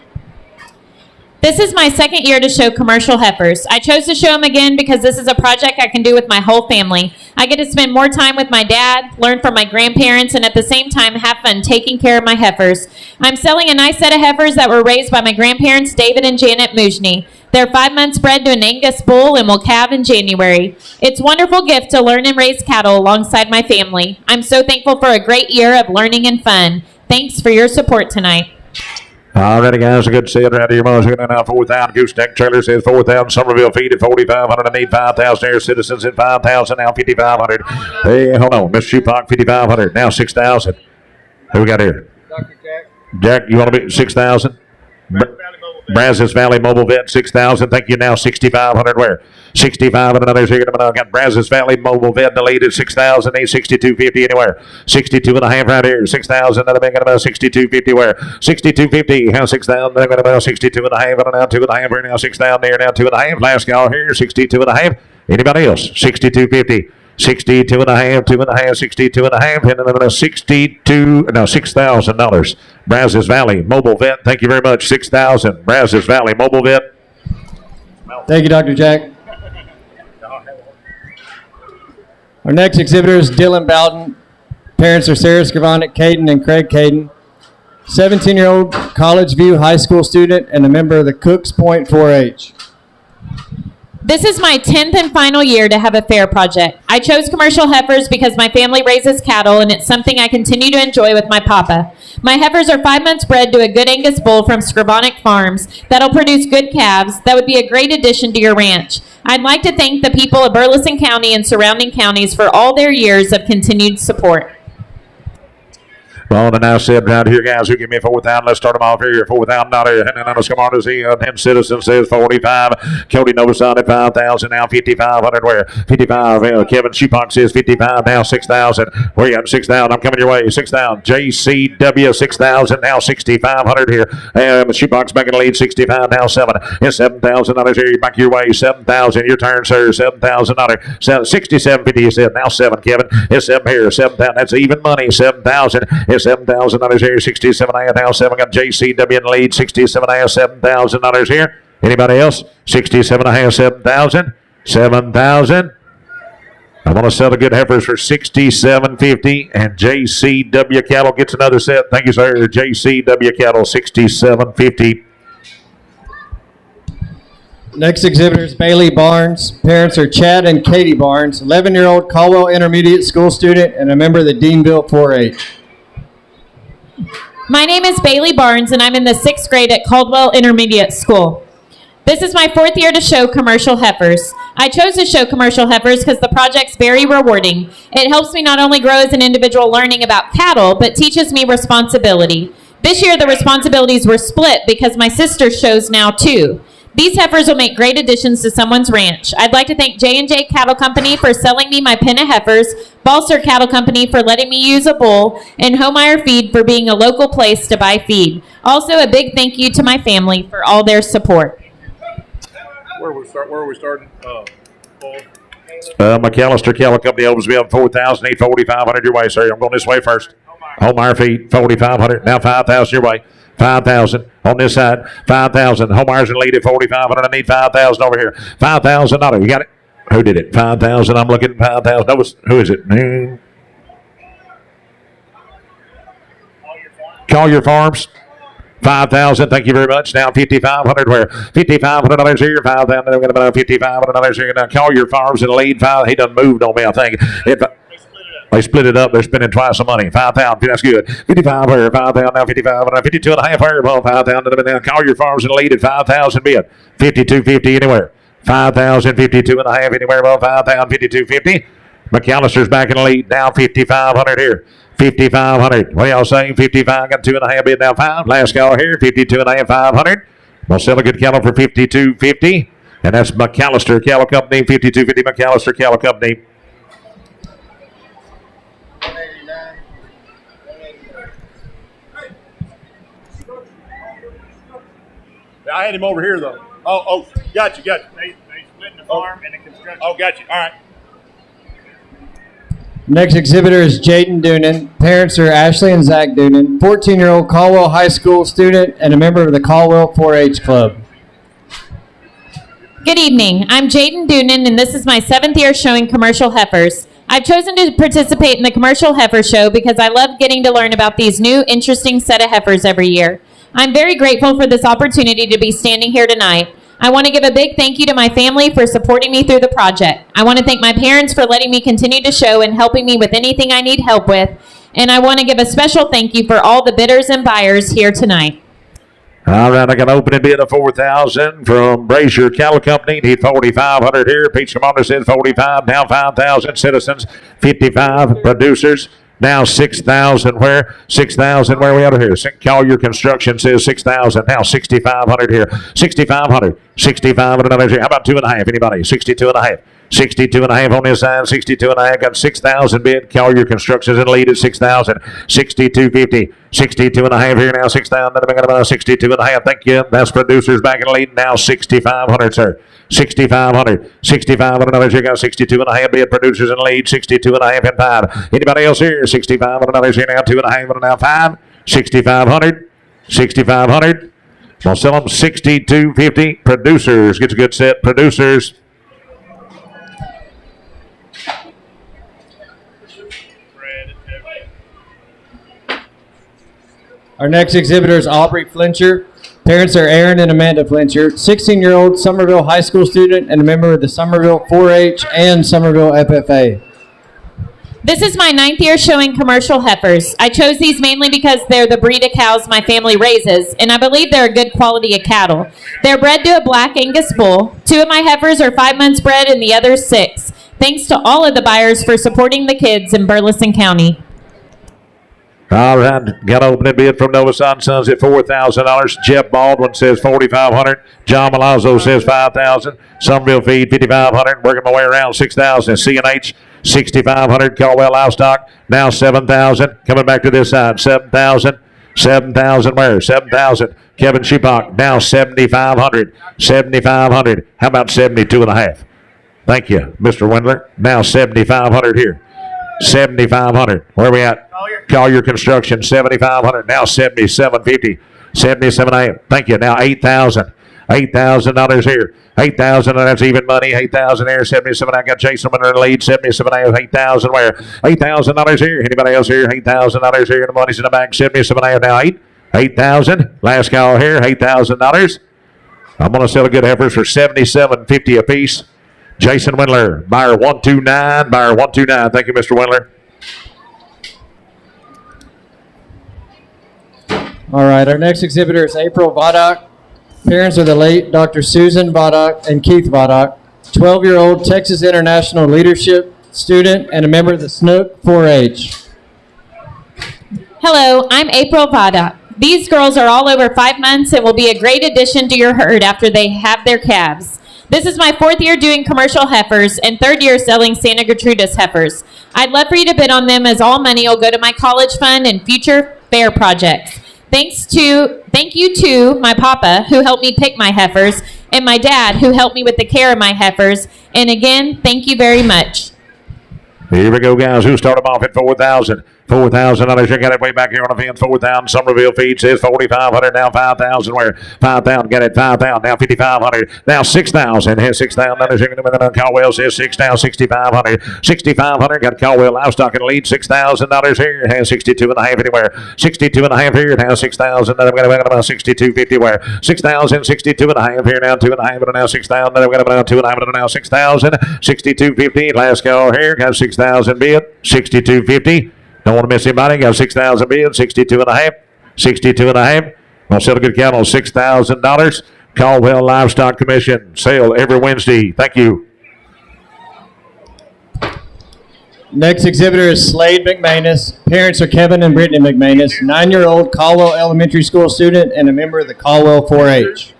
This is my second year to show commercial heifers. I chose to show them again because this is a project I can do with my whole family. I get to spend more time with my dad, learn from my grandparents, and at the same time have fun taking care of my heifers. I'm selling a nice set of heifers that were raised by my grandparents, David and Janet Moosney. They're 5 months bred to an Angus bull and will calve in January. It's a wonderful gift to learn and raise cattle alongside my family. I'm so thankful for a great year of learning and fun. Thanks for your support tonight. All righty, guys, a good set right here. Most going to now 4,000. Gooseneck Trailer says 4,000. Somerville Feed at 4,500. I need 5,000 Air Citizens at 5,000. Now 5,500. Hey, hold on. Miss Shupok, 5,500. Now 6,000. Who we got here? Dr. Jack. Jack, you want to be 6,000? Brazos Valley Mobile Vet, 6,000. Thank you. Now 6,500. Where? 65 and another here. Got Brazos Valley Mobile Vet deleted 6,000. 62.50 anywhere. 62 and a half right here. 6,000. Another big about 62.50 where? 62.50. Now 6,000. They're going to about 62 and a half. And now 2 and a half. Here now 6,000 there. Now 2 and a half. Last call here. 62 and a half. Anybody else? 62.50. 62 and a half, 2 and a half, 62 and a half, and then $6,000. Brazos Valley Mobile Vet, thank you very much. 6,000. Brazos Valley Mobile Vet. Thank you, Dr. Jack. Our next exhibitor is Dylan Bowden. Parents are Sarah Skravanik Caden and Craig Caden. 17-year-old College View High School student and a member of the Cooks Point 4-H. This is my 10th and final year to have a fair project. I chose commercial heifers because my family raises cattle and it's something I continue to enjoy with my papa. My heifers are 5 months bred to a good Angus bull from Skravanik Farms that'll produce good calves that would be a great addition to your ranch. I'd like to thank the people of Burleson County and surrounding counties for all their years of continued support. On the now set right here, guys, who give me 4,000. Let's start them off here. 4,000 dollars. And then let's come on to see 10 Citizens says 45. Cody Novosad at 5,000. Now 5,500. Where 55. Kevin Shoebox says 55. Now 6,000. Where you got 6,000? I'm coming your way. 6,000. JCW 6,000. Now 6,500 here. Shoebox back in the lead. 65. Now 7. It's $7,000 here. Back your way. 7,000. Your turn, sir. $7,000. 67.50. You said now 7. Kevin. It's 7 here. 7,000. That's even money. 7,000. It's $7,000 here. 67.5 now 7. Got JCW in the lead. 67.5. $7,000 here. Anybody else? 67.5. 7,000. 7,000. I want to sell the good heifers for $67.50, and JCW Cattle gets another set. Thank you, sir. JCW Cattle $67.50. Next exhibitor is Bailey Barnes. Parents are Chad and Katie Barnes, 11-year-old Caldwell Intermediate School student and a member of the Deanville 4-H. My name is Bailey Barnes, and I'm in the 6th grade at Caldwell Intermediate School. This is my 4th year to show commercial heifers. I chose to show commercial heifers because the project's very rewarding. It helps me not only grow as an individual learning about cattle, but teaches me responsibility. This year, the responsibilities were split because my sister shows now too. These heifers will make great additions to someone's ranch. I'd like to thank J&J Cattle Company for selling me my pen of heifers, Balser Cattle Company for letting me use a bull, and Homeyer Feed for being a local place to buy feed. Also, a big thank you to my family for all their support. Where are we starting? McAllister Cattle Company opens me up 4,000, 4,500 your way, sir. I'm going this way first. Homeyer Feed, 4,500. Now 5,000 your way. 5,000 on this side. 5,000. Homeyer's in lead at 4,500. I need 5,000 over here. $5,000. You got it? Who did it? 5,000. I'm looking at 5,000. Who is it? Collier Farms. 5,000. Thank you very much. Now 5,500. Where? $5,500 here. 5,000. We're going to buy $5,500 here. Now Collier Farms in the lead. He done moved on me, I think. They split it up. They're spending twice the money. 5,000. That's good. 55 here. 5,000. Now 55. 52.5 here. Well, 5,000. Now Collier Farms in the lead at 5,000 bid. 52.50 anywhere. 5,000. 52.5 anywhere. Well, 5,000. 52.50. McAllister's back in the lead. Now 5,500 here. 5,500. What y'all saying? 55. Got 2.5 bid. Now 5. Last call here. 52.5. 500. We'll sell a good cattle for 52.50. And that's McAllister Cattle Company. 52.50. McAllister Cattle Company. I had him over here, though. Oh, got you. They split the farm and the construction. Oh, got you. All right. Next exhibitor is Jaden Doonan. Parents are Ashley and Zach Doonan, 14-year-old Caldwell High School student and a member of the Caldwell 4-H Club. Good evening. I'm Jaden Doonan, and this is my 7th year showing commercial heifers. I've chosen to participate in the Commercial Heifer Show because I love getting to learn about these new, interesting set of heifers every year. I'm very grateful for this opportunity to be standing here tonight. I want to give a big thank you to my family for supporting me through the project. I want to thank my parents for letting me continue to show and helping me with anything I need help with. And I want to give a special thank you for all the bidders and buyers here tonight. All right, I got an opening bid of 4,000 from Brazier Cattle Company. Need 4,500 here. Peach Commander said 45. Now 5,000. Citizens 55. Producers. Now 6,000 where? 6,000 where are we out of here? Collier Construction says 6,000. Now 6,500 here. 6,500. 6,500 here. How about 2.5? Anybody? 62.5. 62.5 on this side. 62.5. Got 6,000 bid. Collier Construction's in the lead at 6,000. 62.50. 62.5 here now. 6,000. Then we got about 62.5. Thank you. That's Producers back in the lead now. 6,500, sir. 6,500. 6,500 here. Got 62.5 bid. Producers in the lead. 62.5 and 5. Anybody else here? 6,500 here now. 2.5 and now 5. 6,500. 6,500. We'll sell them 62.50. Producers gets a good set. Producers. Our next exhibitor is Aubrey Flincher. Parents are Aaron and Amanda Flincher, 16-year-old Somerville High School student and a member of the Somerville 4-H and Somerville FFA. This is my 9th year showing commercial heifers. I chose these mainly because they're the breed of cows my family raises, and I believe they're a good quality of cattle. They're bred to a black Angus bull. 2 of my heifers are 5 months bred and the other 6. Thanks to all of the buyers for supporting the kids in Burleson County. All right, got an opening bid from Nova Sons at $4,000. Jeff Baldwin says $4,500. John Malazzo says $5,000. Somerville Feed $5,500. Working my way around $6,000. C&H $6,500. Caldwell Livestock now $7,000. Coming back to this side $7,000. $7,000 where? $7,000. Kevin Schupak now $7,500. $7,500. How about 72 and a half? Thank you, Mr. Wendler. Now $7,500 here. $7,500. Where are we at? Collier Construction, $7,500. Now $7,750. $77.5. Thank you. Now $8,000. $8,000 here. $8,000. That's even money. $8,000 here. $77. I got Jason Winter in the lead. $77.5. $8,000 where? $8,000 here. Anybody else here? $8,000 here. The money's in the bank. $77.5. Now $8,000. Last call here. $8,000. I'm going to sell a good heifers for $77.50 a piece. Jason Windler, buyer 129, buyer 129. Thank you, Mr. Windler. All right, our next exhibitor is April Voddock. Parents are the late Dr. Susan Voddock and Keith Voddock, 12-year-old Texas International Leadership student and a member of the Snook 4-H. Hello, I'm April Voddock. These girls are all over 5 months and will be a great addition to your herd after they have their calves. This is my 4th year doing commercial heifers and 3rd year selling Santa Gertrudis heifers. I'd love for you to bid on them as all money will go to my college fund and future fair projects. Thank you to my papa who helped me pick my heifers and my dad who helped me with the care of my heifers. And again, thank you very much. Here we go, guys. Who started off at $4,000? $4,000. You got it way back here on the fence. $4,000. Somerville Feed says $4,500. Now $5,000. Where? $5,000. Get it. $5,000. Now $5,500. Now $6,000. Here's $6,000. Caldwell says $6,500. $6,500. Got Caldwell Livestock in the lead. $6,000 here. Has 62 and a half anywhere. 62 and a half here. Now $6,000. Then we're going to about 62.50 where? 6,000. 62 and a half here. Now 2 and a half. Now 6,000. Then we're going to about 2 and a half. Now 6,000. 62.50. Last call here. Got 6,000 bid. 62.50. Don't want to miss anybody. Got 6,000 bid, 62 and a half, 62 and a half. I'll sell a good cattle, $6,000. Caldwell Livestock Commission, sale every Wednesday. Thank you. Next exhibitor is Slade McManus. Parents are Kevin and Brittany McManus, 9-year-old Caldwell Elementary School student and a member of the Caldwell 4-H.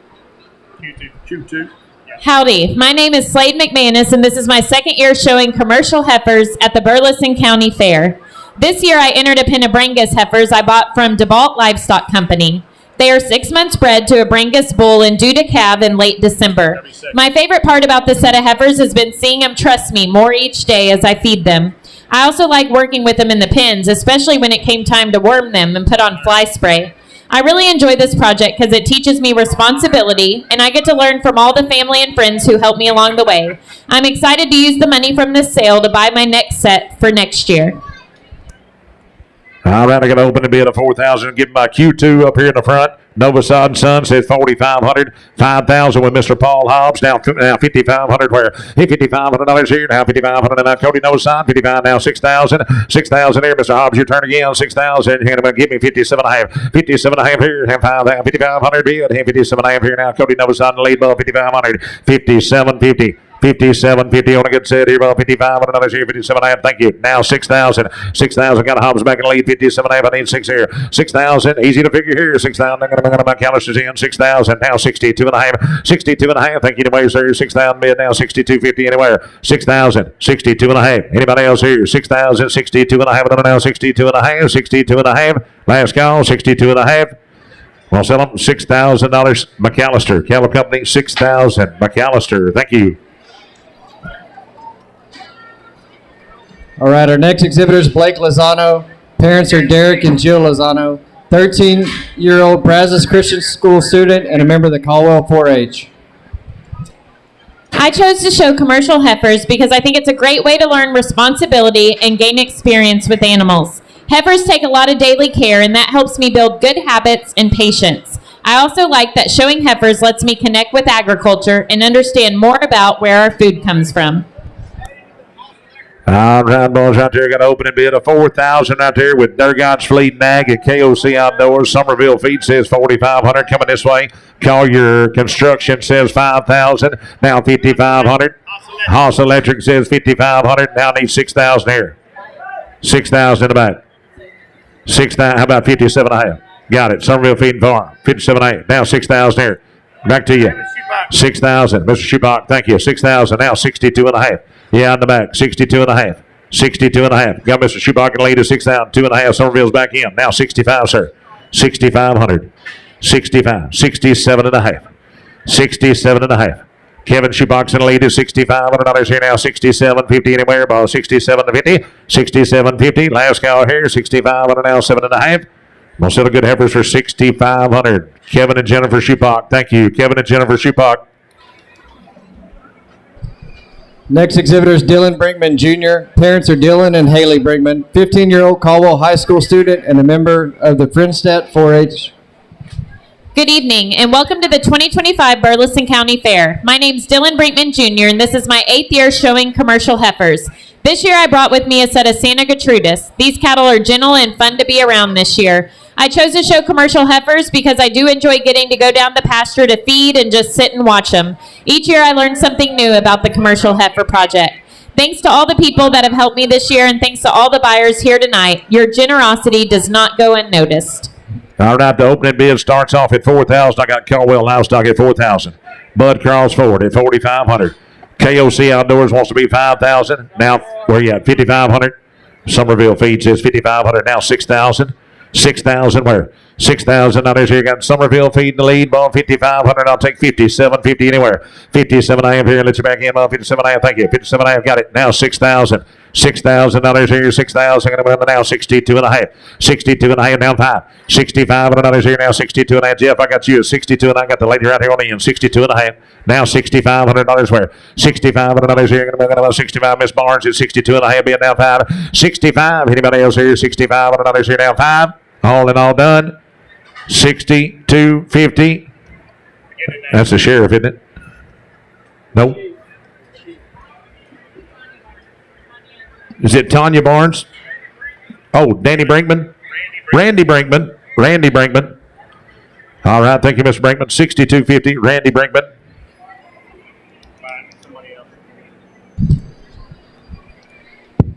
Howdy, my name is Slade McManus and this is my 2nd year showing commercial heifers at the Burleson County Fair. This year I entered a pen of Brangus heifers I bought from DeBalt Livestock Company. They are 6 months bred to a Brangus bull and due to calve in late December. My favorite part about this set of heifers has been seeing them trust me more each day as I feed them. I also like working with them in the pens, especially when it came time to worm them and put on fly spray. I really enjoy this project because it teaches me responsibility and I get to learn from all the family and friends who help me along the way. I'm excited to use the money from this sale to buy my next set for next year. All right, I got to open a bid of $4,000. Give my Q2 up here in the front. Nova Son says $4,500. $5,000 with Mr. Paul Hobbs. Now $5,500. Where? $5,500 here. Now $5,500. Now Cody Nova Son. $5,500. Now $6,000. $6,000 here. Mr. Hobbs, your turn again. $6,000. You're going to give me $57.5. $57.5 here. $5,500 bid. $57.5 here. Now Cody Nova Son lead ball. $5,500. $57.50. $57.50 on a good set here. About $55 here. $57.5. Thank you. Now $6,000. $6,000. Got Hobbs back in the lead. $57.5. I need 6 here. $6,000. Easy to figure here. $6,000. I'm going to McAllister's in. $6,000. Now $62.5. $62.5. Thank you to Waves here. $6,000 bid. Now $62.50 anywhere. $6,000. $62.5. Anybody else here? $6,000. $62.5. Now $62.5. $62.5. Last call. $62.5. We'll sell them $6,000. McAllister. Cattle Company. $6,000. McAllister. Thank you. All right, our next exhibitor is Blake Lozano. Parents are Derek and Jill Lozano, 13-year-old Brazos Christian School student and a member of the Caldwell 4-H. I chose to show commercial heifers because I think it's a great way to learn responsibility and gain experience with animals. Heifers take a lot of daily care and that helps me build good habits and patience. I also like that showing heifers lets me connect with agriculture and understand more about where our food comes from. All right, boys, out there got an opening bid of $4,000 out there with Durgott's Fleet Nag at KOC Outdoors. Somerville Feed says $4,500 coming this way. Collier Construction says $5,000. Now $5,500. Haas Electric says $5,500. Now need $6,000 here. $6,000 in the back. 6,000. How about 57 and a half? Got it. Somerville Feed and Farm. 57 and a half. Now 6,000 here. Back to you. 6,000. Mr. Schubach, thank you. 6,000. Now 62 and a half. Yeah, in the back. 62 and a half. 62 and a half. Got Mr. Schubach in the lead at 6,000. 2 and a half. Somerville's back in. Now 65, sir. 6,500. 65. 67 and a half. 67 and a half. Kevin Schubach's in the lead is $6,500 here now. 67.50 anywhere. Ball 67 to 50. 67.50. Last cow here. 65 now. 7 and a half. Most of the good heifers for 6,500. Kevin and Jennifer Schubach. Thank you, Kevin and Jennifer Schubach. Next exhibitor is Dylan Brinkman Jr. Parents are Dylan and Haley Brinkman, 15-year-old Caldwell High School student and a member of the Friendstedt 4-H. Good evening, and welcome to the 2025 Burleson County Fair. My name's Dylan Brinkman Jr., and this is my 8th year showing commercial heifers. This year I brought with me a set of Santa Gertrudis. These cattle are gentle and fun to be around this year. I chose to show commercial heifers because I do enjoy getting to go down the pasture to feed and just sit and watch them. Each year I learn something new about the Commercial Heifer Project. Thanks to all the people that have helped me this year, and thanks to all the buyers here tonight. Your generosity does not go unnoticed. All right, the opening bid starts off at 4,000. I got Caldwell Livestock at 4,000. Bud Crawford at 4,500. KOC Outdoors wants to be 5,000. Now, where you at? 5,500. Somerville Feeds is 5,500. Now 6,000. 6,000 where? 6,000. Now there's here. Got Somerville Feed in the lead. Ball 5,500. I'll take 57.50 anywhere. 57 I have here. Let you back in. Ball 57 I have. Thank you. 57 I have. Got it. Now 6,000. 6,000. Now there's here. 6,000. Going to win now 62 and a half. 62 and a half. Down 5. 65 and another's here. Now 62 and a half. Jeff, I got you. 62 and I got the lady right here on the end. 62 and a half. Now $6,500 where? 65 and another's here. Going to win 65. Miss Barnes is 62 and a half. Being down 5. 65. Anybody else here? 65 and another's here. Now 5. All in all done. 62.50. That's the sheriff, isn't it? Nope. Is it Tanya Barnes? Oh, Danny Brinkman? Randy Brinkman. Randy Brinkman. All right, thank you, Mr. Brinkman. 62.50. Randy Brinkman.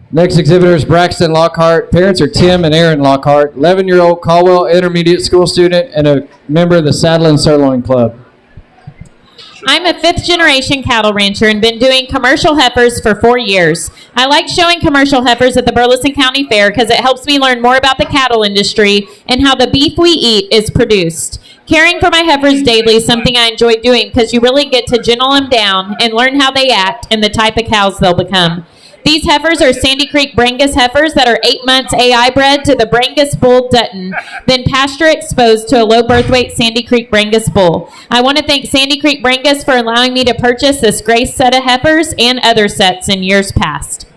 Next exhibitor is Braxton Lockhart. Parents are Tim and Aaron Lockhart, 11-year-old Caldwell Intermediate School student and a member of the Saddle and Sirloin Club. I'm a 5th-generation cattle rancher and been doing commercial heifers for 4 years. I like showing commercial heifers at the Burleson County Fair because it helps me learn more about the cattle industry and how the beef we eat is produced. Caring for my heifers daily is something I enjoy doing because you really get to gentle them down and learn how they act and the type of cows they'll become. These heifers are Sandy Creek Brangus heifers that are 8 months AI bred to the Brangus Bull Dutton, then pasture exposed to a low birth weight Sandy Creek Brangus bull. I want to thank Sandy Creek Brangus for allowing me to purchase this Grace set of heifers and other sets in years past.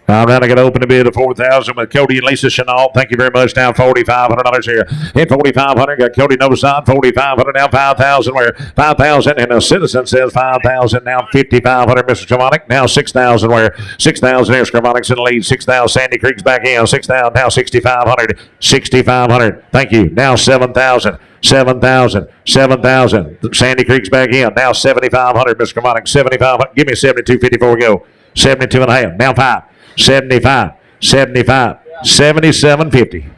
All right, I got to open the bid of 4,000 with Cody and Lisa Chenault. Thank you very much. Now $4,500 here. Hit 4,500. Got Cody Novosad. 4,500. Now 5,000. Where 5,000 and a citizen says 5,000. Now 5,500. Mr. Skravonik. Now 6,000. Where 6,000 here. Skravonik's in the lead. 6,000. Sandy Creek's back in. 6,000. Now 6,500. 6,500. Thank you. Now 7,000. 7,000. 7,000. Sandy Creek's back in. Now 7,500. Mr. Skravonik. 7,500. Give me 72.50 before we go. 72 and a half. Now 5. 75, 75, 77.50.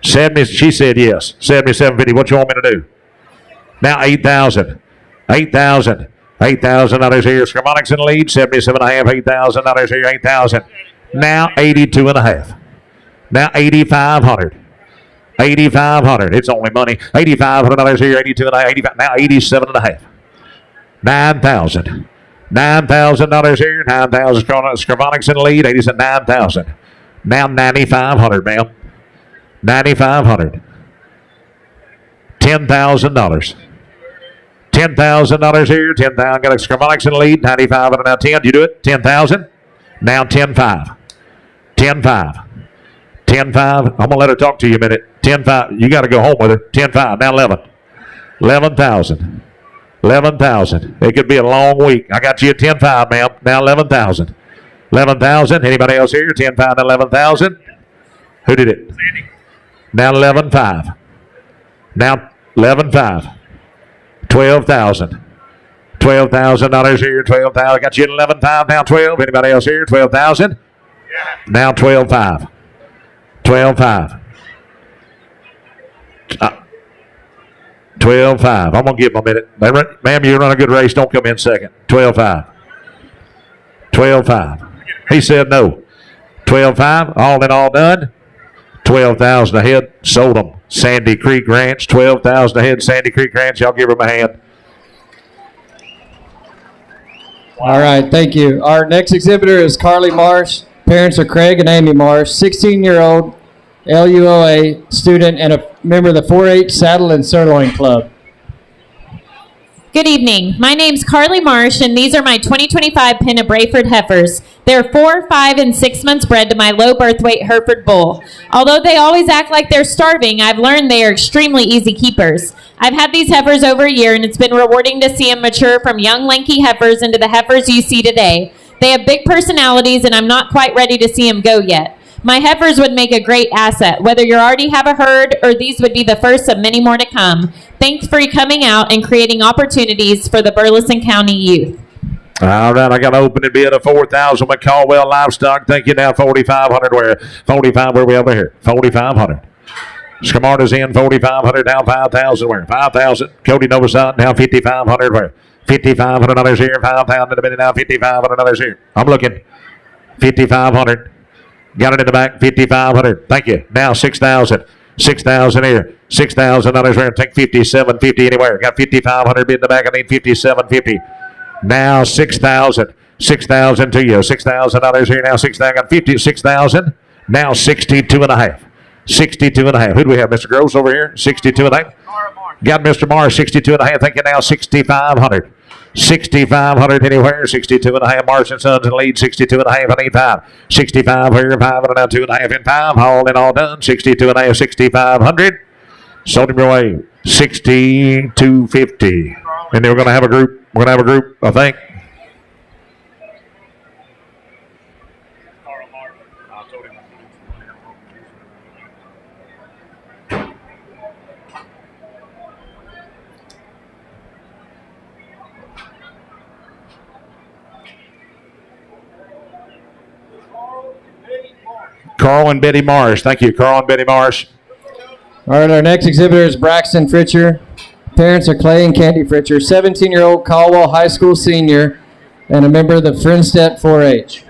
70, she said yes. 77.50. What you want me to do? Now 8,000. 8,000. 8,000 others here. Skravonik's in the lead. 77 and a half. 8,000 others here. 8,000. Now 82 and a half. Now 8,500. 8,500. It's only money. 8,500 others here. 82 and a half. 85. Now 87 and a half. 9,000. $9,000 here. 9,000. Skravonik's in the lead. 87. 9,000. Now 9,500, ma'am. 9,500. $10,000. $10,000 here. 10,000. Got Skravonik's in the lead. 9,500. Now 10. You do it. 10,000. Now 10,500. 10,500. 10,500. I'm gonna let her talk to you a minute. 10,500. You got to go home with her. 10,500. Now 11. 11,000. 11,000. It could be a long week. I got you at 10,500, ma'am. Now 11,000. 11,000. Anybody else here? 10,500 to 11,000. Who did it? Sandy. Now 11,500. Now 11,500. 12,000. $12,000 here. 12,000. I got you at 11,500. Now 12. Anybody else here? 12,000. Yeah. Now 12,500. 12.5. 12.5. I'm going to give them a minute. Ma'am, you run a good race. Don't come in second. 12.5. 12.5. He said no. 12.5. All in all done. 12,000 ahead. Sold them. Sandy Creek Ranch. 12,000 ahead. Sandy Creek Ranch. Y'all give them a hand. All right, thank you. Our next exhibitor is Carly Marsh. Parents are Craig and Amy Marsh, 16-year-old LUOA student and a member of the 4-H Saddle and Sirloin Club. Good evening. My name's Carly Marsh, and these are my 2025 pen of Brayford heifers. They're 4, 5, and 6 months bred to my low birth weight Hereford bull. Although they always act like they're starving, I've learned they are extremely easy keepers. I've had these heifers over a year, and it's been rewarding to see them mature from young, lanky heifers into the heifers you see today. They have big personalities, and I'm not quite ready to see them go yet. My heifers would make a great asset, whether you already have a herd or these would be the first of many more to come. Thanks for coming out and creating opportunities for the Burleson County youth. All right, I got an opening bid of 4,000 with Caldwell Livestock. Thank you now, 4,500 where? 45 where we over here? 4,500. Scamarta's in, 4,500 now, 5,000 where? 5,000. Cody Novosad now, 5,500 where? 5,500 others here, 5,000 in a minute now, 5,500 others here. I'm looking. 5,500. Got it in the back, 5,500. Thank you. Now 6,000. 6,000 here. 6,000 others here. Take 57.50 anywhere. Got 5,500 bid in the back. I need 57.50. Now 6,000. 6,000 to you. 6,000 others here. Now 6,000. Got 56,000. Now 62 and a half. 62 and a half. Who do we have? Mr. Groves over here? 62 and a half. Got Mr. Morris, 62 and a half. Thank you now, 6,500. 6,500 anywhere, 62 and a half. Marsh and Sons in the lead, 62 and a half. I need 5. 65 here, 5 and now 2 and a half in 5. All in all done, 62 and a half, 6,500. Sold him your way, 62.50. And then we're going to have a group. We're going to have a group, I think. Carl and Betty Marsh. Thank you, Carl and Betty Marsh. All right, our next exhibitor is Braxton Fritcher. Parents are Clay and Candy Fritcher, 17-year-old Caldwell High School senior and a member of the Friendstead 4-H.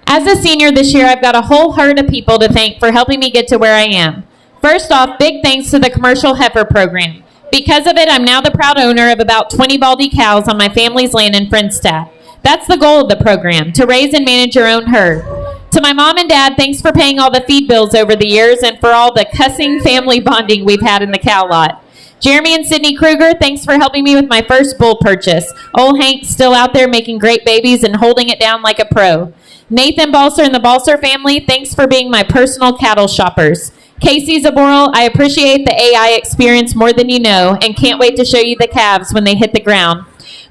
As a senior this year, I've got a whole herd of people to thank for helping me get to where I am. First off, big thanks to the Commercial Heifer Program. Because of it, I'm now the proud owner of about 20 Baldy cows on my family's land in Friendstead. That's the goal of the program, to raise and manage your own herd. To my mom and dad, thanks for paying all the feed bills over the years and for all the cussing family bonding we've had in the cow lot. Jeremy and Sydney Kruger, thanks for helping me with my first bull purchase. Old Hank's still out there making great babies and holding it down like a pro. Nathan Balser and the Balser family, thanks for being my personal cattle shoppers. Casey Zaboral, I appreciate the AI experience more than you know and can't wait to show you the calves when they hit the ground.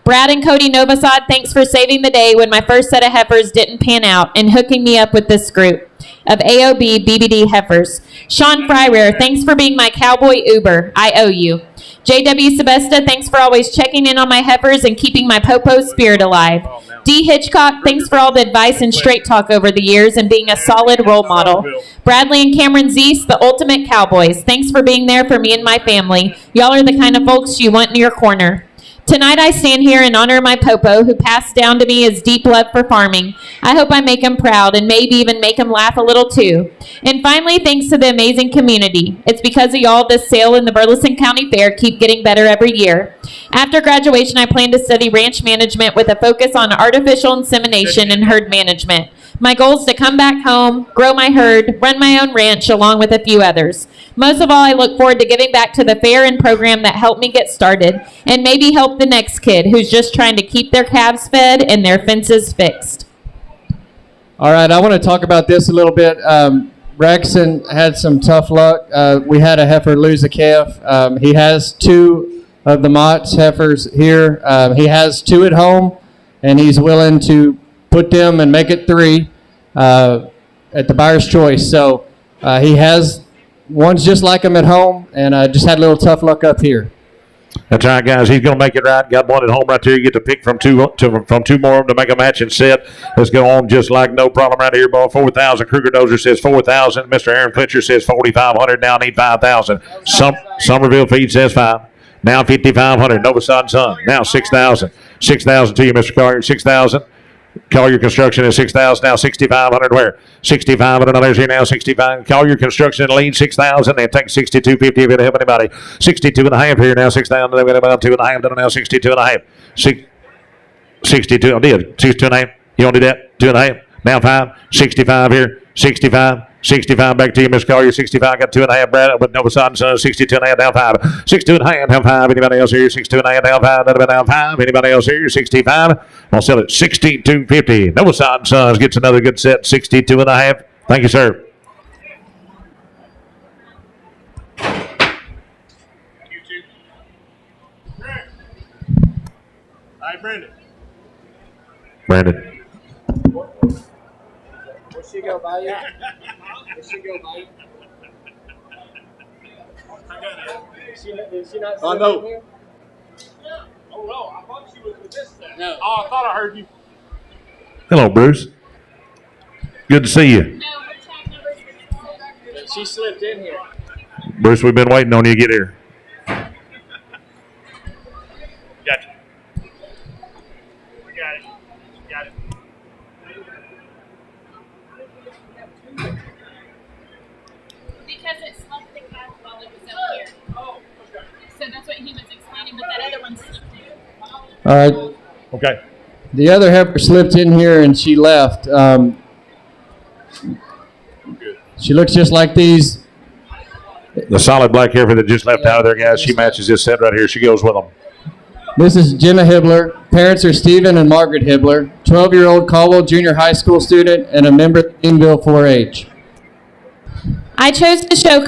Brad and Cody Novosad, thanks for saving the day when my first set of heifers didn't pan out and hooking me up with this group of AOB BBD heifers. Sean Fryrear, thanks for being my cowboy Uber. I owe you. JW Sebesta, thanks for always checking in on my heifers and keeping my Popo spirit alive. D. Hitchcock, thanks for all the advice and straight talk over the years and being a solid role model. Bradley and Cameron Zeese, the ultimate cowboys, thanks for being there for me and my family. Y'all are the kind of folks you want in your corner. Tonight I stand here in honor of my Popo, who passed down to me his deep love for farming. I hope I make him proud and maybe even make him laugh a little too. And finally, thanks to the amazing community. It's because of y'all this sale in the Burleson County Fair keep getting better every year. After graduation, I plan to study ranch management with a focus on artificial insemination and herd management. My goal is to come back home, grow my herd, run my own ranch along with a few others. Most of all, I look forward to giving back to the fair and program that helped me get started and maybe help the next kid who's just trying to keep their calves fed and their fences fixed. All right, I want to talk about this a little bit. Braxton had some tough luck. We had a heifer lose a calf. He has 2 of the Mott's heifers here. He has 2 at home, and he's willing to put them and make it 3 at the buyer's choice. So he has ones just like him at home, and just had a little tough luck up here. That's right, guys. He's going to make it right. Got one at home right there. You get to pick from two more of them to make a matching set. Let's go on just like no problem right here, boy. 4,000. Kruger Dozer says 4,000. Mr. Aaron Fletcher says 4,500. Now I need 5,000. Somerville Feed says 5. Now 5,500. Nova Sod Son. Now 6,000. 6,000 to you, Mr. Collier. 6,000. Collier Construction is 6,000. Now 6,500. Where? 6,500. Others here now 65. Collier Construction lead 6,000. They take 62.50 if it help anybody. 62 and a half here now 6,000. They've got about 2 and a half. Now 62 and a half. 62. I did 62 and a half. You want to do that? 2 and a half. Now 5. 65 here. 65. 65 back to you, Miss Collier. 65 got 2 and a half. Brad with Nova Sod 62 and a half. Down 5. 62 and a half. Down 5. Anybody else here? 62 and a half. Down 5. Down 5. Anybody else here? 65. I'll sell it 62.50. Nova Sod Sons gets another good set. 62 and a half. Thank you, sir. You too. Greg. Hi, Brandon. Brandon. What's she go by you? What's she go by you? Is she not I sitting know. in here? Oh, no. I thought she was with this thing. No. Oh, I thought I heard you. Hello, Bruce. Good to see you. She slipped in here. Bruce, we've been waiting on you to get here. Gotcha. We got it. Got it. Because it slumped the cab while it was up here. Oh, okay. So that's what he was explaining, but that other one slipped in. All right. Okay. The other heifer slipped in here and she left. She looks just like these. The solid black heifer that just left out of there, guys, she matches this set right here. She goes with them. This is Jenna Hibbler. Parents are Stephen and Margaret Hibbler. 12-year-old Caldwell Junior High School student and a member of Greenville 4-H. I chose to show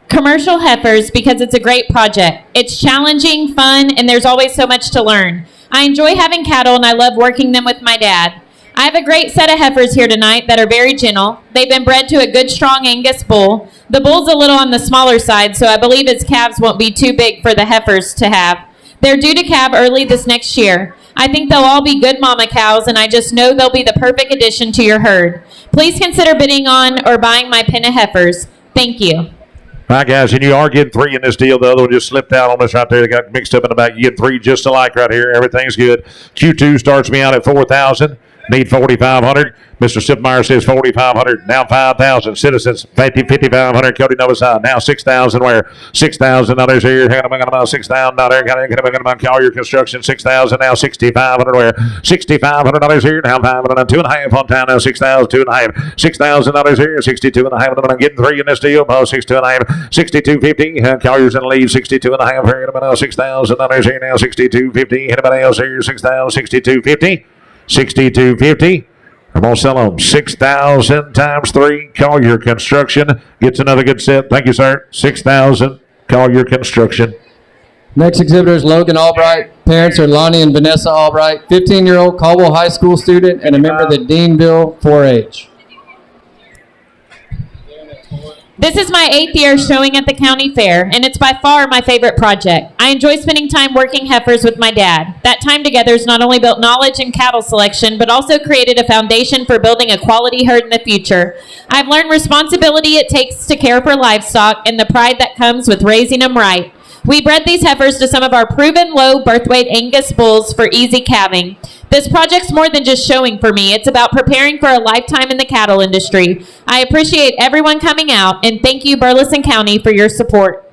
commercial heifers because it's a great project. It's challenging, fun, and there's always so much to learn. I enjoy having cattle and I love working them with my dad. I have a great set of heifers here tonight that are very gentle. They've been bred to a good, strong Angus bull. The bull's a little on the smaller side, so I believe his calves won't be too big for the heifers to have. They're due to calve early this next year. I think they'll all be good mama cows, and I just know they'll be the perfect addition to your herd. Please consider bidding on or buying my pen of heifers. Thank you. All right, guys, and you are getting 3 in this deal. The other one just slipped out on us right there. They got mixed up in the back. You get 3 just alike right here. Everything's good. Q2 starts me out at 4,000. Need 4,500. Mr. Sipmeyer says 4,500. Now 5,000. Citizens 5,500. Cody Nova Side. Now 6,000. Where 6,000 others here. 6,000 there. Collier Construction 6,000. Now 6,500. Where 6,500 others here. Now 500. 2.5 on time. Now 6,000. 2.5. 6,000 others here. 62.5. I'm getting 3 in this deal. 62.5. 62.50. Collier's in the lead. 62.5 here. Now 6,000 others here. Now 62.50. Anybody else here? 6,000. 62.50. 62.50. I'm going to sell them 6,000 times 3. Collier Construction gets another good set. Thank you, sir. 6,000. Collier Construction. Next exhibitor is Logan Albright. Parents are Lonnie and Vanessa Albright. 15-year-old Caldwell High School student and a member of the Deanville 4-H. This is my 8th year showing at the county fair, and it's by far my favorite project. I enjoy spending time working heifers with my dad. That time together has not only built knowledge in cattle selection, but also created a foundation for building a quality herd in the future. I've learned responsibility it takes to care for livestock and the pride that comes with raising them right. We bred these heifers to some of our proven low birth weight Angus bulls for easy calving. This project's more than just showing for me. It's about preparing for a lifetime in the cattle industry. I appreciate everyone coming out, and thank you, Burleson County, for your support.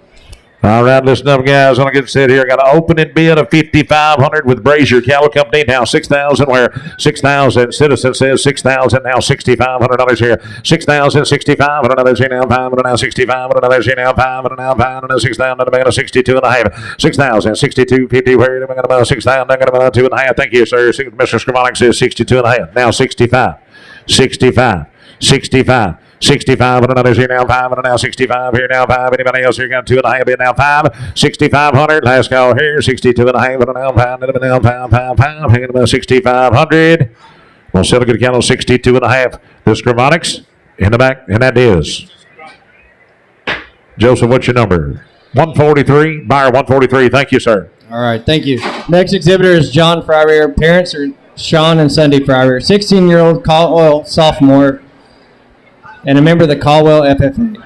All right, listen up, guys. I'm going to get set here. I got an opening bid of 5,500 with Brazier Cattle Company. Now 6,000. Where 6,000. Citizen says 6,000. Now 6,500 others here. 6,000. 6,500 others here. Now 500. Now 6,500 others here. Now 500. Now 500. Now 6,000. Now 62 and a half. 6,000. 62.50. Where am I going to 6,000? I'm going to 2 and a half. Thank you, sir. Mr. Scrivonic says 62 and a half. Now 65. 65. 65. 65 and others here now 5 and now 65 here now 5. Anybody else here got 2 and a half bid now 5. 6,500. Last call here 62 and a half and now 5 and now 5. Hanging about 6,500. We'll sell a good count on 62 and a half. The Scrivonics in the back, and that is Joseph. What's your number? 143, buyer 143. Thank you, sir. All right, thank you. Next exhibitor is John Fryer. Parents are Sean and Cindy Fryer. 16-year-old Caldwell sophomore and a member of the Caldwell FFA.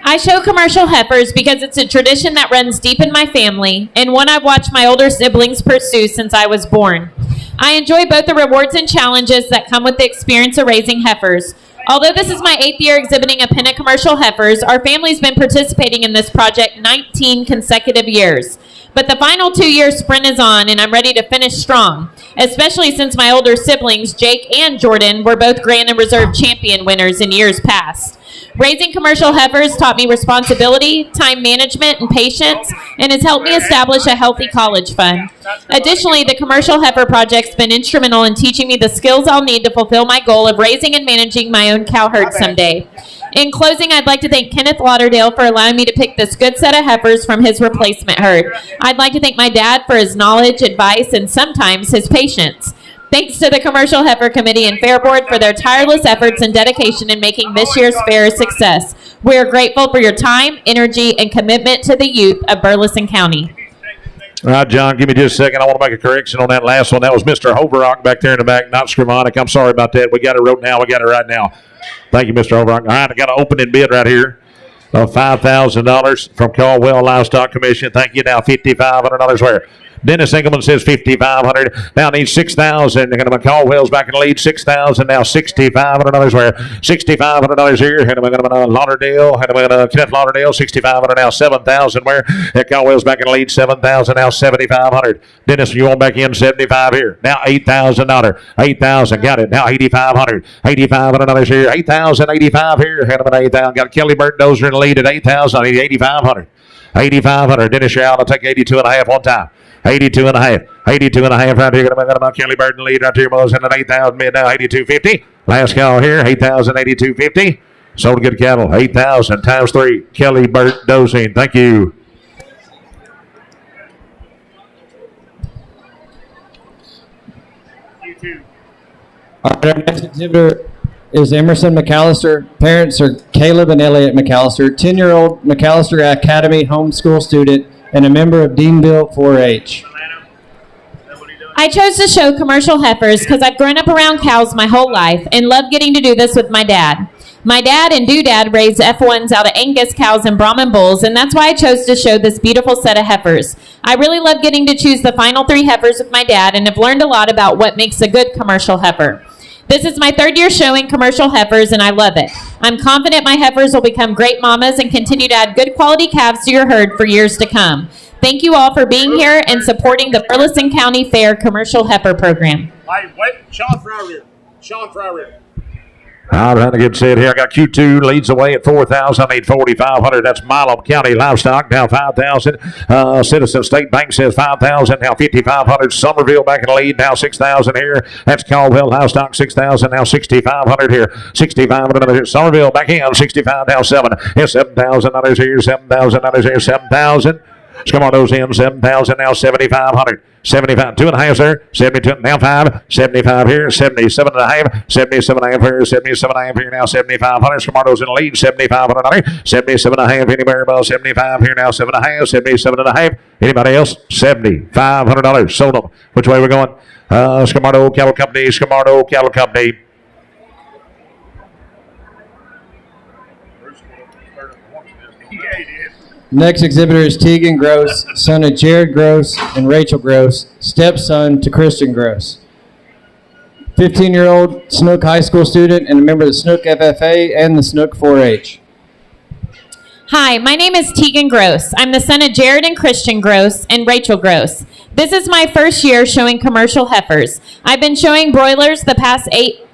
I show commercial heifers because it's a tradition that runs deep in my family and one I've watched my older siblings pursue since I was born. I enjoy both the rewards and challenges that come with the experience of raising heifers. Although this is my 8th year exhibiting a pen of commercial heifers, our family's been participating in this project 19 consecutive years. But the final 2-year sprint is on, and I'm ready to finish strong, especially since my older siblings, Jake and Jordan, were both Grand and Reserve champion winners in years past. Raising commercial heifers taught me responsibility, time management, and patience, and has helped me establish a healthy college fund. Additionally, the Commercial Heifer Project's been instrumental in teaching me the skills I'll need to fulfill my goal of raising and managing my own cow herd someday. In closing, I'd like to thank Kenneth Lauderdale for allowing me to pick this good set of heifers from his replacement herd. I'd like to thank my dad for his knowledge, advice, and sometimes his patience. Thanks to the Commercial Heifer Committee and Fair Board for their tireless efforts and dedication in making this year's fair a success. We are grateful for your time, energy, and commitment to the youth of Burleson County. All right, John, give me just a second. I want to make a correction on that last one. That was Mr. Hoverock back there in the back, not Scrivonic. I'm sorry about that. We got it wrote now. We got it right now. Thank you, Mr. Hoverock. All right, I got an opening bid right here of $5,000 from Caldwell Livestock Commission. Thank you. Now $5,500 where? Dennis Engelman says $5,500. Now needs $6,000. Caldwell's back in the lead. $6,000. Now $6,500 where? $6,500 here. Lauderdale. Kenneth Lauderdale. $6,500. Now $7,000 where? Caldwell's back in the lead. $7,000. Now $7,500. Dennis, you want back in $75 here. Now $8,000. $8,000. Got it. Now $8,500. $8,500 here. $8,085 here. $8,000. Got Kelly Burt Dozer in the lead at $8,000. I need $8,500. $8,500. Dennis, you're out. I'll take 82.5 one time. 82.5. 82.5 right here. Going to Kelly Burton lead right here. Was in at 8,000 mid now. 82.50. Last call here. 8,000. 82.50. Sold good cattle. 8,000 times 3. Kelly Burt Dozing. Thank you. All right, our next exhibitor is Emerson McAllister. Parents are Caleb and Elliot McAllister. 10-year-old McAllister Academy homeschool student and a member of Deanville 4-H. I chose to show commercial heifers because I've grown up around cows my whole life and love getting to do this with my dad. My dad and Doodad raised F1s out of Angus cows and Brahman bulls, and that's why I chose to show this beautiful set of heifers. I really love getting to choose the final 3 heifers with my dad and have learned a lot about what makes a good commercial heifer. This is my 3rd year showing commercial heifers, and I love it. I'm confident my heifers will become great mamas and continue to add good quality calves to your herd for years to come. Thank you all for being here and supporting the Burleson County Fair Commercial Heifer Program. Hey, wait, Sean Fryer. Sean Fryer. All right, I get set here. I got Q2 leads away at 4,000. I need 4,500. That's Milam County Livestock. Now 5,000. Citizen State Bank says 5,000. Now 5,500. Somerville back in the lead. Now 6,000 here. That's Caldwell Livestock. 6,000. Now 6,500 here. 6,500 here. Somerville back in. 65 now 7. Here's $7,000 here. $7,000 here. 7,000. Come on, those in. 7,000 now 7,500. 75, 2.5, sir. 72, now 5. 75 here. 77.5. 77.5 here. 77.5 here. Now 7,500. Scamardo's in the lead. 7,500. 77.5. Anywhere above 75 here. Now 7.5. 77.5. Anybody else? $7,500. Sold them. Which way are we going? Scamardo Cattle Company. Scamardo Cattle Company. Yeah, he did. Next exhibitor is Tegan Gross, son of Jared Gross and Rachel Gross, stepson to Christian Gross. 15-year-old Snook High School student and a member of the Snook FFA and the Snook 4-H. Hi, my name is Tegan Gross. I'm the son of Jared and Christian Gross and Rachel Gross. This is my 1st year showing commercial heifers. I've been showing broilers the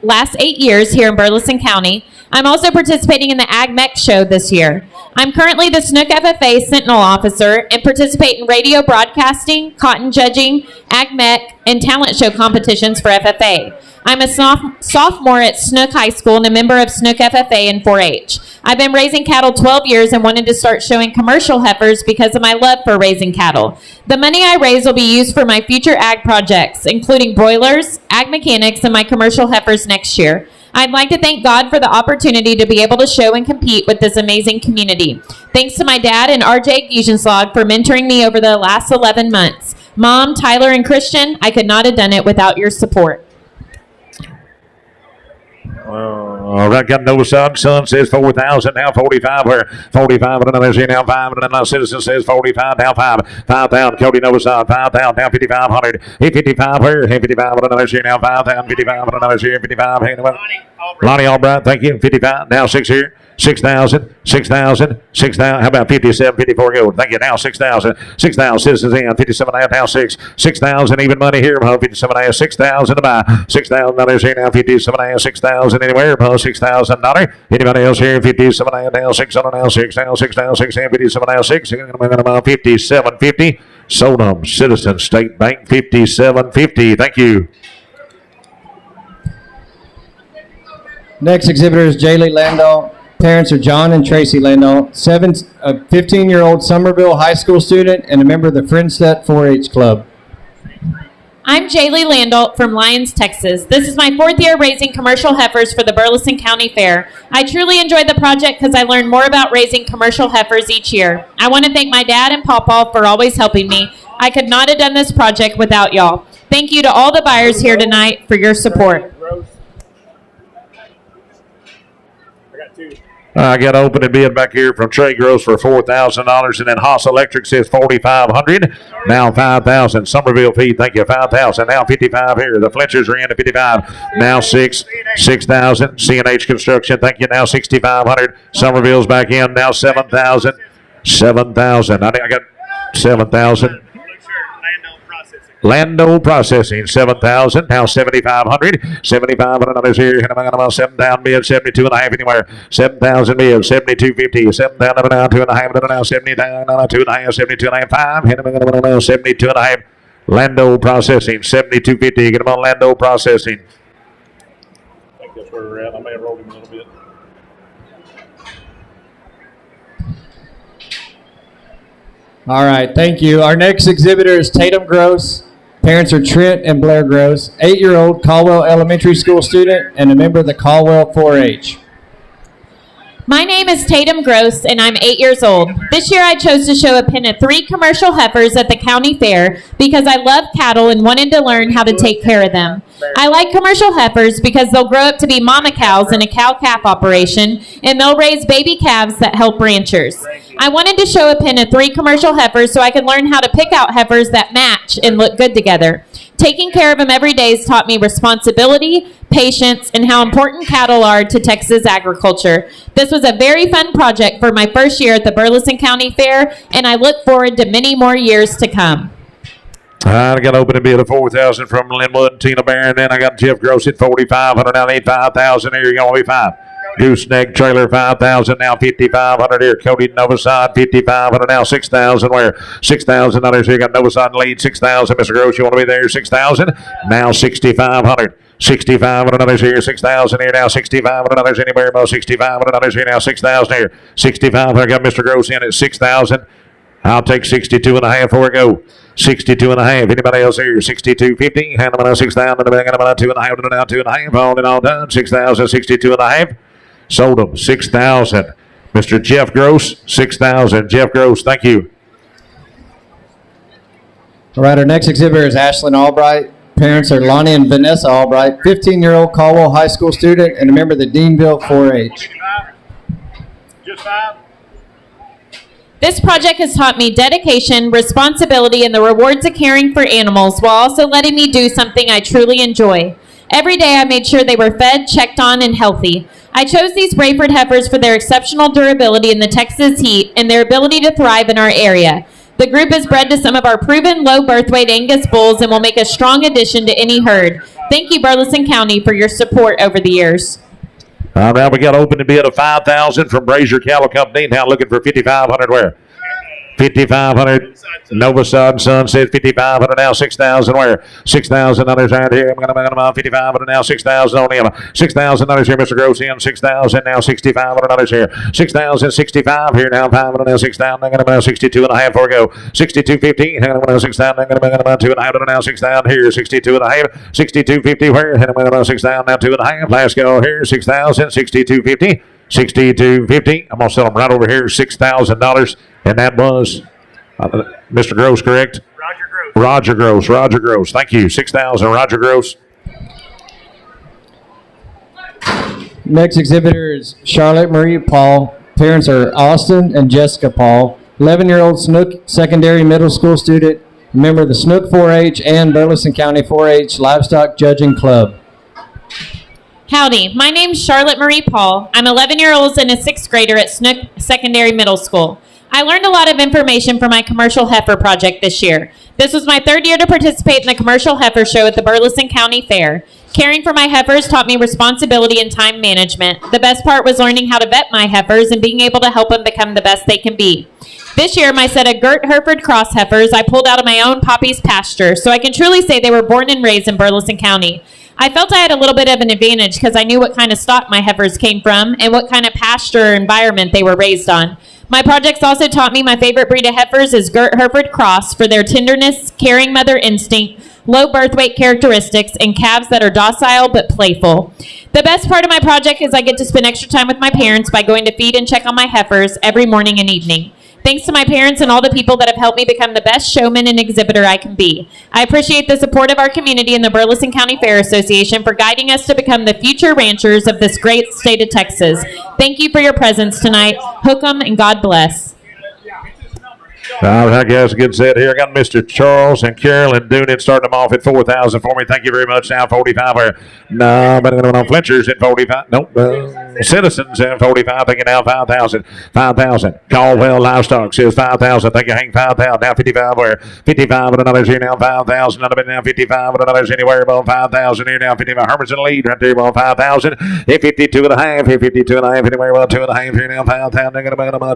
last 8 years here in Burleson County. I'm also participating in the AgMech show this year. I'm currently the Snook FFA Sentinel Officer and participate in radio broadcasting, cotton judging, AgMech, and talent show competitions for FFA. I'm a sophomore at Snook High School and a member of Snook FFA and 4-H. I've been raising cattle 12 years and wanted to start showing commercial heifers because of my love for raising cattle. The money I raise will be used for my future ag projects, including broilers, ag mechanics, and my commercial heifers next year. I'd like to thank God for the opportunity to be able to show and compete with this amazing community. Thanks to my dad and RJ Giesenslag for mentoring me over the last 11 months. Mom, Tyler, and Christian, I could not have done it without your support. All right, got no son. Son says 4,000, now 45. Where 45 and another here now 5 and another Citizen says 45, now 5,000. Cody Novason 5,000, now 5,500. 55 where 55 and another here now 5,000. 55 and another here 55. Lonnie Albright, thank you. 55 now 6 here. 6,000, 6,000, 6,000. How about 57, 54 gold? Thank you. Now 6,000, 6,000. Citizens in 57 and a half. Now 6,000. Even money here. 57 and a half. 6,000 to buy. $6,000 here now. 57 and a half. 6,000 anywhere. $6,000. Anybody else here? 57 and a half. Now 600 now 6,000, 6,000, 6,000. 57 and a half. 6. 57.50. Sold them. Citizen State Bank 57.50. Thank you. Next exhibitor is Jaylee Landau. Parents are John and Tracy Landau. A 15-year-old Somerville High School student and a member of the Friendset 4-H Club. I'm Jaylee Landau from Lyons, Texas. This is my 4th year raising commercial heifers for the Burleson County Fair. I truly enjoyed the project because I learned more about raising commercial heifers each year. I want to thank my dad and Pawpaw for always helping me. I could not have done this project without y'all. Thank you to all the buyers here tonight for your support. I got an open and bid back here from Trey Gross for $4,000, and then Haas Electric says $4,500. Now $5,000. Somerville Feed, thank you, $5,000. Now $55 here. The Fletchers are in at $55. Now $6,000. CNH Construction, thank you. Now $6,500. Somerville's back in. Now $7,000. $7,000. I got $7,000. Lando Processing, $7,000. Now $7,500. 75 and another's here. And I'm going about 7,000 bid, 72 and a half anywhere. 7,000 bid, 72.50. 7,000 now 2.5. And now 70,000. 2.5. 72 and a half. 5. And I'm going to 72 and a half. Lando Processing, 72.50. Get them on Lando Processing. I think that's where we're at. I may have rolled him a little bit. All right, thank you. Our next exhibitor is Tatum Gross. Parents are Trent and Blair Gross, 8-year-old Caldwell Elementary School student and a member of the Caldwell 4-H. My name is Tatum Gross, and I'm 8 years old. This year I chose to show a pen of 3 commercial heifers at the county fair because I love cattle and wanted to learn how to take care of them. I like commercial heifers because they'll grow up to be mama cows in a cow-calf operation, and they'll raise baby calves that help ranchers. I wanted to show a pen of 3 commercial heifers so I could learn how to pick out heifers that match and look good together. Taking care of them every day has taught me responsibility, patience, and how important cattle are to Texas agriculture. This was a very fun project for my first year at the Burleson County Fair, and I look forward to many more years to come. I got open a bid of $4,000 from Linwood and Tina Barron. Then I got Jeff Gross at $4,500. Now $5,000 here. You're going to be 5. Gooseneck Trailer, $5,000. Now $5,500 here. Cody Novasad, $5,500. Now $6,000. Where? $6,000 here. Got Novasad lead, $6,000. Mr. Gross, you want to be there? $6,000. Now $6,500. 65 and another's here, 6,000 here now, 65 and another's anywhere about 65 and another's here now, 6,000 here, 65. I got Mr. Gross in at 6,000. I'll take 62 and a half before I go. 62 and a half. Anybody else here? 62.50. Hand them out 6,000. And I'm about 2 and a half. And now 2 and a half. All in all done. 6,000. 62 and a half. Sold them. 6,000. Mr. Jeff Gross. 6,000. Jeff Gross. Thank you. All right. Our next exhibitor is Ashlyn Albright. Parents are Lonnie and Vanessa Albright. 15-year-old Caldwell High School student and a member of the Deanville 4-H. Just 5. This project has taught me dedication, responsibility, and the rewards of caring for animals while also letting me do something I truly enjoy. Every day I made sure they were fed, checked on, and healthy. I chose these Brayford heifers for their exceptional durability in the Texas heat and their ability to thrive in our area. The group is bred to some of our proven low birth weight Angus bulls and will make a strong addition to any herd. Thank you, Burleson County, for your support over the years. Now we got open to bid of $5,000 from Brazier Cattle Company. Now looking for $5,500 where? 5,500. Nova Sun says 5,500 now, 6,000 where? $6,000 right here. I'm going to 5,500 now, 6,000 on him. $6,000 here, Mr. Gross in. 6,000 now, $6,500 here. 6,065 here now, 500 now, 6,000. I'm going to 62 and a half for go. 62.50. I'm going to 6,000. I'm going to 2 and a half now, 6,000 here. 62 and a half. 62.50 where? I'm going to 6,000 now, 2 and a half. Let's go here. 6,000. 62.50. 62.50. I'm going to sell them right over here, $6,000. And that was Mr. Gross, correct? Roger Gross. Roger Gross. Roger Gross. Thank you. 6,000. Roger Gross. Next exhibitor is Charlotte Marie Paul. Parents are Austin and Jessica Paul. 11-year-old Snook Secondary Middle School student, member of the Snook 4-H and Burleson County 4-H Livestock Judging Club. Howdy, my name's Charlotte Marie Paul. I'm 11-year-old and a 6th grader at Snook Secondary Middle School. I learned a lot of information from my commercial heifer project this year. This was my 3rd year to participate in the commercial heifer show at the Burleson County Fair. Caring for my heifers taught me responsibility and time management. The best part was learning how to vet my heifers and being able to help them become the best they can be. This year, my set of Gert Hereford cross heifers I pulled out of my own Poppy's pasture, so I can truly say they were born and raised in Burleson County. I felt I had a little bit of an advantage because I knew what kind of stock my heifers came from and what kind of pasture environment they were raised on. My projects also taught me my favorite breed of heifers is Gert Hereford Cross for their tenderness, caring mother instinct, low birth weight characteristics, and calves that are docile but playful. The best part of my project is I get to spend extra time with my parents by going to feed and check on my heifers every morning and evening. Thanks to my parents and all the people that have helped me become the best showman and exhibitor I can be. I appreciate the support of our community and the Burleson County Fair Association for guiding us to become the future ranchers of this great state of Texas. Thank you for your presence tonight. Hook 'em and God bless. All right, guys, good set here. I got Mr. Charles and Carolyn Doonan starting them off at 4,000 for me. Thank you very much. Now 45 here. No, but on Fletchers at 45. Nope. Citizens at 45. Thank you now 5,000. 5,000. Caldwell Livestock says 5,000. Thank you, Hank. 5,000. Now 55 where? 55 and another's here now 5,000. Another bit now 55 and another's anywhere above 5,000 here now 55. Herman's in the lead right there above 5,000. Hit 52 and a half. Hit 52 and a half. Anywhere above 2 and a half here now 5,000.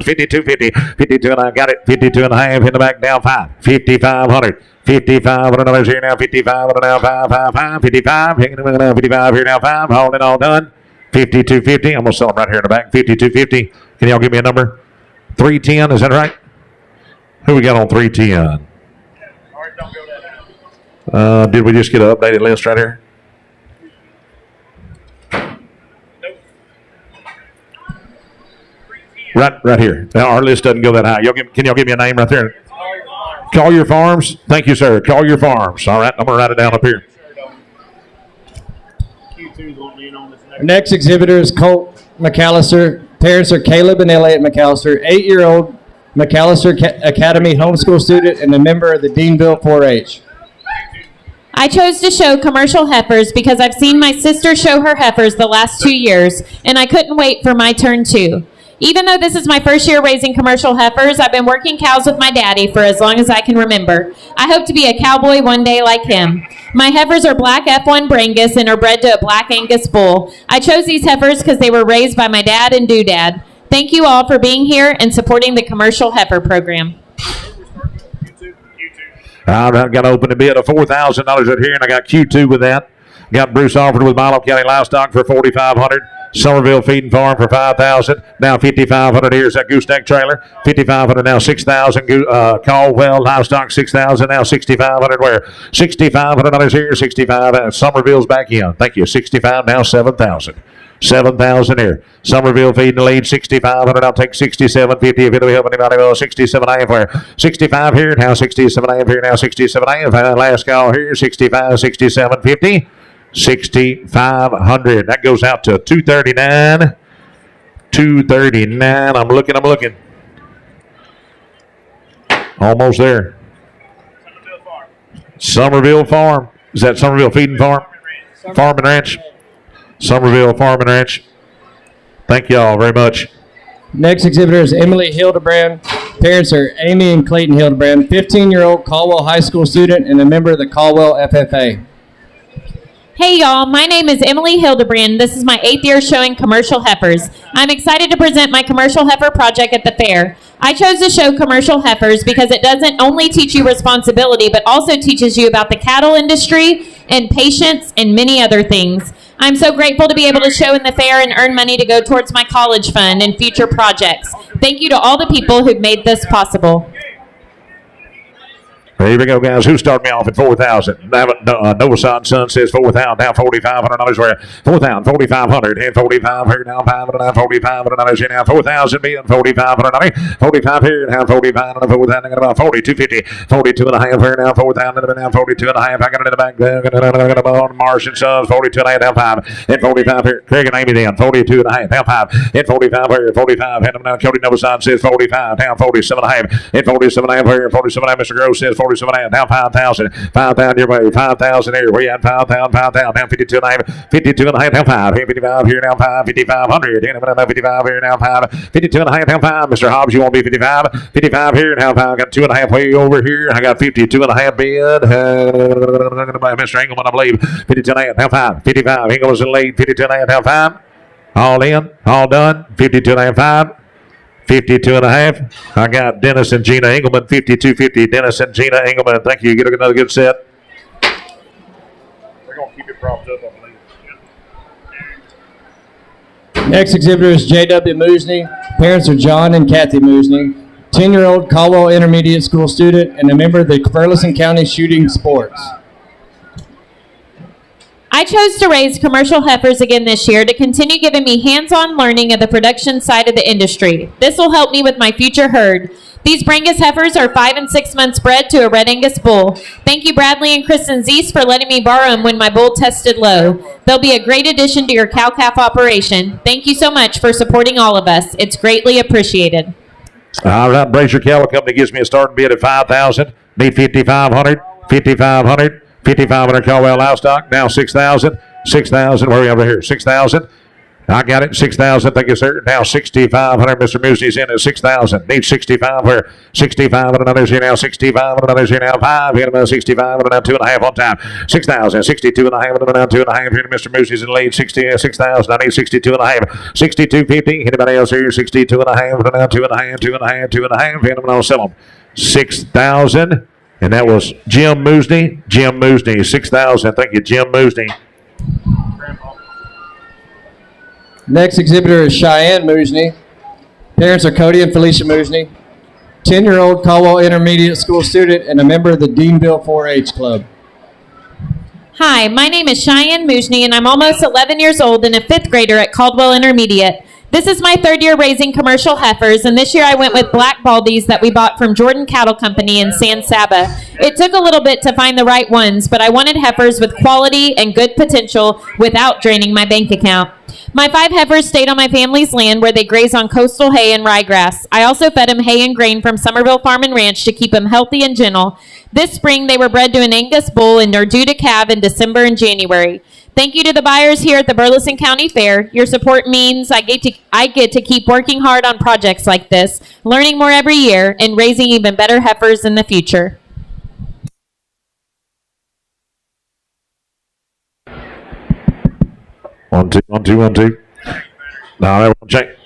52.50. 52 and a half. Got it. 52 and a half in the back down 5. 5,500. 55 and another's here now 55 and now 5. 55. 55 here now 5. Holding all done. 52.50. I'm going to sell them right here in the back. 52.50. Can y'all give me a number? 310. Is that right? Who we got on 310? Did we just get an updated list right here? Right here. Now, our list doesn't go that high. Can y'all give me a name right there? Collier Farms. Thank you, sir. Collier Farms. All right, I'm going to write it down up here. Next exhibitor is Colt McAllister. Parents are Caleb and Elliot McAllister. 8-year-old McAllister Academy homeschool student and a member of the Deanville 4-H. I chose to show commercial heifers because I've seen my sister show her heifers the last 2 years, and I couldn't wait for my turn too. Even though this is my first year raising commercial heifers, I've been working cows with my daddy for as long as I can remember. I hope to be a cowboy one day like him. My heifers are black F1 Brangus and are bred to a black Angus bull. I chose these heifers because they were raised by my dad and doodad. Thank you all for being here and supporting the commercial heifer program. All right, got to open a bid of $4,000 right here, and I got Q2 with that. Got Bruce Alford with Milo County Livestock for $4,500. Somerville Feeding Farm for $5,000. Now $5,500. Here's that gooseneck trailer. $5,500. Now $6,000. Caldwell Livestock $6,000. Now $6,500. Where? $6,500 here. $6,500. Somerville's back in. Thank you. $6,500. Now $7,000. $7,000 here. Somerville feeding the lead. $6,500. I'll take $6,750 if it'll help anybody. Well, $6,750 where? $65 here. Now $6,750 here. Now $6,750. Last call here. $65. $6,750. $6,500. That goes out to $239. $239. I'm looking. Almost there. Somerville Farm. Is that Somerville Feeding Farm? Farm and Ranch. Somerville Farm and Ranch. Thank y'all very much. Next exhibitor is Emily Hildebrand. Parents are Amy and Clayton Hildebrand. 15-year-old Caldwell High School student and a member of the Caldwell FFA. Hey y'all, my name is Emily Hildebrand. This is my 8th year showing commercial heifers. I'm excited to present my commercial heifer project at the fair. I chose to show commercial heifers because it doesn't only teach you responsibility, but also teaches you about the cattle industry and patience and many other things. I'm so grateful to be able to show in the fair and earn money to go towards my college fund and future projects. Thank you to all the people who've made this possible. Here we go, guys. Who started me off at 4,000? Noah Son says 4,000. Now $4,500 where 4,000, 4,500, and 45 here now 500, 4,500 here now 4,000 being 4,500, 45 here now 45, 4,000 about 42.50, 42 and a half here now 4,000 now 42 and a half. I got it in the back. I got on Marsh and Sons 42 and a half now 5 and 45 here. Craig and Amy then 42 and a half now 5 and 45 here 45. And now Cody Noah Son says 45 now 47 and a half and 47 and a half here 47 and a half. Mr. Gross says 47 and a half now 5,000 your way 5,000 here we had 5,000 now 52 and a half 52 and a half now 5 55 here now 5 5,500 55 here now 5 52 and a half now 5 Mr. Hobbs you want to be 55 55 here now 5 got 2 and a half way over here I got 52 and a half bid by Mr. Engelman I believe 52 and a half now 5 55 Engelman's in lead 52 and a half now 5 all in all done 52 and a half 5 52 and a half. I got Dennis and Gina Engelman, 52.50. Dennis and Gina Engelman. Thank you. Get another good set. They're going to keep it propped up, I believe. Next exhibitor is J.W. Moosney. Parents are John and Kathy Moosney. 10-year-old Caldwell Intermediate School student and a member of the Burleson County Shooting Sports. I chose to raise commercial heifers again this year to continue giving me hands-on learning of the production side of the industry. This will help me with my future herd. These Brangus heifers are 5 and 6 months bred to a Red Angus bull. Thank you Bradley and Kristen Zeese for letting me borrow them when my bull tested low. They'll be a great addition to your cow-calf operation. Thank you so much for supporting all of us. It's greatly appreciated. All right, Brazier Cattle Company gives me a starting bid at 5,000. Need 5,500, 5,500. 5,500 Caldwell Livestock, now 6,000. 6,000, where are we over here? 6,000. I got it, 6,000, thank you, sir. Now 6,500, Mr. Moosey's in at 6,000. Need 65, where 65 and another's here now, 65 and another's here now, 5. Hit him at 65 and now 2.5 on time. 6,000, 62 and a half, and now 2.5 here to Mr. Moosey's in the lead, 6,000. I need 62 and a half. 62.50, anybody else here? 62 and a half, and now 2.5, 2.5, 2.5. Hit him and I'll sell them. 6,000. And that was Jim Moosney. Jim Moosney, 6,000. Thank you, Jim Moosney. Next exhibitor is Cheyenne Moosney. Parents are Cody and Felicia Moosney. 10-year-old Caldwell Intermediate School student and a member of the Deanville 4-H Club. Hi, my name is Cheyenne Moosney, and I'm almost 11 years old and a 5th grader at Caldwell Intermediate. This is my 3rd year raising commercial heifers, and this year I went with black baldies that we bought from Jordan Cattle Company in San Saba. It took a little bit to find the right ones, but I wanted heifers with quality and good potential without draining my bank account. My 5 heifers stayed on my family's land where they graze on coastal hay and ryegrass. I also fed them hay and grain from Somerville Farm and Ranch to keep them healthy and gentle. This spring they were bred to an Angus bull and are due to calve in December and January. Thank you to the buyers here at the Burleson County Fair. Your support means I get to keep working hard on projects like this, learning more every year, and raising even better heifers in the future. One, two, one, two, one, two. Now, that won't change.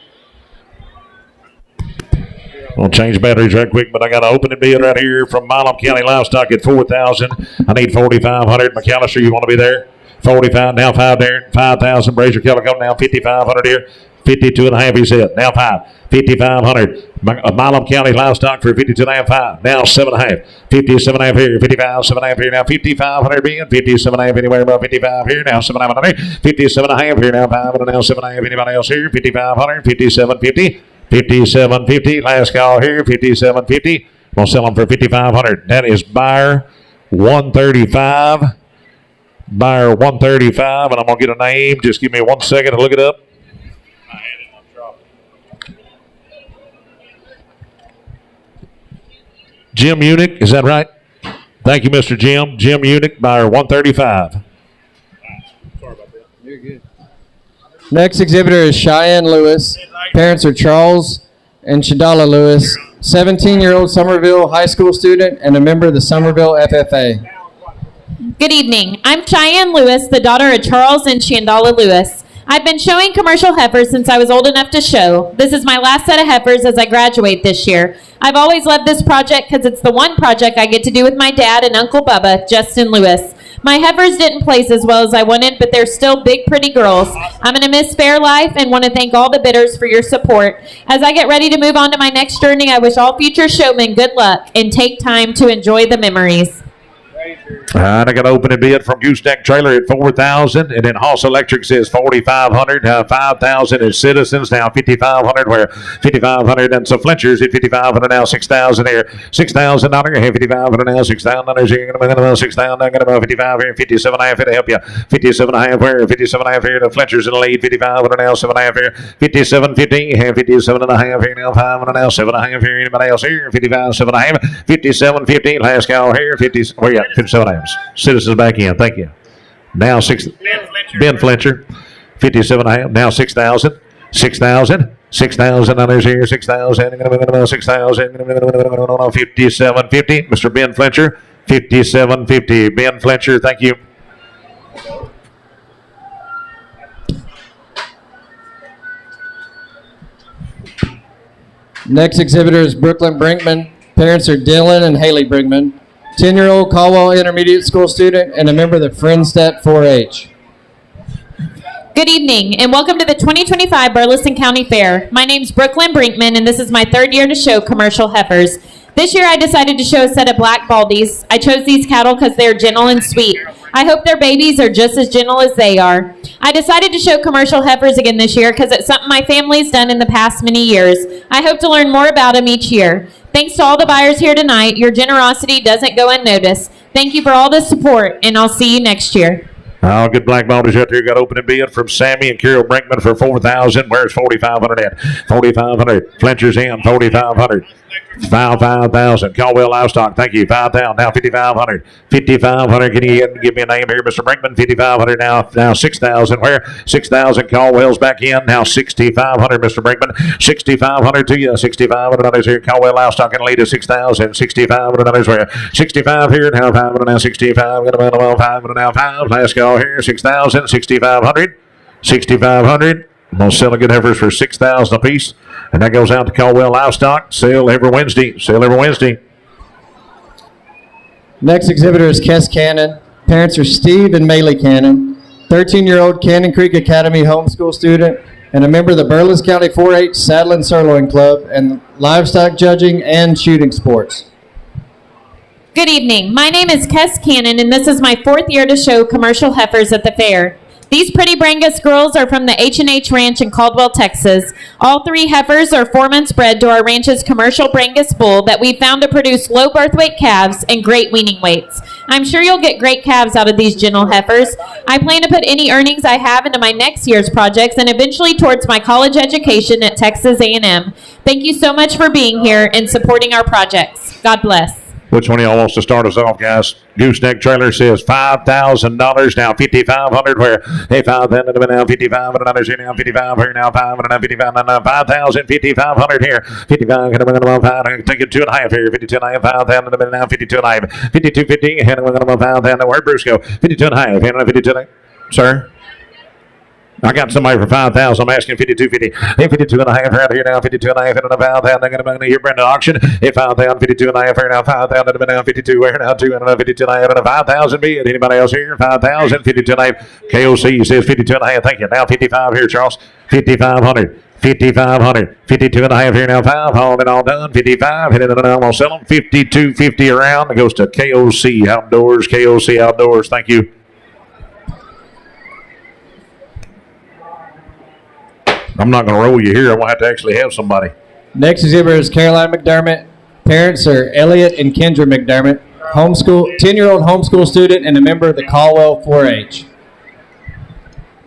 We'll change batteries right quick, but I got an opening bid right here from Milam County Livestock at 4,000. I need 4,500. McAllister, you want to be there? 45, now 5 there, 5,000. Brazier Cattle Company, now 5,500 here. 52 and a half, he said. Now 5, 5,500. Milam County Livestock for 52 and a half, 5. Now 7.5, 57 and a half here, 55, 7 and a half here. Now 5,500 being 57 and a half anywhere above 55 here. Now 7.5, 57 and a half here. Now 5 and now 7 and a half. Anybody else here? 5,500, 57.50, 57.50. Last call here, 57.50. We'll sell them for 5,500. That is buyer 135. Buyer 135, and I'm going to get a name. Just give me 1 second to look it up. Jim Unick, is that right? Thank you, Mr. Jim. Jim Unick, buyer 135. Sorry about that. You're good. Next exhibitor is Cheyenne Lewis. Parents are Charles and Shadala Lewis. 17-year-old Somerville High School student and a member of the Somerville FFA. Good evening. I'm Cheyenne Lewis, the daughter of Charles and Chandala Lewis. I've been showing commercial heifers since I was old enough to show. This is my last set of heifers as I graduate this year. I've always loved this project because it's the one project I get to do with my dad and Uncle Bubba, Justin Lewis. My heifers didn't place as well as I wanted, but they're still big, pretty girls. I'm going to miss Fairlife and want to thank all the bidders for your support. As I get ready to move on to my next journey, I wish all future showmen good luck and take time to enjoy the memories. All right, I got an opening bid from Gooseneck Trailer at $4,000, and then Hoss Electric says $4,500. $5,000 is Citizens, now $5,500. Where $5,500 and some Fletchers at $5,500 now. $6,000 here, $6,000 here, $5,500 now. $6,000 here, $6,000. I'm gonna $55 here, $57.5 here to help you. $57.5 here, $57.5 here. The Fletchers in the lead, $5,500 now. $7.5 here, $57.50 here, $57.5 here now. $500 now. $7.5 here. Anybody else here? $55, $7.5, $57.50. Last call here, 50. Where you at? 57.5. Citizens back in. Thank you. Now Ben Fletcher, 57.5. Now 6,000. 6,000. 6,000. Others here. 6,000. 6,000. 57.50. Mr. Ben Fletcher, 57.50. Ben Fletcher, thank you. Next exhibitor is Brooklyn Brinkman. Parents are Dylan and Haley Brinkman. 10-year-old Caldwell Intermediate School student and a member of the Friendstead 4-H. Good evening, and welcome to the 2025 Burleson County Fair. My name's Brooklyn Brinkman, and this is my third year to show commercial heifers. This year I decided to show a set of black baldies. I chose these cattle because they're gentle and sweet. I hope their babies are just as gentle as they are. I decided to show commercial heifers again this year because it's something my family's done in the past many years. I hope to learn more about them each year. Thanks to all the buyers here tonight. Your generosity doesn't go unnoticed. Thank you for all the support, and I'll see you next year. Oh, good black baldies out there. Got opening bid from Sammy and Carol Brinkman for $4,000. Where's $4,500 at? $4,500. Fletcher's in. $4,500. 5,000. Caldwell Livestock, thank you. 5,000. Now 5,500. 5,500. Can you give me a name here, Mr. Brinkman? 5,500 now 6,000. Where? 6,000. Caldwell's back in. Now 6,500, Mr. Brinkman. 6,500 to you. 6,500 others here. Caldwell Livestock in the lead is 6,000. 6,500 others where? 65 here. Now 500 now 65. Got about 500 now 5. Last call here. 6,000. 6,500. 6,500. I'm going to sell a good heifers for $6,000 a piece. And that goes out to Caldwell Livestock. Sale every Wednesday. Sale every Wednesday. Next exhibitor is Kess Cannon. Parents are Steve and Maylee Cannon. 13-year-old Cannon Creek Academy homeschool student and a member of the Burleson County 4-H Saddle and Sirloin Club and livestock judging and shooting sports. Good evening. My name is Kess Cannon, and this is my fourth year to show commercial heifers at the fair. These pretty Brangus girls are from the H&H Ranch in Caldwell, Texas. All three heifers are 4 months bred to our ranch's commercial Brangus bull that we found to produce low birth weight calves and great weaning weights. I'm sure you'll get great calves out of these gentle heifers. I plan to put any earnings I have into my next year's projects and eventually towards my college education at Texas A&M. Thank you so much for being here and supporting our projects. God bless. Which one of y'all wants to start us off, guys? Gooseneck Trailer says $5,000 now, $5,500 where? Hey, $5,000 now, $5,500 here now, $55 here now, $500 now, $55 now, $5,000, $5,500 here, $55, take it 2.5 here, $52.5, $5,000 now, $52.5, $52.50, $5,000, where'd Bruce go? $52.5, $52.5, sir? I got somebody for $5,000. I'm asking $52.50. Hey, $52.5 right here now. $52.5 and $5,000. I'm going to hear Brenda auction. Hey, $5,000. $52.5 here now. $5,000 now. $52 here now. $252.5 and $5,000 bid. Anybody else here? $5,000. $52.5. KOC says $52.5. Thank you. Now $55 here, Charles. $5,500. $5,500. $52.5 here now. 5. All in all done. $55. Hit it and I'm going to sell them. $52.50 around. It goes to KOC Outdoors. KOC Outdoors. Thank you. I'm not going to roll you here. I will have to actually have somebody. Next exhibitor is Caroline McDermott. Parents are Elliot and Kendra McDermott. 10-year-old homeschool student and a member of the Caldwell 4-H.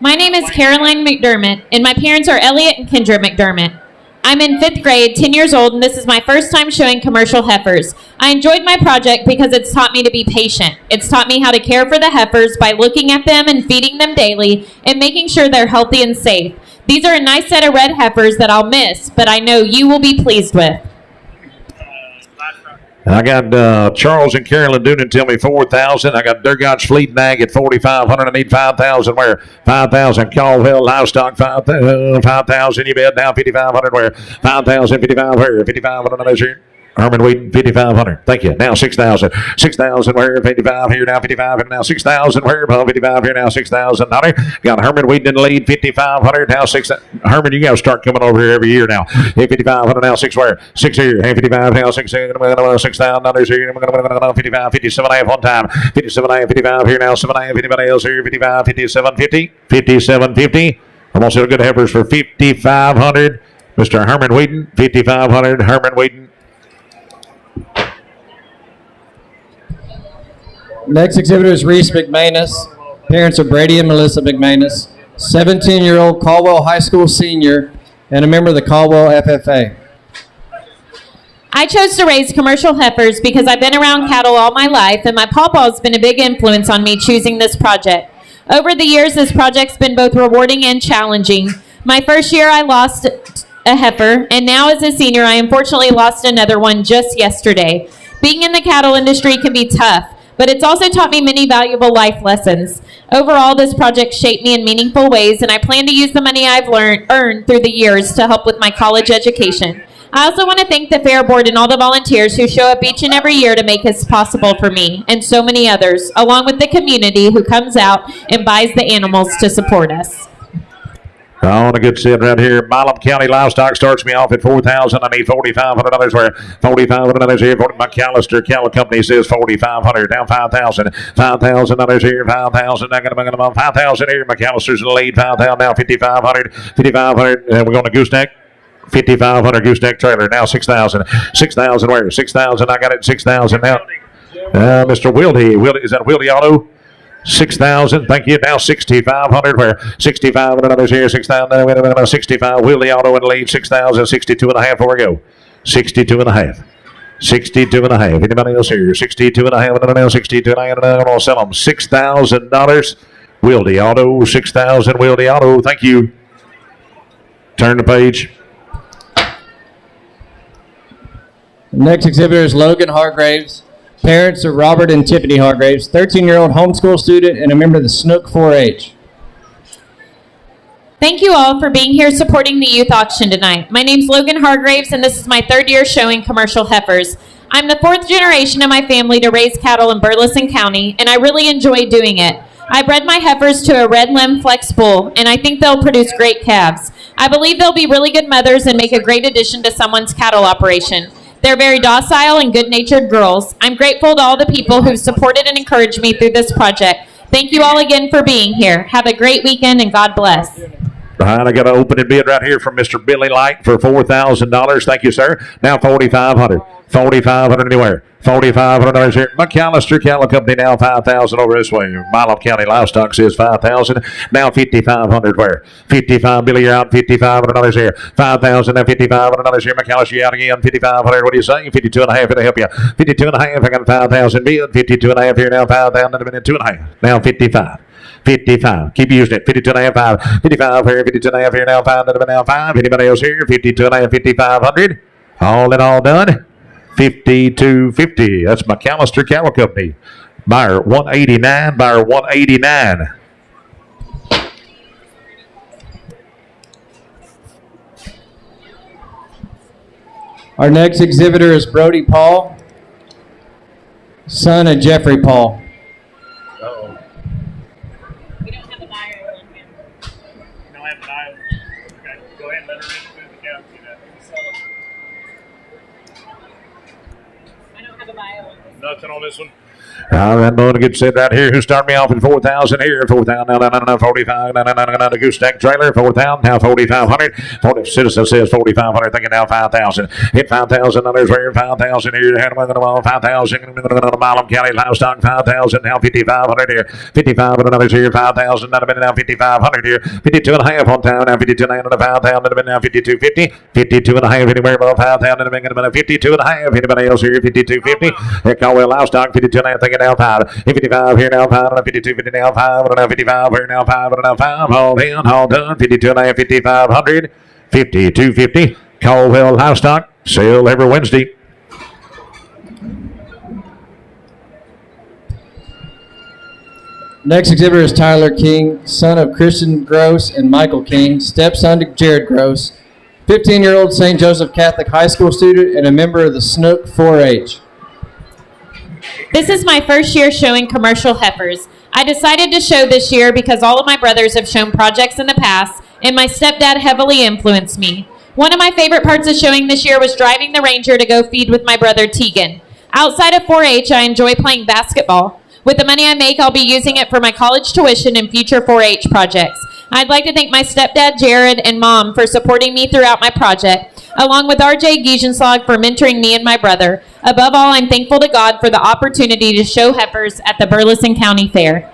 My name is Caroline McDermott, and my parents are Elliot and Kendra McDermott. I'm in 5th grade, 10 years old, and this is my first time showing commercial heifers. I enjoyed my project because it's taught me to be patient. It's taught me how to care for the heifers by looking at them and feeding them daily and making sure they're healthy and safe. These are a nice set of red heifers that I'll miss, but I know you will be pleased with. I got Charles and Carolyn Doonan tell me 4,000. I got Durgot's Fleet and Ag at 4,500. I need 5,000. Where 5,000. Caldwell Livestock 5,000. You bet now 5,500. Where 5,000. 55. Where 5,500. Herman Wheaton, 5,500. Thank you. Now 6,000. 6,000. Where 55 here now 55 and now 6,000. Where 55 here now $6,000. Got Herman Wheaton in the lead 5,500 now 6. Herman, you got to start coming over here every year now. 5,500 now 6 where 6 here. 55 now 6. $6,000 here. 55 57 and a half one time. 57 and a half 55 here now 7 and a half. Anybody else here? 55 57 50 57 50. I'm also good heifers for 5,500. Mr. Herman Wheaton 5,500. Herman Wheaton. Next exhibitor is Reese McManus. Parents are Brady and Melissa McManus. 17-year-old Caldwell High School senior and a member of the Caldwell FFA. I chose to raise commercial heifers because I've been around cattle all my life, and my pawpaw's been a big influence on me choosing this project. Over the years, this project's been both rewarding and challenging. My first year, I lost a heifer, and now as a senior, I unfortunately lost another one just yesterday. Being in the cattle industry can be tough, but it's also taught me many valuable life lessons. Overall, this project shaped me in meaningful ways, and I plan to use the money I've earned through the years to help with my college education. I also want to thank the Fair Board and all the volunteers who show up each and every year to make this possible for me and so many others, along with the community who comes out and buys the animals to support us. On a good sit right here. Milam County Livestock starts me off at 4,000. I need $4,500. Where $4,500 here. McAllister Cattle Company says 4,500. Now 5,000. $5,000 here. 5,000. I got about 5,000 here. McAllister's in the lead. 5,000 now. 5,500. 5,500. We're going to Gooseneck. 5,500 Gooseneck trailer. Now 6,000. 6,000 where? 6,000. I got it. 6,000 now. Mr. Wildy. Is that Wildy Auto? 6,000. Thank you. Now 6,500. Where 6,500 here. 6,000. 65. Willie Auto in the lead. 6,000. 62 and a half. Where we go? 62 and a half. 62 and a half. Anybody else here? 62 and a half. No, 62 and a half. I'm going to sell them $6,000. Wildy Auto. 6,000. Wildy Auto. Thank you. Turn the page. Next exhibitor is Logan Hargraves. Parents are Robert and Tiffany Hargraves, 13-year-old homeschool student and a member of the Snook 4-H. Thank you all for being here supporting the youth auction tonight. My name's Logan Hargraves, and this is my third year showing commercial heifers. I'm the fourth generation in my family to raise cattle in Burleson County, and I really enjoy doing it. I bred my heifers to a red limb flex bull, and I think they'll produce great calves. I believe they'll be really good mothers and make a great addition to someone's cattle operation. They're very docile and good-natured girls. I'm grateful to all the people who've supported and encouraged me through this project. Thank you all again for being here. Have a great weekend, and God bless. All right, I got an opening bid right here from Mr. Billy Light for $4,000. Thank you, sir. Now 4,500. 4,500 anywhere. 4,500 here. McAllister Cattle Company now 5,000 over this way. Milam County Livestock says 5,000. Now 5,500 where? 55 Billy, you're out. $5,500 here. 5,000 now $5,500 here. McAllister, you out again. 5,500. What do you say? 52 and a half. It'll help you. 52 and a half. I got 5,000 bid. 52 and a half here now. 5,000 in a minute. 2 and a half. Now 55. 55. Keep using it. 52 and a half, 5. 55 here, 52 and a half here now, 5. Now 5. Anybody else here? 52 and a half, 5,500. All in all done. 52.50. That's McAllister Cattle Company. Buyer 189. Buyer 189. Our next exhibitor is Brody Paul, son of Jeffrey Paul. We don't have a buyer on him. You don't have an aisle. Okay, go ahead and let her in through the county. I don't have a buyer on him. Nothing on this one. All right, going to get set right here. Who started me off at 4,000 here? 4,000 now, 45. Now, Gooseneck trailer 4,000 now 4,500. 40 Citizen says 4,500. Thinking now 5,000. Hit 5,000 others. Where 5,000 here? 5,000. Milam County Livestock 5,000 now 5,500 here. 5,500 others here. 5,000 now 5,500 here. 52 and a half on time now 52 and a half. 5,000 now 52.50. 52 and a half anywhere above 5,000. 52 and a half. Anybody else here? 52.50. Caldwell Livestock 52 and a half. Thinking now 5. 55 here now 5. 52 50 now 5. Now 55 here now 5. Now 5. All in, all done. 52 and a half. 5,500. 52.50. Caldwell Livestock sale every Wednesday. Next exhibitor is Tyler King, son of Christian Gross and Michael King, stepson to Jared Gross, 15-year-old St. Joseph Catholic High School student and a member of the Snook 4-H. This is my first year showing commercial heifers. I decided to show this year because all of my brothers have shown projects in the past, and my stepdad heavily influenced me. One of my favorite parts of showing this year was driving the Ranger to go feed with my brother Tegan. Outside of 4-H, I enjoy playing basketball. With the money I make, I'll be using it for my college tuition and future 4-H projects. I'd like to thank my stepdad, Jared, and Mom for supporting me throughout my project, along with RJ Giesenslag for mentoring me and my brother. Above all, I'm thankful to God for the opportunity to show heifers at the Burleson County Fair.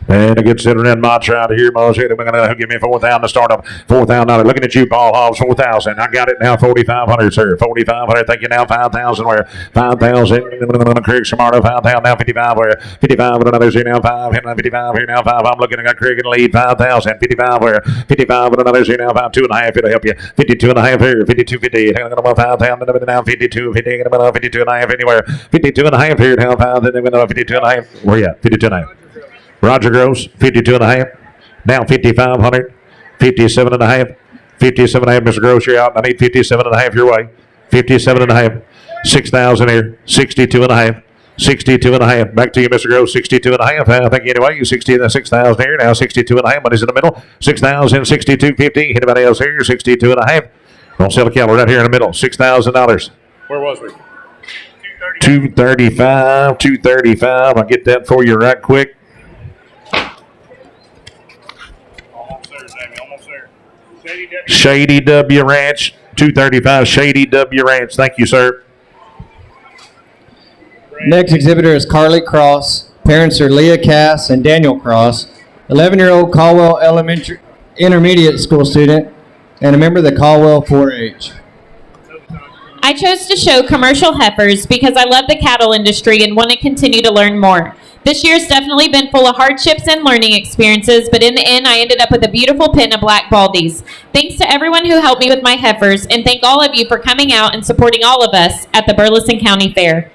And a good sitter in my try to hear Mo's here. We're going to give me 4,000 to start up. $4,000. Looking at you, Paul Hobbs, 4,000. I got it now, 4,500, sir. 4,500. Thank you now, 5,000. Where 5,000. Craig Smarter, 5,000 now, 55. Where 55 with another zero now, 5. 55 here now, 5. I'm looking. I got Craig in the lead, 5,000. 55 where 55 with another zero now, 5. 2.5. It'll help you. 52.5 here. 52.50. I'm going to 5,000 now, 52. 50. 52.5 anywhere. 52.5 here now, 5. Then 52.5. Where you at? 52.5. Roger Gross, 52.5. Now 5,500. 57.5. 57.5. Mr. Gross, you're out. I need 57.5 your way. 57.5. 6,000 here. 62.5. 62.5. Back to you, Mr. Gross. 62.5. Thank you anyway. You 6,000 here. Now 62.5. Money's in the middle. 6,000. 62.50. Anybody else here? 62.5. We'll sell a camel right here in the middle. $6,000. Where was we? 235. 235. I'll get that for you right quick. Shady W Ranch, 235 Shady W Ranch. Thank you, sir. Next exhibitor is Carly Cross. Parents are Leah Cass and Daniel Cross, 11-year-old Caldwell Elementary Intermediate School student and a member of the Caldwell 4-H. I chose to show commercial heifers because I love the cattle industry and want to continue to learn more. This year's definitely been full of hardships and learning experiences, but in the end, I ended up with a beautiful pen of black baldies. Thanks to everyone who helped me with my heifers, and thank all of you for coming out and supporting all of us at the Burleson County Fair.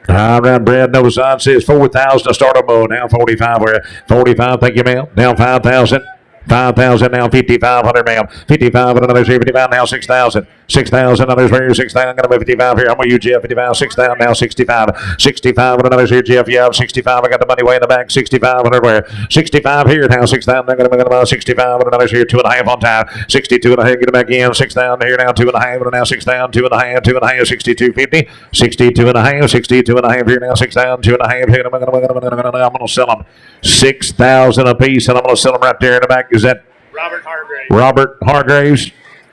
All right, Brad Novazan says 4,000 to start a mode. Now 45. Where 45. Thank you, ma'am. Now 5,000. 5,000 now, 5,500 ma'am. 55 and another 55 now, 6,000. 6,000 others here, 6,000. I'm going to be 55 here. I'm with you, Jeff. 55, 6,000 now, 65. 65 and another here, Jeff. Yeah, 65. I got the money way in the back. 65 and everywhere. 65 here now, 6,000. I'm going to be about 65 and another here, 2.5 on time. 62 and a half. Get it back in. 6,000 here now, 2.5 and now 6,000. 2.5, 2.5, 62.50. 62 and a half. 62 and a half here now, 6,000. 2.5 here. I'm going to sell them 6,000 a piece, and I'm going to sell them right there in the back. Is that Robert Hargraves? Robert Hargraves.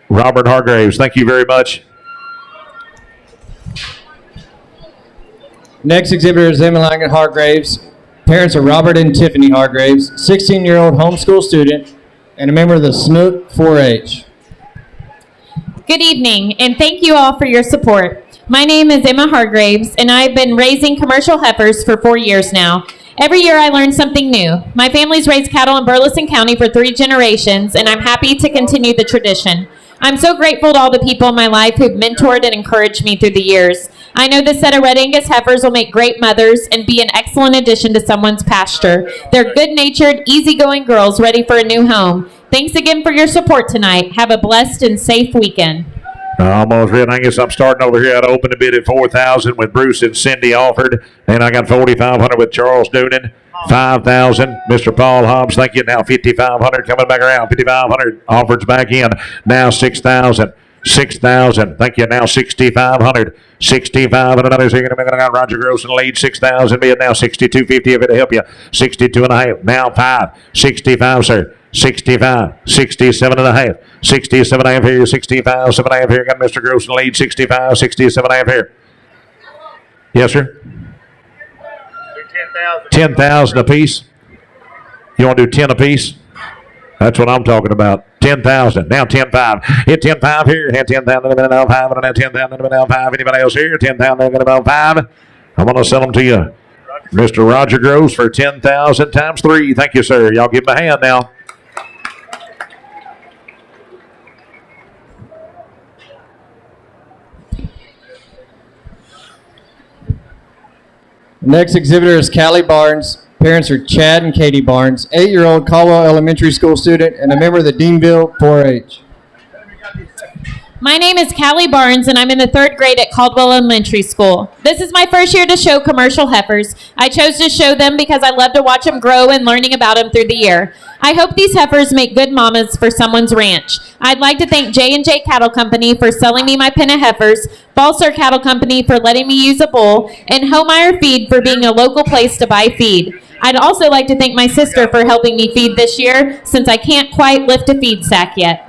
Robert Hargraves. Thank you very much. Next exhibitor is Emmeline Hargraves. Parents are Robert and Tiffany Hargraves, 16-year-old homeschool student and a member of the Snook 4-H. Good evening, and thank you all for your support. My name is Emma Hargraves, and I've been raising commercial heifers for 4 years now. Every year I learn something new. My family's raised cattle in Burleson County for 3 generations, and I'm happy to continue the tradition. I'm so grateful to all the people in my life who've mentored and encouraged me through the years. I know this set of Red Angus heifers will make great mothers and be an excellent addition to someone's pasture. They're good-natured, easygoing girls ready for a new home. Thanks again for your support tonight. Have a blessed and safe weekend. Almost Red Angus. I'm starting over here. I'd open a bid at 4,000 with Bruce and Cindy offered. And I got 4,500 with Charles Doonan. 5,000. Mr. Paul Hobbs, thank you. Now 5,500 coming back around. 5,500 offers back in. Now 6,000. 6,000. Thank you. Now 6,500. 65 and another second. I got Roger Gross in the lead. 6,000 bid. Now 62.50 if it'll help you. 62 and a half. Now 5. 65, sir. 65, 67 and a half, 67 and a half here, 65, 7 and a half here. Got Mr. Gross in the lead, 65, 67 and a half here. Yes, sir? 10,000 a piece. You want to do 10 a piece? That's what I'm talking about. 10,000. Now 10,5. Hit 10,5 here. Hit 10,000 and now 5 and now 10,000 and now 5. Anybody else here? 10,000 and now 5. I'm going to sell them to you. Mr. Roger Gross for 10,000 times 3. Thank you, sir. Y'all give him a hand now. Next exhibitor is Callie Barnes. Parents are Chad and Katie Barnes, 8-year-old Caldwell Elementary School student and a member of the Deanville 4-H. My name is Callie Barnes, and I'm in the 3rd grade at Caldwell Elementary School. This is my first year to show commercial heifers. I chose to show them because I love to watch them grow and learning about them through the year. I hope these heifers make good mamas for someone's ranch. I'd like to thank J&J Cattle Company for selling me my pen of heifers, Balser Cattle Company for letting me use a bull, and Homeyer Feed for being a local place to buy feed. I'd also like to thank my sister for helping me feed this year, since I can't quite lift a feed sack yet.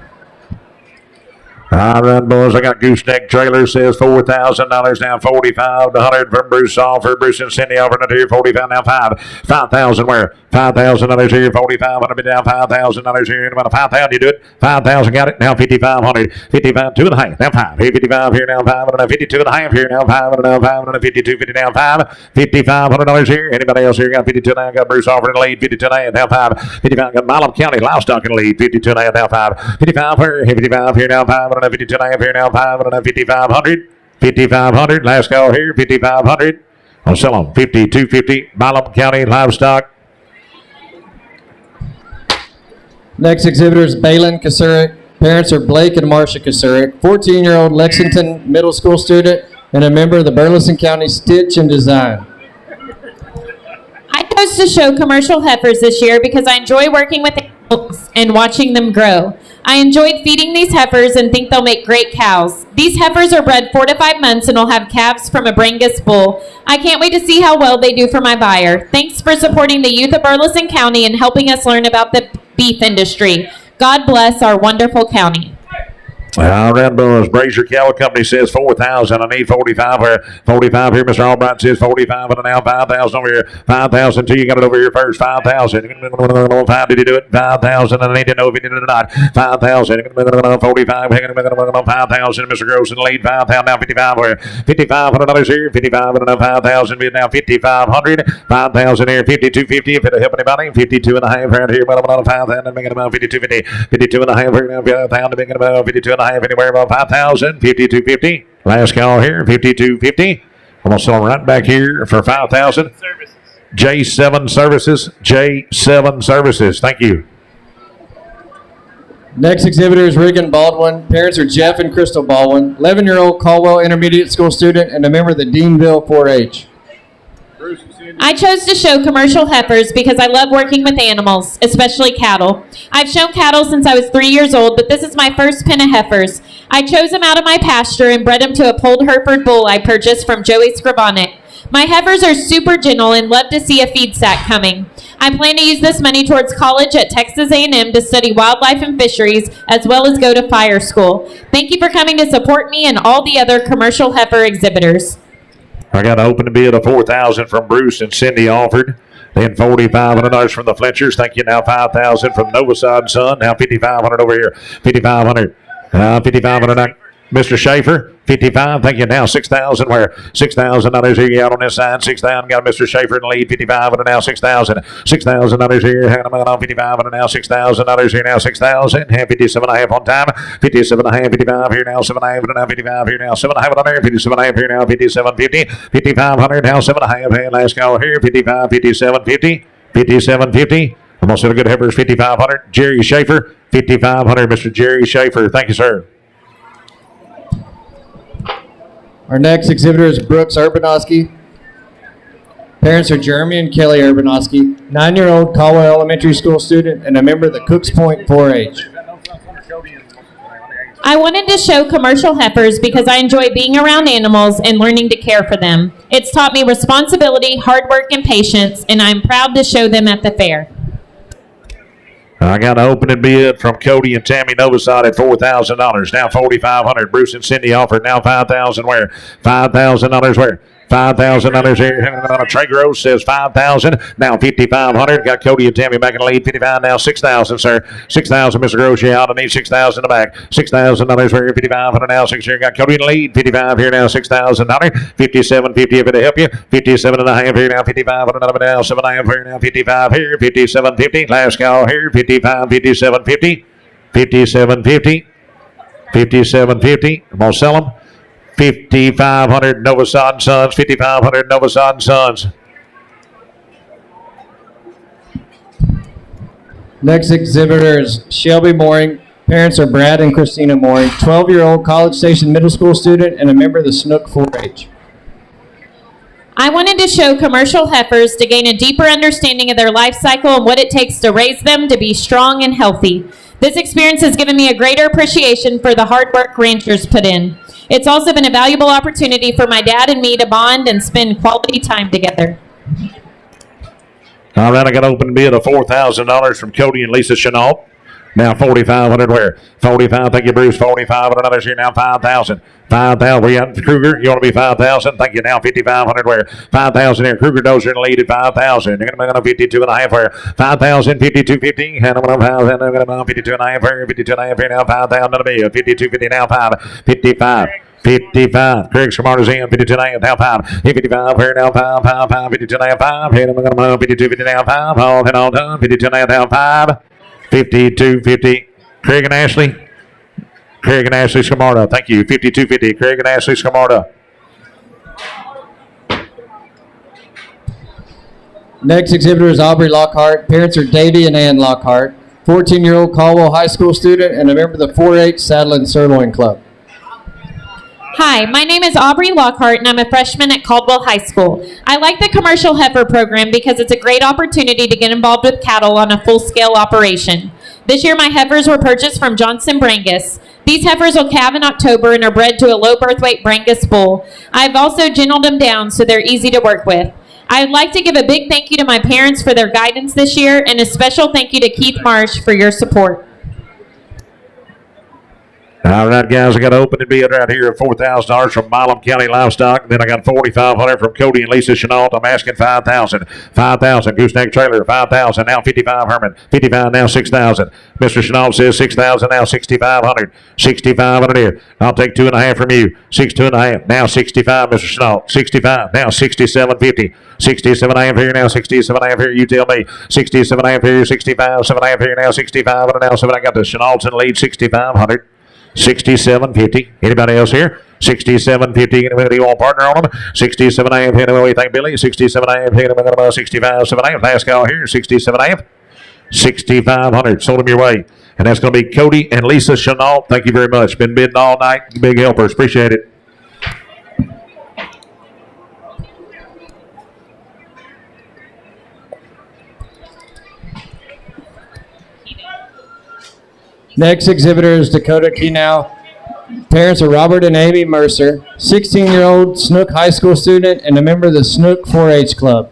All right, boys, I got gooseneck trailer, says $4,000, now 45 to 100 from Bruce Alford. Bruce and Cindy Alford at here, 45, now 5,000 where? $5,000 here, 45, $100 down, $5,000 here, about 5,000, you do it, 5,000, got it, now 5,500, 55, 2.5, now 5, here, 55 here, now 5, and 52.5 here, now 5, and now 5, and 52, 50 down 5, $5,500 here, anybody else here, got 52 now, got Bruce Alford in the lead, 52 now 5, 55, got Milam County Livestock in the lead, 52 now 5, 55 here, 55 here, now 5, and 52 here, now 5, and 5,500, 5,500, last call here, 5,500, I'll sell them, 52.50, Milam County Livestock. Next exhibitor is Balin Kasurik. Parents are Blake and Marcia Kasurik, 14-year-old Lexington Middle School student and a member of the Burleson County Stitch and Design. I chose to show commercial heifers this year because I enjoy working with animals and watching them grow. I enjoyed feeding these heifers and think they'll make great cows. These heifers are bred 4 to 5 months and will have calves from a Brangus bull. I can't wait to see how well they do for my buyer. Thanks for supporting the youth of Burleson County and helping us learn about the beef industry. God bless our wonderful county. All right, boys. Brazier Cattle Company says 4,000. I need 45 here. 45 here. Mr. Albright says 45 and now 5,000 over here. 5,000 too. You got it over here first. 5,000. 5. Did you do it? 5,000. I need to know if you did it or not. 5,000. 45. 5,000. Mr. Gross in the lead. 5,000. Now 55 here. $5,500 here. 55 and now 5,000. Now 5,500. 5,000 here. 52.50. If it'll help anybody. 52 and a half around here. But I'm 5,000. Making about 52.50. 52 and a half here. Now 5,000. Making about 52 and a half. Anywhere about 5,000, 52.50. Last call here, 52.50. I'm gonna sell them right back here for 5,000. J7 Services, J7 Services. Thank you. Next exhibitor is Regan Baldwin. Parents are Jeff and Crystal Baldwin, 11-year-old Caldwell Intermediate School student and a member of the Deanville 4-H. I chose to show commercial heifers because I love working with animals, especially cattle. I've shown cattle since I was 3 years old, but this is my first pen of heifers. I chose them out of my pasture and bred them to a polled Hereford bull I purchased from Joey Scribonic. My heifers are super gentle and love to see a feed sack coming. I plan to use this money towards college at Texas A&M to study wildlife and fisheries, as well as go to fire school. Thank you for coming to support me and all the other commercial heifer exhibitors. I got an open bid of 4,000 from Bruce and Cindy Alford. Then $4,500 from the Fletchers. Thank you. Now 5,000 from Novasad Son. Now 5,500 over here. 5,500. 5,500. Mr. Schaefer, 55. Thank you. Now 6,000. Where $6,000 here out on this side. 6,000. Got Mr. Schaefer in the lead. 55 and now 6,000. $6,000 here. Hang on 55 and now $6,000 here. Now 6,000. 57 and a half on time. 57 and a half. 55 here now. 7.5 and now 55 here now. 7.5 on there. 57 and a half here now. 57.50. 5,500 now. 7.5. And last call here. 55. 57.50. 57.50. I'm gonna sell a good heifers. 5,500. Jerry Schaefer. 5,500. Mr. Jerry Schaefer. Thank you, sir. Our next exhibitor is Brooks Urbanowski. Parents are Jeremy and Kelly Urbanowski, 9-year-old Caldwell Elementary School student and a member of the Cooks Point 4-H. I wanted to show commercial heifers because I enjoy being around animals and learning to care for them. It's taught me responsibility, hard work, and patience, and I'm proud to show them at the fair. I got an opening bid from Cody and Tammy Novasad at $4,000. Now $4,500. Bruce and Cindy offered. Now $5,000. Where? $5,000. Where? $5,000 here. Trey Gross says $5,000. Now $5,500. Got Cody and Tammy back in the lead. 55 now. $6,000, sir. $6,000, Mr. Gross. Yeah, I need $6,000 in the back. $6,000 here. 55 now. 6 here. Got Cody in the lead. 55 here now. $6,000. 57.50 if it'll help you. 57 and a half here now. 55 and another now. 7.5 here now. 55 here. 57.50. Last call here. 55. 57.50. 57.50. 57.50. I'm gonna sell them. 5,500 Novasad Sons. 5,500 Novasad Sons. Next exhibitor is Shelby Mooring. Parents are Brad and Christina Mooring, 12-year-old College Station Middle School student and a member of the Snook 4-H. I wanted to show commercial heifers to gain a deeper understanding of their life cycle and what it takes to raise them to be strong and healthy. This experience has given me a greater appreciation for the hard work ranchers put in. It's also been a valuable opportunity for my dad and me to bond and spend quality time together. All right, I got an open bid of $4,000 from Cody and Lisa Chenault. Now 4,500 where? 45, thank you, Bruce. 45 and others here now, 5,000. 5,000, where you at, Kruger? You want to be 5,000? Thank you, now 5,500 where? 5,000 here. Kruger Dozer in the lead at 5,000. You're going to be on 52 and a half where? 5,000, 52.50. And I'm going to 5,000. I'm going to be on 52 and a half where? 52 and a half here now, 5,000 to be. 52.50 now, 5. 55. 55. Craig Smarter's in. 52 and a half, now 5. 55 here now, 5. 52 and a half, 5. Hit him, I'm going to 52.50 now, 5. All hit all done. 52 and a half, now 5. 52.50. Craig and Ashley. Craig and Ashley Scamarda. Thank you. 52.50. Craig and Ashley Scamarda. Next exhibitor is Aubrey Lockhart. Parents are Davey and Ann Lockhart, 14-year-old Caldwell High School student and a member of the 4-H Saddle and Sirloin Club. Hi, my name is Aubrey Lockhart, and I'm a freshman at Caldwell High School. I like the commercial heifer program because it's a great opportunity to get involved with cattle on a full-scale operation. This year, my heifers were purchased from Johnson Brangus. These heifers will calve in October and are bred to a low birth weight Brangus bull. I've also gentled them down so they're easy to work with. I'd like to give a big thank you to my parents for their guidance this year, and a special thank you to Keith Marsh for your support. All right, guys, I got an open bid right here of $4,000 from Milam County Livestock. Then I got $4,500 from Cody and Lisa Chenault. I'm asking $5,000. $5,000. Gooseneck Trailer, $5,000. Now $55,000. Herman, $55,000. Now $6,000. Mr. Chenault says $6,000. Now $6,500. $6,500 here. I'll take 2.5 from you. 2.5. Now $65,000, Mr. Chenault. $65,000. Now $67.50. 67.5 here now, 67.5 here. You tell me. 67.5 here, 65, 7.5 here now, 65. And now 7. I got the Chenaults in the lead, 6,500. 67.50. Anybody else here? 67.50. Anybody you want to partner on them? 67.5. What do you think, Billy? 67.5. 65. 7.5. Last call here. 67.5. 6,500. Sold them your way. And that's going to be Cody and Lisa Chenault. Thank you very much. Been bidding all night. Big helpers. Appreciate it. Next exhibitor is Dakota Kenow. Parents are Robert and Amy Mercer, 16-year-old Snook High School student and a member of the Snook 4-H Club.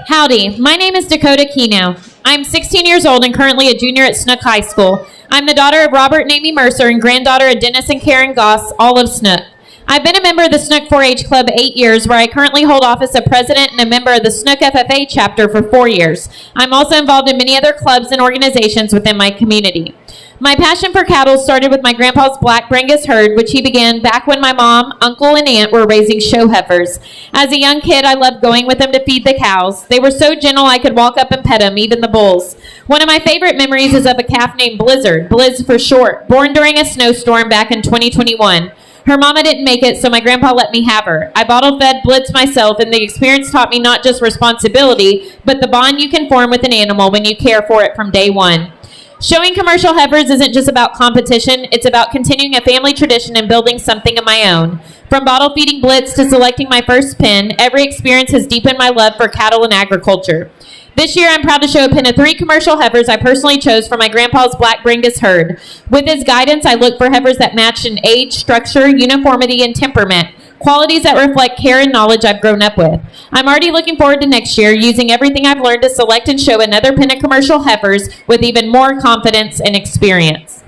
Howdy, my name is Dakota Kenow. I'm 16 years old and currently a junior at Snook High School. I'm the daughter of Robert and Amy Mercer and granddaughter of Dennis and Karen Goss, all of Snook. I've been a member of the Snook 4-H Club 8 years, where I currently hold office of president and a member of the Snook FFA chapter for 4 years. I'm also involved in many other clubs and organizations within my community. My passion for cattle started with my grandpa's black Brangus herd, which he began back when my mom, uncle, and aunt were raising show heifers. As a young kid, I loved going with them to feed the cows. They were so gentle I could walk up and pet them, even the bulls. One of my favorite memories is of a calf named Blizzard, Blizz for short, born during a snowstorm back in 2021. Her mama didn't make it, so my grandpa let me have her. I bottle fed Blitz myself, and the experience taught me not just responsibility, but the bond you can form with an animal when you care for it from day one. Showing commercial heifers isn't just about competition, it's about continuing a family tradition and building something of my own. From bottle feeding Blitz to selecting my first pen, every experience has deepened my love for cattle and agriculture. This year, I'm proud to show a pen of 3 commercial heifers I personally chose from my grandpa's black Brangus herd. With his guidance, I look for heifers that match in age, structure, uniformity, and temperament, qualities that reflect care and knowledge I've grown up with. I'm already looking forward to next year, using everything I've learned to select and show another pen of commercial heifers with even more confidence and experience.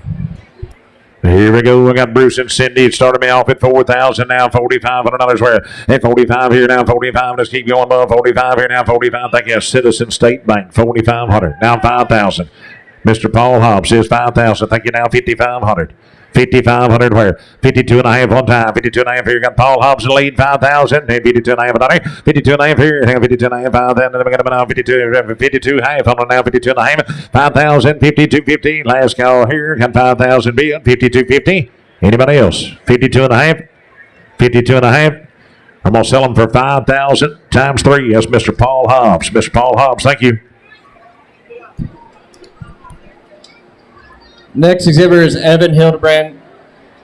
Here we go. We got Bruce and Cindy. It started me off at 4,000. Now 4,500 where at 45 here now 45. Let's keep going above 45 here now 45. Thank you, Citizen State Bank 4,500. Now 5,000. Mr. Paul Hobbs says 5,000. Thank you. Now 5,500. 5,500 where? 52 and a half on time. 52 and a half here. You got Paul Hobbs in the lead, 5,000. 52 and a half another. 52 and a half here. 52 and a half, 5,000. Then we got now 52 half on now 52 and a half. 5,000. 52.50. Last call here. Got 5,000 bid. 52.50. Anybody else? 52 and a half. 52 and a half. I'm going to sell them for 5,000 times 3. That's Mr. Paul Hobbs. Mr. Paul Hobbs, thank you. Next exhibitor is Evan Hildebrand.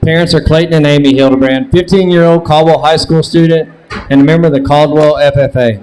Parents are Clayton and Amy Hildebrand, 15-year-old Caldwell High School student and a member of the Caldwell FFA.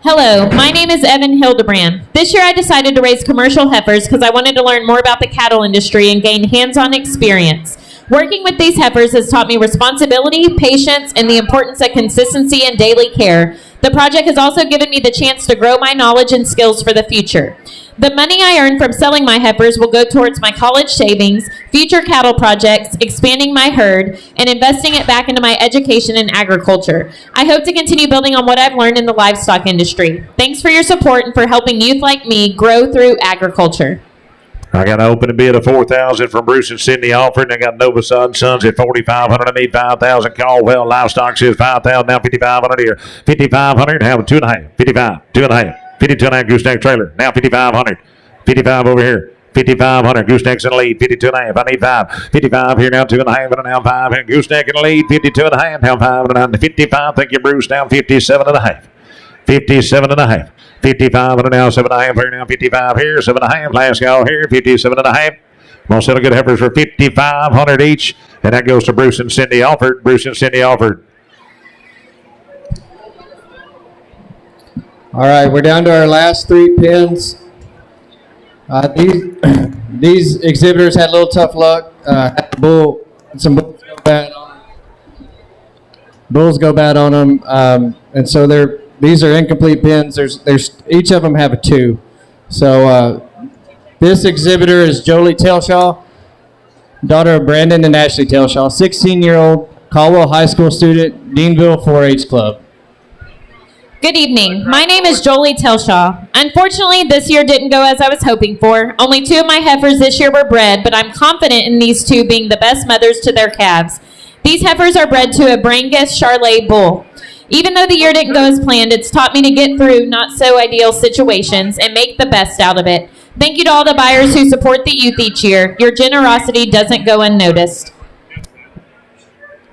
Hello, my name is Evan Hildebrand. This year I decided to raise commercial heifers because I wanted to learn more about the cattle industry and gain hands-on experience. Working with these heifers has taught me responsibility, patience, and the importance of consistency and daily care. The project has also given me the chance to grow my knowledge and skills for the future. The money I earn from selling my heifers will go towards my college savings, future cattle projects, expanding my herd, and investing it back into my education in agriculture. I hope to continue building on what I've learned in the livestock industry. Thanks for your support and for helping youth like me grow through agriculture. I got an open bid of $4,000 from Bruce and Cindy Alford. And I got Nova Sons at $4,500. I need $5,000. Caldwell Livestock says $5,000. Now $5,500 here. $5,500. Have a 2.5. 55. 2.5. 52.5 gooseneck trailer. Now $5,500. 55 over here. 5,500. Goosenecks in the lead. 52.5. I need 5. 55 here now. 2.5 and now 5. And gooseneck in the lead. 52.5. Now 5 and now 55. Thank you, Bruce. Now 57.5. 57.5. 55 and now 7.5 here now. 55 here. 7.5. Last call here. 57.5. I'm going to sell a good heifers for $5,500 each. And that goes to Bruce and Cindy Alford. Bruce and Cindy Alford. All right, we're down to our last 3 pins. These exhibitors had a little tough luck. Some bulls go bad on them. Bulls go bad on them, and so these are incomplete pins. There's each of them have a 2. So this exhibitor is Jolie Telshaw, daughter of Brandon and Ashley Telshaw, 16-year-old Caldwell High School student, Deanville 4-H Club. Good evening. My name is Jolie Telshaw. Unfortunately, this year didn't go as I was hoping for. Only 2 of my heifers this year were bred, but I'm confident in these 2 being the best mothers to their calves. These heifers are bred to a Brangus Charolais bull. Even though the year didn't go as planned, it's taught me to get through not so ideal situations and make the best out of it. Thank you to all the buyers who support the youth each year. Your generosity doesn't go unnoticed.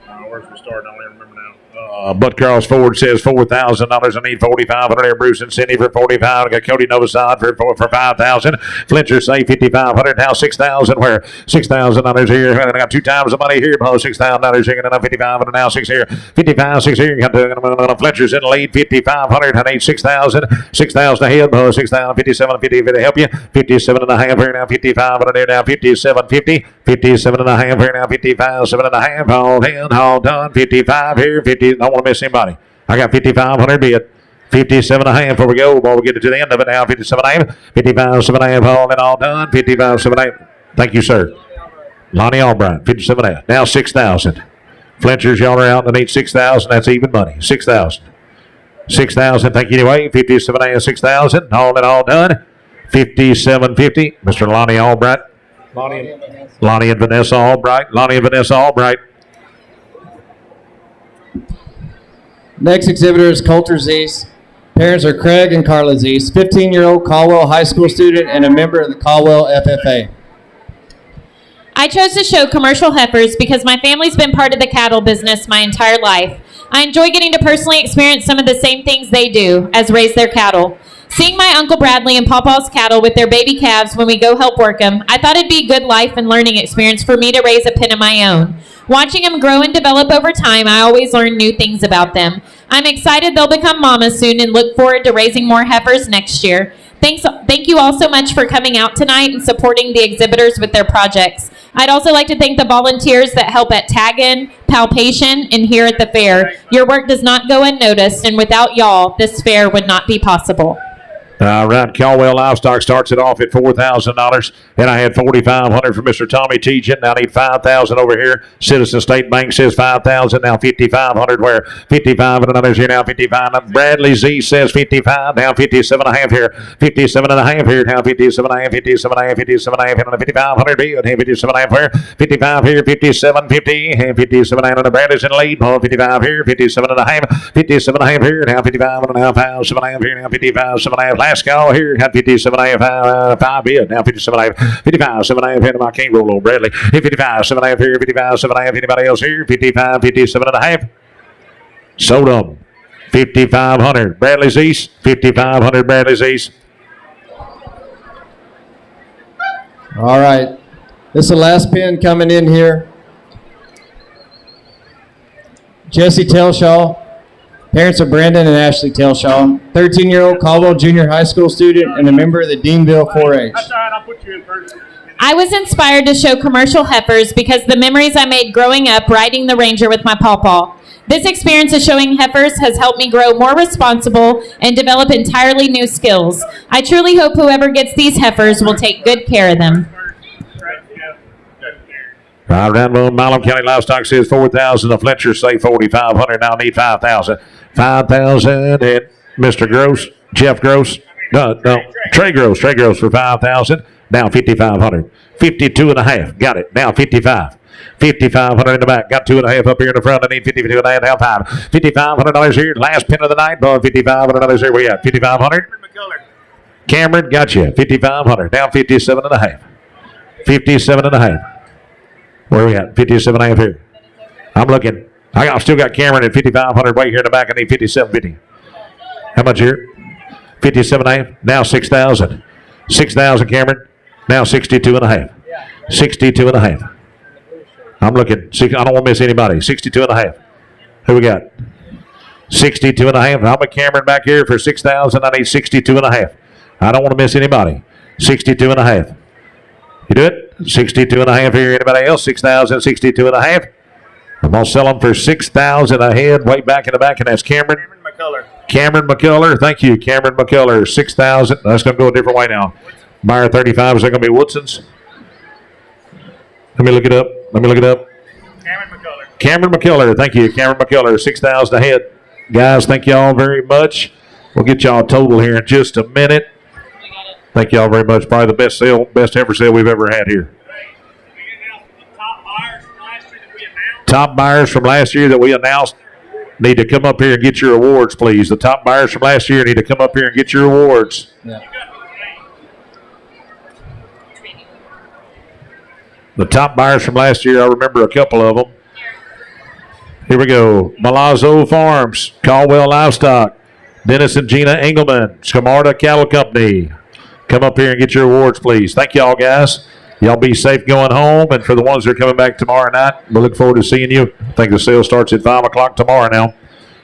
Where's we starting? I don't even remember now. Bud Carl's Ford says $4,000. I need $4,500 there. Bruce and Cindy for $45. I got Cody Novosad for $5,000. Fletcher say $5,500. Now $6,000. Where $6,000 here. I got 2 times the money here. $6,000 here. And $5,500 now 6 here. 55, 6 here. Got Fletcher's in the lead. $5,500. I need $6,000. $6,000 ahead. $6,000. 57, 50 to help you. 57.5 here now. 55 there now. 57, 50. 57.5 here now. 55, 7.5. All in, all done. 55 here. 50. Don't want to miss anybody. I got 5,500 bid. 57.5 before we go. Before we get to the end of it now. 57.5. 55.7.5. All in, all done. 55.7.5. Thank you, sir. Lonnie Albright. 57.5. Now 6,000. Fletcher's, y'all are out. I need 6,000. That's even money. 6,000. 6,000. Thank you anyway. 57.5. 6,000. All in, all done. 57.50. Mr. Lonnie Albright. Lonnie and Vanessa Albright. Lonnie and Vanessa Albright. Next exhibitor is Coulter Zeese. Parents are Craig and Carla Zeese, 15-year-old Caldwell High School student and a member of the Caldwell FFA. I chose to show commercial heifers because my family's been part of the cattle business my entire life. I enjoy getting to personally experience some of the same things they do, as raise their cattle. Seeing my Uncle Bradley and Pawpaw's cattle with their baby calves when we go help work them, I thought it'd be a good life and learning experience for me to raise a pen of my own. Watching them grow and develop over time, I always learn new things about them. I'm excited they'll become mamas soon and look forward to raising more heifers next year. Thank you all so much for coming out tonight and supporting the exhibitors with their projects. I'd also like to thank the volunteers that help at tag-in, palpation, and here at the fair. Your work does not go unnoticed, and without y'all, this fair would not be possible. All right, Caldwell Livestock starts it off at $4,000, and I had $4,500 from Mr. Tommy Tejan. Now I need $5,000 over here. Citizen State Bank says $5,000. Now $5,500. Where 55 and another's here now 55. Bradley Z says 55. Now 57.5 here. 57.5 here. Now 57.5. 57.5. 57.5 and 5,500 bid. 57.5 where 55 here. 57.50 and 57.5 and the Bradley's in the lead. 55 here. 57.5. 57.5 here. Now 55 and now 5.5 here. Now 55.5. Last call here. Got 57.5. 5 bid. Now 57.5. 55.7.5 here. I can't roll over Bradley. 55.7.5 here. 55.7.5. Anybody else here? 55. 57.5. Sold them. 5,500. Bradley's East. 5,500. Bradley's East. All right. This is the last pin coming in here. Jesse Telshaw, parents of Brandon and Ashley Telshaw, 13-year-old Caldwell Junior High School student and a member of the Deanville 4-H. That's all right. I'll put you in first. I was inspired to show commercial heifers because the memories I made growing up riding the Ranger with my pawpaw. This experience of showing heifers has helped me grow more responsible and develop entirely new skills. I truly hope whoever gets these heifers will take good care of them. Round one, Milam County Livestock says 4,000. The Fletchers say 4,500. Now need 5,000. 5,000 and Mr. Gross, Jeff Gross. No, Trey Gross for 5,000. Now 5,500. 52 and a half. Got it. Now 55. 5,500 in the back. Got 2.5 up here in the front. I need 52 and a half. Now $5. $5,500 here. Last pin of the night. Boy, $5,500 here. We at 5,500. Cameron, got you. 5,500. Down 57 and a half. 57 and a half. Where are we at? 57 and a half here. I'm looking. I still got Cameron at 5,500 way here in the back. I need 57.50. How much here? 57 and a half. Now 6,000. 6,000, Cameron. Now 62 and a half. 62 and a half. I'm looking. I don't want to miss anybody. 62 and a half. Who we got? 62 and a half. I'm with Cameron back here for 6,000. I need 62 and a half. I don't want to miss anybody. 62 and a half. You do it? 62 and a half here. Anybody else? 6,000, 62 and a half. I'm going to sell them for 6,000 a head. Way back in the back, and that's Cameron. Cameron McCullough. Thank you, Cameron McCullough. 6,000. That's going to go a different way now. Buyer 35. Is that going to be Woodson's? Let me look it up. Cameron McCullough. Thank you, Cameron McCullough. 6,000 a head. Guys, thank y'all very much. We'll get y'all a total here in just a minute. Thank y'all very much. Probably the best heifer sale we've ever had here. Top buyers from last year that we announced need to come up here and get your awards, please. The top buyers from last year need to come up here and get your awards. Yeah. The top buyers from last year, I remember a couple of them. Here we go. Malazzo Farms, Caldwell Livestock, Dennis and Gina Engelman, Scamarta Cattle Company. Come up here and get your awards, please. Thank y'all, guys. Y'all be safe going home. And for the ones that are coming back tomorrow night, we look forward to seeing you. I think the sale starts at 5 o'clock tomorrow now.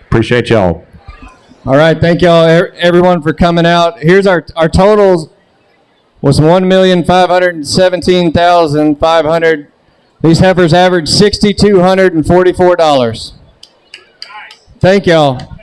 Appreciate y'all. All right. Thank y'all, everyone, for coming out. Here's our totals. Was $1,517,500. These heifers averaged $6,244. Thank y'all.